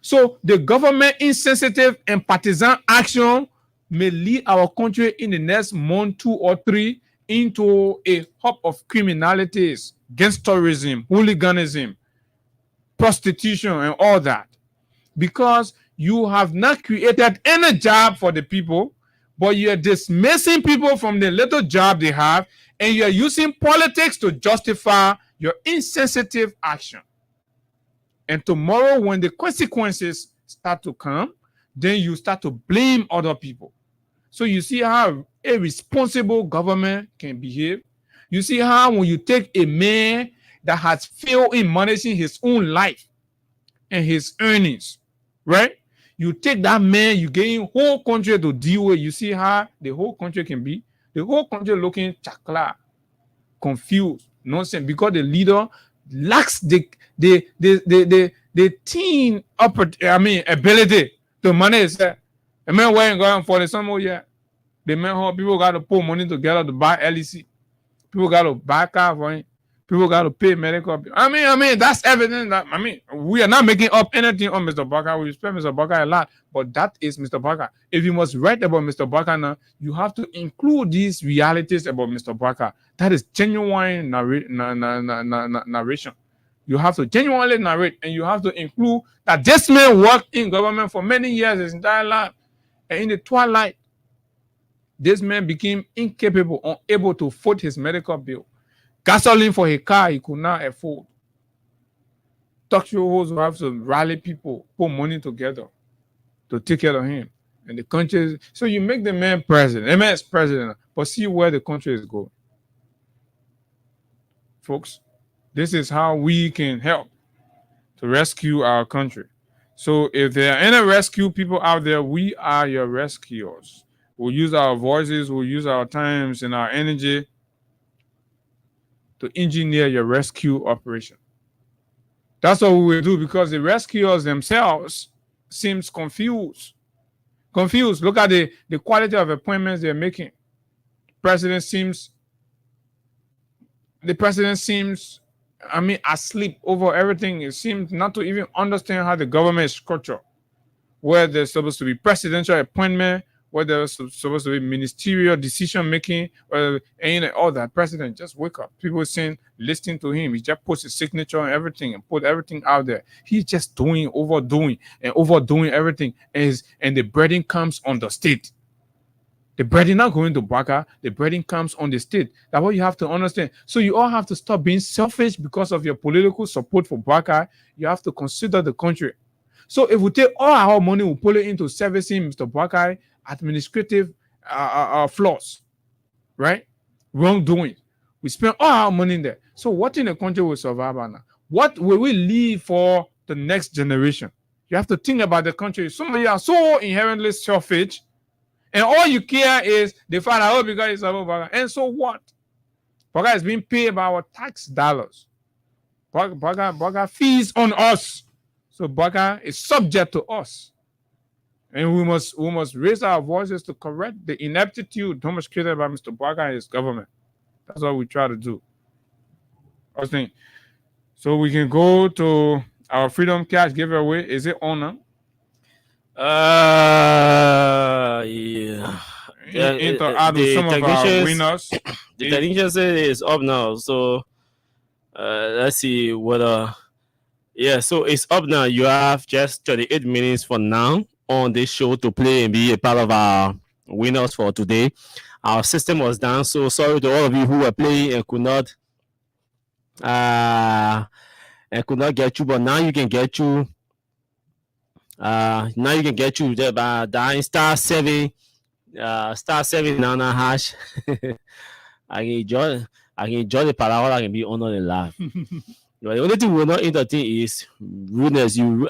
So the government insensitive and partisan action may lead our country in the next month, 2 or 3, into a hub of criminalities, gangsterism, hooliganism, prostitution, and all that. Because You have not created any job for the people, but you're dismissing people from the little job they have, and you're using politics to justify your insensitive action. And tomorrow, when the consequences start to come, then you start to blame other people. So you see how a responsible government can behave. You see how when you take a man that has failed in managing his own life and his earnings, right? You take that man, you get him whole country to deal with. You see how the whole country can be. The whole country looking chakla, confused, nonsense, because the leader lacks the teen ability to manage. A man wearing going for the summer yet. The man how people got to put money together to buy LEC. People got to buy car for him. People got to pay medical. I mean, that's evident. That we are not making up anything on Mr. Barker. We respect Mr. Barker a lot, but that is Mr. Barker. If you must write about Mr. Barker now, you have to include these realities about Mr. Barker. That is genuine narration. You have to genuinely narrate, and you have to include that this man worked in government for many years, his entire life, and in the twilight, this man became incapable, unable to afford his medical bill. Gasoline for a car he could not afford. Talk show hosts who have to rally people, put money together to take care of him. And the country, so you make the man president. The man is president, but see where the country is going. Folks, this is how we can help to rescue our country. So if there are any rescue people out there, we are your rescuers. We'll use our voices, we'll use our times and our energy to engineer your rescue operation. That's what we will do, because the rescuers themselves seems confused. Look at the quality of appointments they're making. The president seems asleep over everything. It seems not to even understand how the government is structured, where there's supposed to be presidential appointment, where there's supposed to be ministerial decision making, and all that. President, just wake up. People saying, listening to him. He just puts his signature on everything and put everything out there. He's just overdoing everything. And the burden comes on the state. The burden not going to Baka, the burden comes on the state. That's what you have to understand. So you all have to stop being selfish because of your political support for Baka. You have to consider the country. So if we take all our money, we put it into servicing Mr. Baka, administrative flaws, right? Wrongdoing. We spend all our money in there. So what in the country will survive now? What will we leave for the next generation? You have to think about the country. Some of you are so inherently selfish, and all you care is the fact that because it's about Baga. And so what? Baga is being paid by our tax dollars. Baga fees on us. So Baga is subject to us. And we must raise our voices to correct the ineptitude demonstrated by Mr. Baga and his government. That's what we try to do. I think. So we can go to our Freedom Cash giveaway. Is it on now? Yeah. The some of our winners. The technician said it's up now. So let's see whether. Yeah, so it's up now. You have just 38 minutes for now on this show to play and be a part of our winners for today. Our system was down, so sorry to all of you who were playing and could not get you, but now you can get you. Now you can get you by dialing *7 hash. I can enjoy the power. I can be on the laugh. The only thing we're not entertain is rudeness. You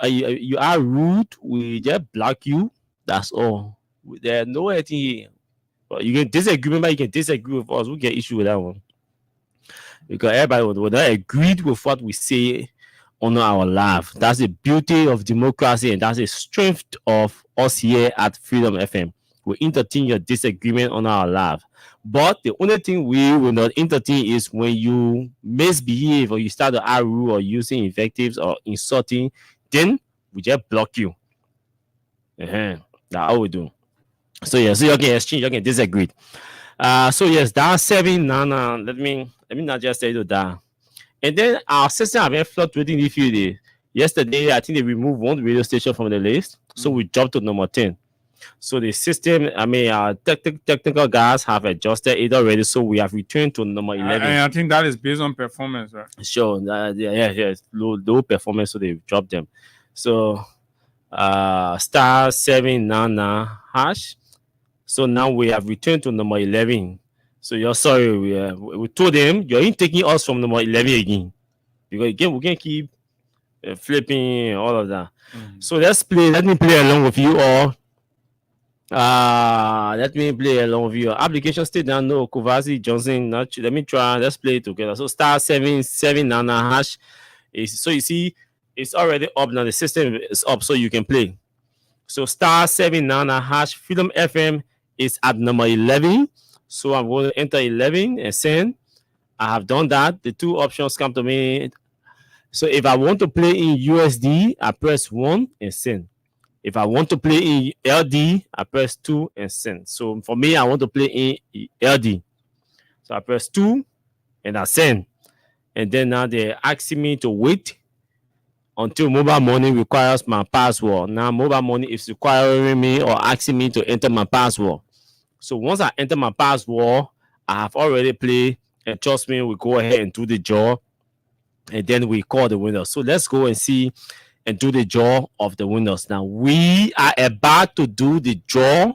are rude. We just block you. That's all. There's no anything here. But you can disagree. But you can disagree with us. We get issue with that one because everybody would not agree with what we say on our live. That's the beauty of democracy, and that's the strength of us here at Freedom FM. We entertain your disagreement on our live. But the only thing we will not entertain is when you misbehave or you start to argue or using invectives or insulting, then we just block you. That's how we do. So yeah, so you can exchange, you can disagree. So yes, that's 7 now. Let me not just say that. And then our system have been fluctuating this few days. Yesterday, I think they removed one radio station from the list. So we dropped to number 10. So the system, I mean, our technical guys have adjusted it already. So we have returned to number 11. And I think that is based on performance, right? Sure. Yeah. Low performance, so they dropped them. So star 799 hash. So now we have returned to number 11. So you're sorry, we told them you're taking us from number 11 again. Because again, we can keep flipping all of that. So let's play. Let me play along with you all. Let me play along with you. Application state down. No, Kovazi Johnson. Not. Let me try. Let's play it together. So star 779 hash. So you see, it's already up now. The system is up, so you can play. So star 799 hash. Freedom FM is at number 11. So I'm going to enter 11 and send. I have done that. The two options come to me. So if I want to play in USD, I press 1 and send. If I want to play in LD, I press 2 and send. So for me, I want to play in LD. So I press 2 and I send. And then now they're asking me to wait until mobile money requires my password. Now mobile money is requiring me or asking me to enter my password. So once I enter my password, I have already played, and trust me, we go ahead and do the draw, and then we call the winner. So let's go and see and do the draw of the winners. Now we are about to do the draw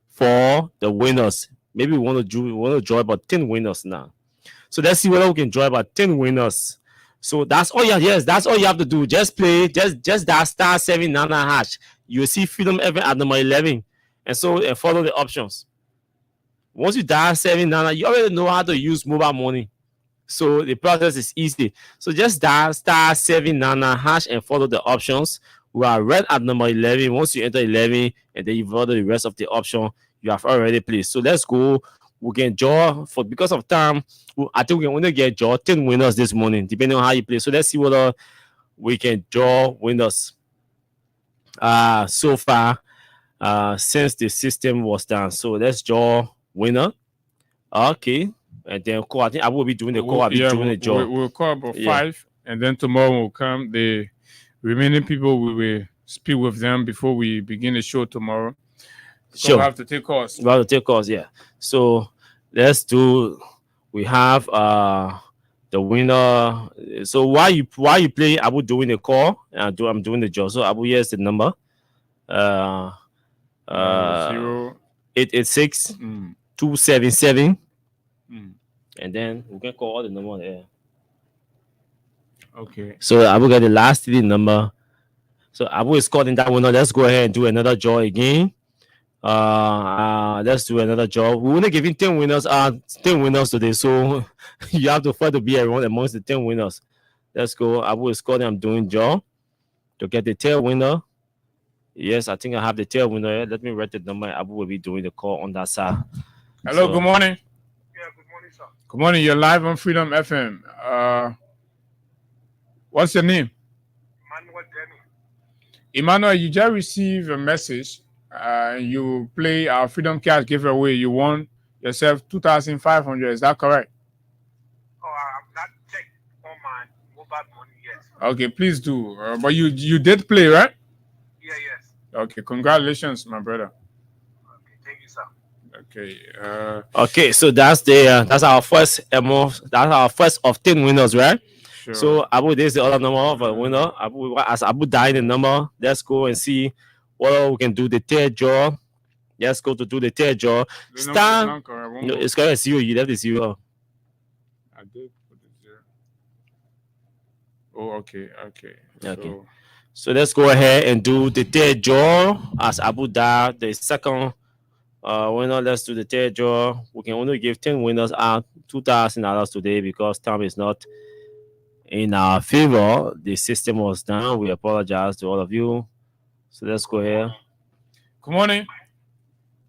for the winners. Maybe we want to draw about 10 winners now. So let's see whether we can draw about 10 winners. So that's all you have. Yes, that's all you have to do. Just play, just that star 799 hash. You'll see Freedom FM at number 11. And so follow the options. Once you dial 799, you already know how to use mobile money. So the process is easy. So just dial star 799 hash and follow the options. We are right at number 11. Once you enter 11 and then you follow the rest of the option, you have already played. So let's go. We can draw for because of time. I think we can only get draw 10 winners this morning, depending on how you play. So let's see whether we can draw winners. So far, since the system was done. So let's draw winner. Okay. And then call. I think I will be doing the call. I'll be doing the draw. We'll call about 5, and then tomorrow will come. The remaining people, we will speak with them before we begin the show tomorrow. Sure. We'll have to take calls. We'll have to take calls, yeah. So let's do. We have the winner. So while you play, I will doing the call. I'm doing the draw. So Abu, here's the number. 886 277. And then we can call all the number there. Okay. So Abu got the last 3 number. So Abu is calling that winner. Let's go ahead and do another draw again. Let's do another draw. We want to give you 10 winners. 10 winners today. So you have to fight to be around amongst the 10 winners. Let's go. Abu is calling. I'm doing draw to get the 10 winner. Yes, I think I have the 10 winner. Let me write the number. Abu will be doing the call on that side. Hello. Good morning. Good morning. You're live on Freedom FM. What's your name? Emmanuel, you just received a message. You play our Freedom Cash giveaway. You won yourself 2,500. Is that correct? Oh, I've not checked on my mobile money yet. Okay, please do. But you did play, right? Yeah, yes. Okay, congratulations, my brother. Okay, thank you, sir. Okay. Okay, so that's our first that's our first of 10 winners, right? Sure. So Abu, this is the other number of a winner. As Abu died the number, let's go and see what we can do the third draw. Let's go to do the third draw. Star. No, it's correct. 0. You left the 0. I did put the 0. Oh, okay. So let's go ahead and do the third draw. As Abu died the second winner, let's do the third draw. We can only give 10 winners out $2,000 today because time is not in our favor. The system was down. We apologize to all of you. So let's go ahead. Good morning.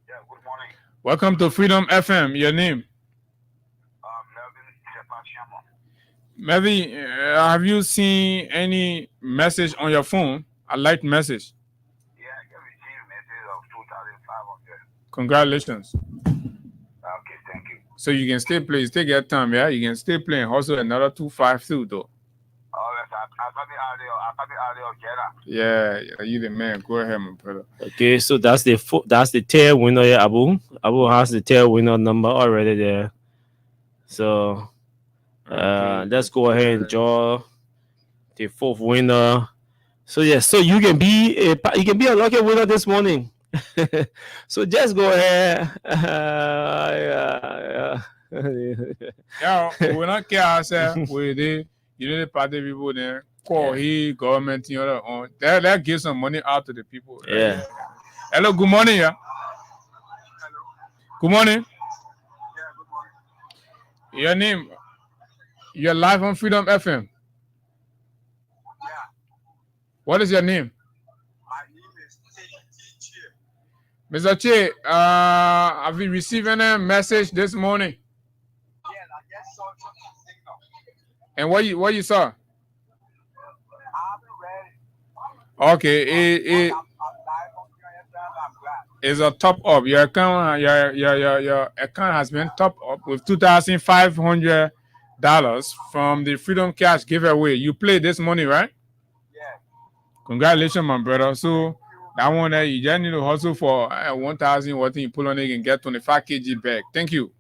Yeah, good morning. Welcome to Freedom FM. Your name? Melvin, have you seen any message on your phone? A light message? Yeah, I just received a message of 2,500. Congratulations. Okay, thank you. So you can stay playing. Take your time, yeah? You can stay playing. Also another 252 though. All right, Yeah, you the man. Go ahead, my brother. Okay, so that's the third winner here, Abu. Abu has the third winner number already there. So let's go ahead and draw the fourth winner. So yes, so you can be a lucky winner this morning. So just go ahead. Yeah, we not care ourselves. We did. You know the party people there. Call he government you know on. That give some money out to the people. Right? Yeah. Hello. Good morning. Yeah. Good morning. Your name? You're live on Freedom FM. What is your name? Mr. Che, have you received any message this morning? And what you saw? Okay, it's a top up. Your account, your account has been top up with $2,500 from the Freedom Cash giveaway. You played this morning, right? Yeah. Congratulations, my brother. So that one there, you just need to hustle for 1,000. What you pull on it, you can get 25 kg back. Thank you.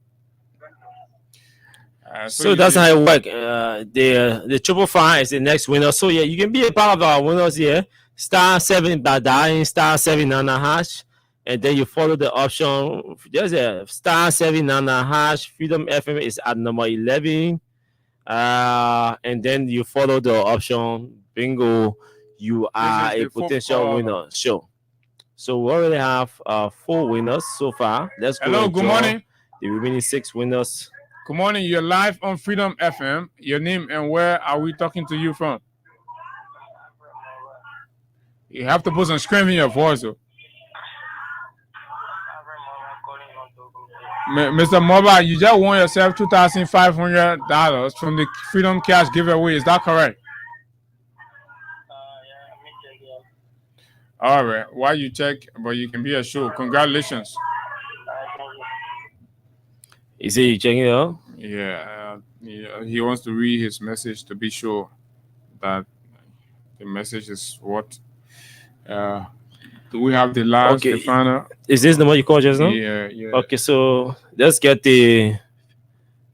So that's how it works. The 555 is the next winner. So yeah, you can be a part of our winners here. *7 by dialing *7 and then you follow the option. There's a *7 Freedom FM is at number 11. And then you follow the option. Bingo, you are a potential winner. Sure. So we already have 4 winners so far. Let's go. Hello, good morning. The remaining 6 winners. Good morning. You're live on Freedom FM. Your name and where are we talking to you from? You have to put some scream in your voice, though. Mr. Mobile, you just won yourself $2,500 from the Freedom Cash giveaway. Is that correct? All right. While you check, but you can be assured. Congratulations. Is he checking it out? Yeah, he wants to read his message to be sure that the message is what. Do we have the last, the final? Is this the one you called just now? Yeah. Okay, so let's get it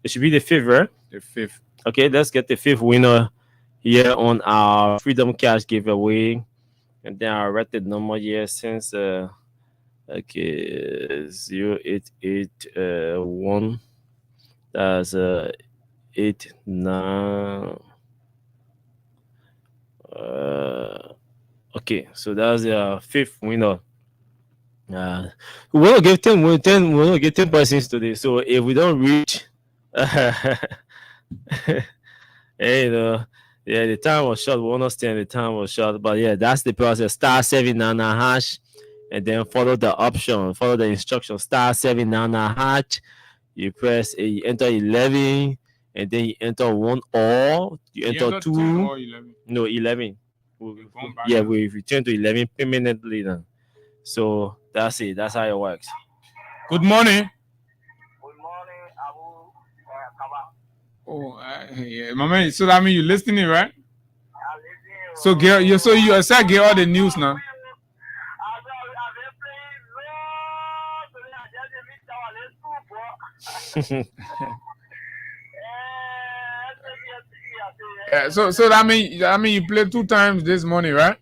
should be the 5th, right? The 5th. Okay, let's get the 5th winner here on our Freedom Cash giveaway. And then I'll write the number here since 0881. That's 89. Okay, so that's the 5th winner. We'll give 10. We'll give 10 persons today. So if we don't reach, hey, yeah, the time was short. We understand the time was short, but yeah, that's the process. *7 and then follow the option, follow the instruction. *7 you press you enter 11, and then you enter 1 or you enter 2 or 11. No, 11. We return to 11 permanently then. So that's it. That's how it works. Good morning. Oh, yeah, my man. So that means you're listening, right? So you said get all the news now. So that mean you played 2 times this morning, right?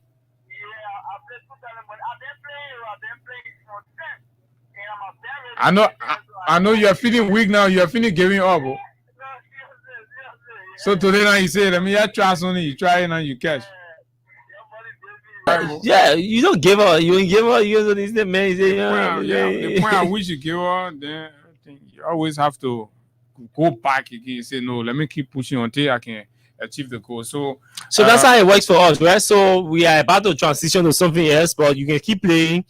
I know you are feeling weak now. You are feeling giving up. Oh. So today now you say, let me try something. You try it and you catch. Yeah, you don't give up. You don't give up. You don't need the man. The point I wish you give up, then I think you always have to go back again and say, no, let me keep pushing until I can achieve the goal. So that's how it works for us, right? So we are about to transition to something else, but you can keep playing.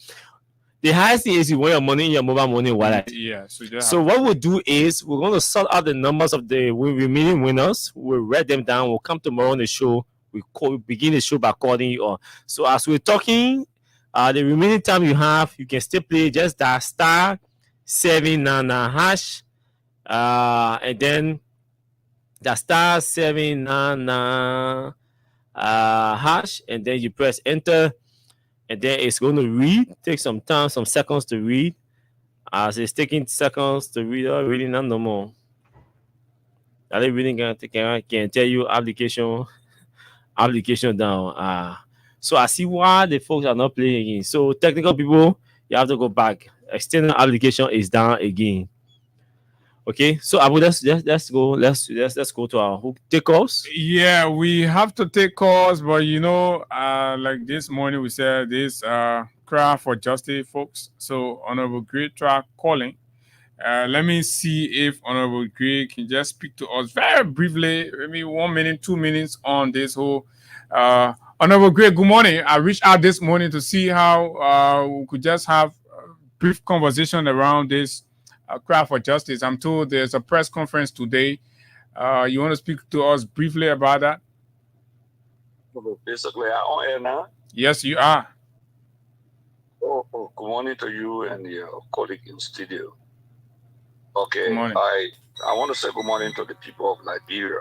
The highest thing is you want your money in your mobile money wallet. Yeah. So what we'll do is we're going to sort out the numbers of the remaining winners. We'll write them down. We'll come tomorrow on the show. We begin the show by calling you on. So as we're talking, the remaining time you have, you can still play just that *7 and then the *7 hash, and then you press enter, and then it's going to read. Take some time, some seconds to read. As it's taking seconds to read, really not no more. Are they really can tell you application down? So I see why the folks are not playing again. So technical people, you have to go back. External application is down again. Okay, so Abu, let's go. Let's go to our hook take calls. Yeah, we have to take calls, but like this morning we said this cry for justice, folks. So Honorable Great try calling. Let me see if Honorable Greg can just speak to us very briefly, maybe 1 minute, 2 minutes on this whole. Honorable Greg, good morning. I reached out this morning to see how we could just have a brief conversation around this cry for justice. I'm told there's a press conference today. You want to speak to us briefly about that? Basically, I'm on air now. Yes, you are. Good morning to you and your colleague in studio. Okay, Good morning. I want to say good morning to the people of Liberia.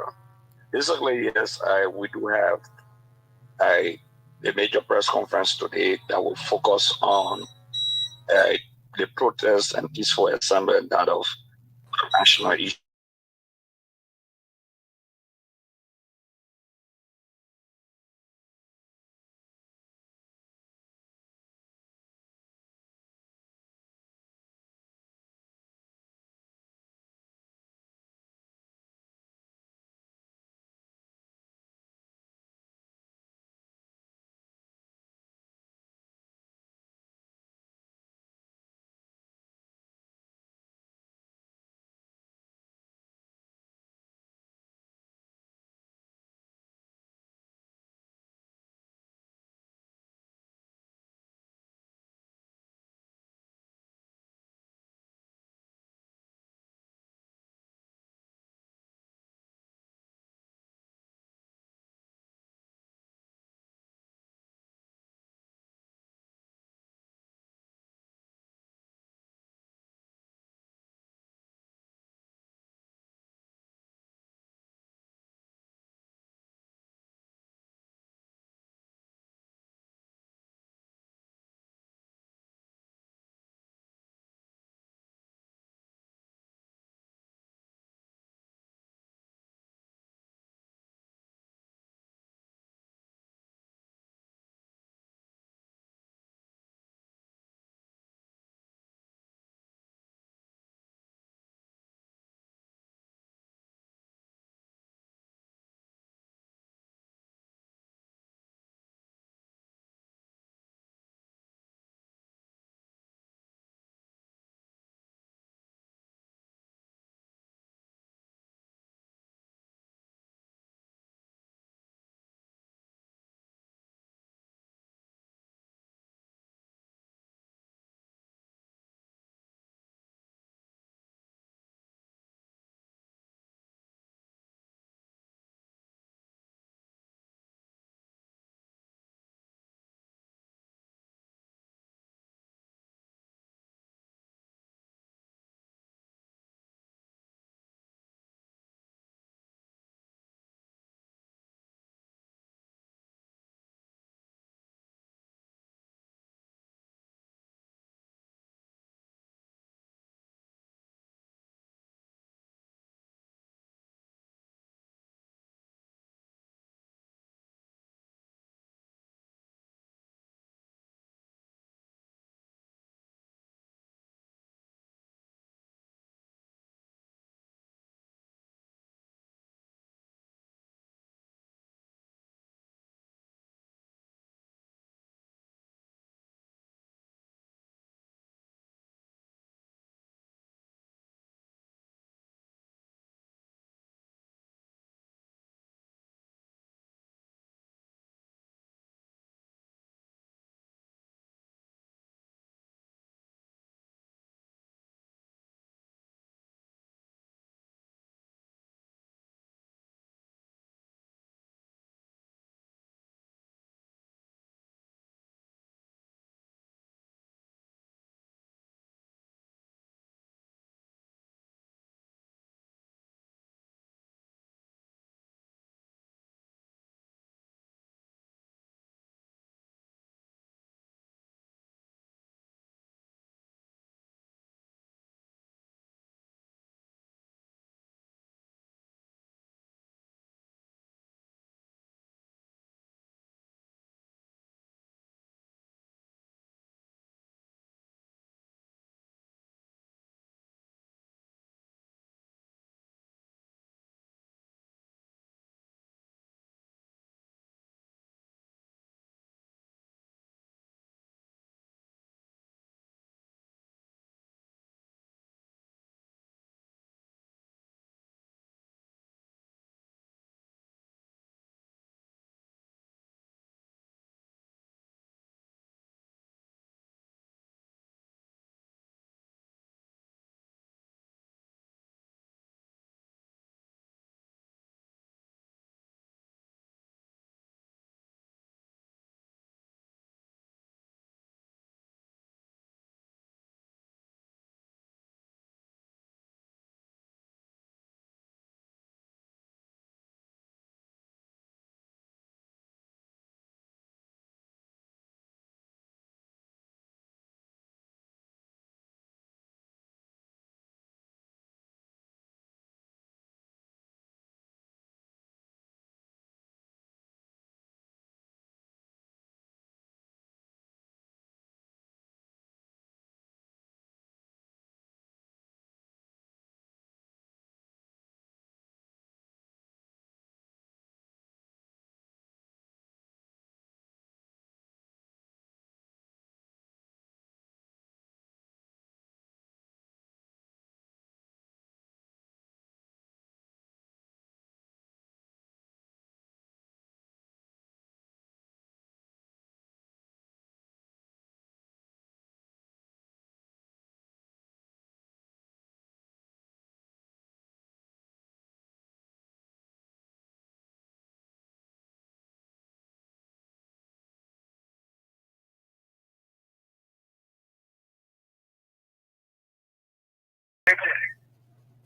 Basically, yes, we do have a major press conference today that will focus on the protests and peaceful assembly that of national issues.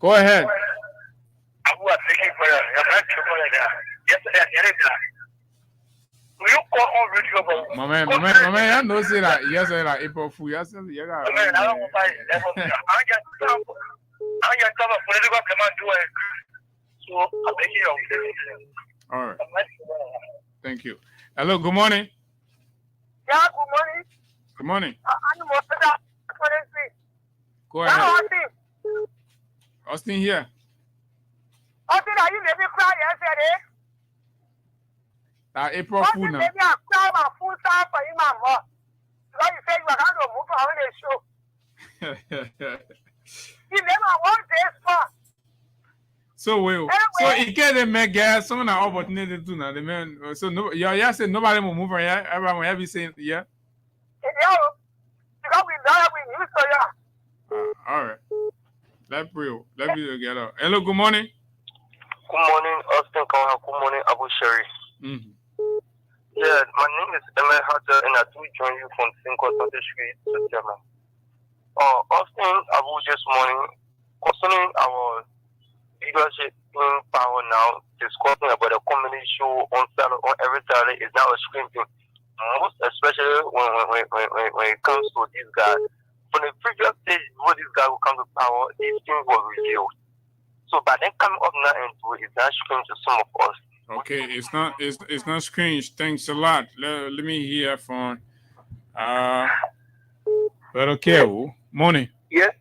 Go ahead. Abu was taking for yesterday. Will you call on radio? Mama, I know say that. Yes, like April Fool. Yes, you got. I don't want I just cover political command do it. So I'm making you. All right. Thank you. Hello. Good morning. Yeah. Good morning. Good morning. I'm Go ahead. Austin here. Austin, are you maybe cry yesterday? April Fool now. Maybe I cry my full time for you, Mama. Because you say you are going to move on the show. You never want this far. So well. So it can make gas. Some opportunity to now. The man. So no. Yeah. Said nobody will move on. Yeah. Everyone will be saying yeah. Yeah. Because we know we used to yeah. All right. Let me get out. Hello. Good morning. Good morning, Austin. Good morning, Abu Sherry. Yeah, my name is Emma Hatter, and I do join you from Cinco Street to German. Austin, Abu, this morning, concerning our leadership in power now, discussing about a comedy show on Saturday, on every Saturday is now a screen thing. Most especially when it comes to these guys. From the previous stage, where these guys will come to power, these things were revealed. So by then coming up now into it, it's not strange to some of us. Okay, it's not strange. Thanks a lot. Let me hear from but okay, morning. Yes,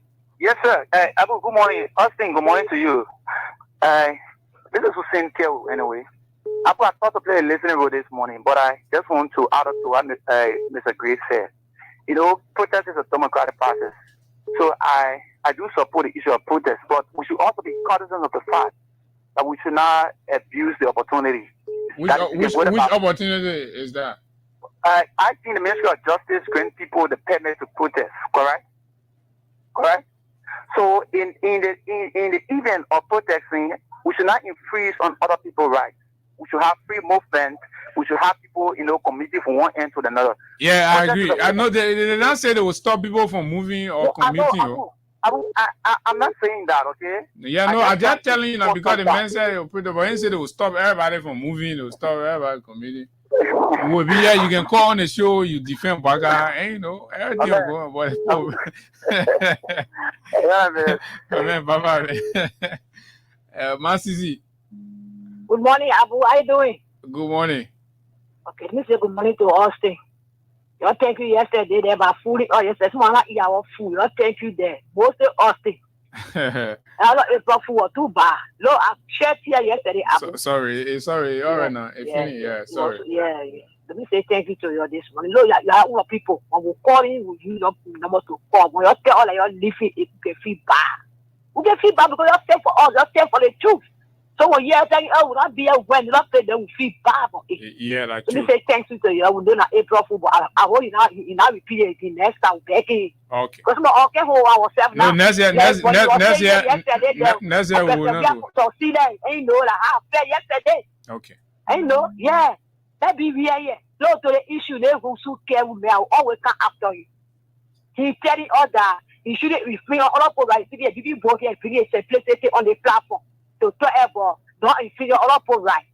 sir. Abu, good morning. Austin, good morning to you. This is Hussein Kew, anyway. Abu, I thought to play a listening role this morning, but I just want to add up to what Mr. Grace said. You know, protest is a democratic process. So I do support the issue of protest, but we should also be cognizant of the fact that we should not abuse the opportunity. Which opportunity is that? I think the Ministry of Justice grant people the permit to protest, correct? So in the event of protesting, we should not infringe on other people's rights. We should have free movement. We should have people, community from one end to another. Yeah, I agree. I know they did not say they will stop people from moving or commuting. I'm not saying that, okay? Yeah, no, I'm just telling you because the man said they will stop everybody from moving, they will stop everybody from commuting. We'll be here, you can call on the show, you defend Baga, and everything will go on. Yeah, man. Man, bye-bye. Masisi. Good morning, Abu. How you doing? Good morning. Okay, let me say good morning to Austin. You thank you yesterday there about food. Oh, yes, that's one eat our food. You thank you there. Mostly Austin. I don't April Fool too bad. No, I shared here yesterday. Sorry. All right now. Sorry. Yeah. Let me say thank you to you this morning. No, you are all people. When we call in, we use your number to call. When you tell all of your living, it can feel bad. We can feel bad because you stand for us. You stand for the truth. So when you tell you, will not be a when you not say they will feel bad for it. Yeah, like let me say thank you to you. I will do not April Fool, but I hope you now repeat it again next time. Okay. Because we okay hold ourselves now. No, next year we will not go. So see that ain't know like how fair yesterday. Okay. Ain't know, yeah. That be here. No to the issue they who so care with me. I will always come after you. He telling us that he shouldn't refrain on all right. If you vote here, it's a place on the platform. To ever don't infringe on all right.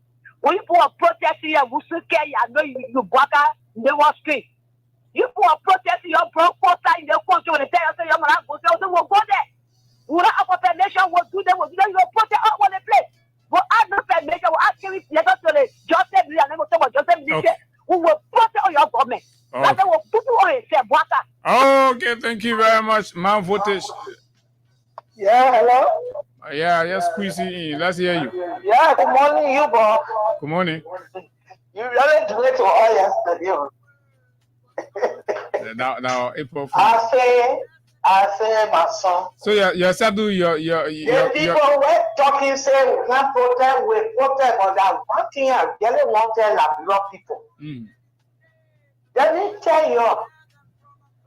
When you put a protest here, we still care. I know you Baga, they want street. You put a protest in your broke in the country when they tell you, you're not going to go there. We don't have a permission, we'll do them, you protest out on the place. We'll ask no permission, we'll ask you if you're not to the Joseph, we will protest on your government. That's what people always say, Baga. Okay, thank you very much, man. Voltage. Yeah, hello? Yeah, just squeeze it in. Let's hear you. Yeah, good morning, you, bro. Good morning. You really do it to all yesterday. Now, April. I say, my son. So your Sadu, your people were talking, say we can't protest, but that one thing I really want to tell our people. Let me tell you,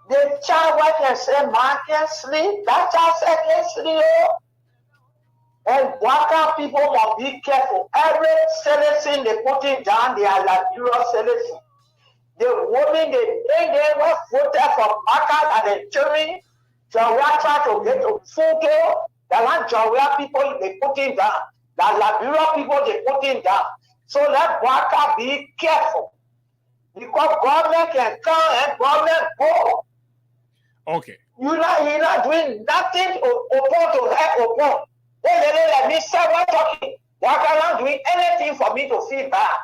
the child wife can say, man can sleep. That child said can sleep. And Waka people must be careful. Every citizen they putting down, they are like Euro citizen. The women, they were voted for Waka and the children. So we are trying to get to Fugo. The Nigeria people they putting down. The Liberia people they putting down. So let Waka be careful. Because government can come and government go. Okay. You're not doing nothing to help Opon. Let me say what talking. Waka not doing anything for me to feel bad.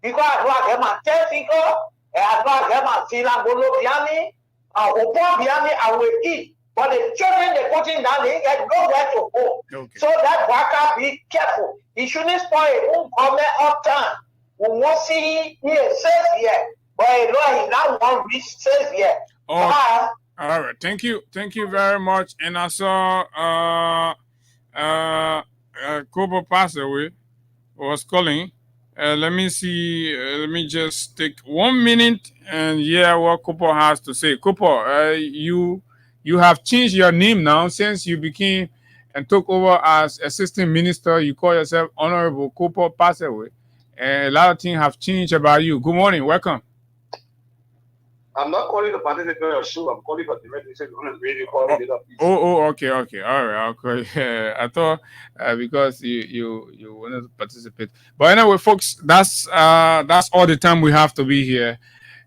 Because I know I get my 10 figure, and I know I get my Filambolo Biani, and Opon Biani, I will eat. But the children they putting down, they get nowhere to go. Okay. So that Waka be careful. He shouldn't spoil his own government up time. We won't see he says here. But I know he now won't reach says here. Oh, all right. Thank you. Thank you very much. And I saw Kobo pass away was calling. Let me see. Let me just take 1 minute and hear what Kopo has to say. Kopo, you have changed your name now since you became and took over as assistant minister. You call yourself Honorable Kopo pass away. And a lot of things have changed about you. Good morning. Welcome. I'm not calling to participate in your show. I'm calling for the radio. Okay. All right. Okay. I thought because you wanted to participate. But anyway, folks, that's all the time we have to be here.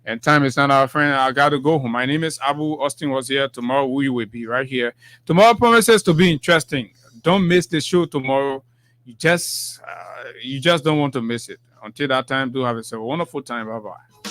And time is not our friend. I got to go home. My name is Abu. Austin was here. Tomorrow we will be right here. Tomorrow promises to be interesting. Don't miss the show tomorrow. You just don't want to miss it. Until that time, do have yourself a wonderful time. Bye-bye.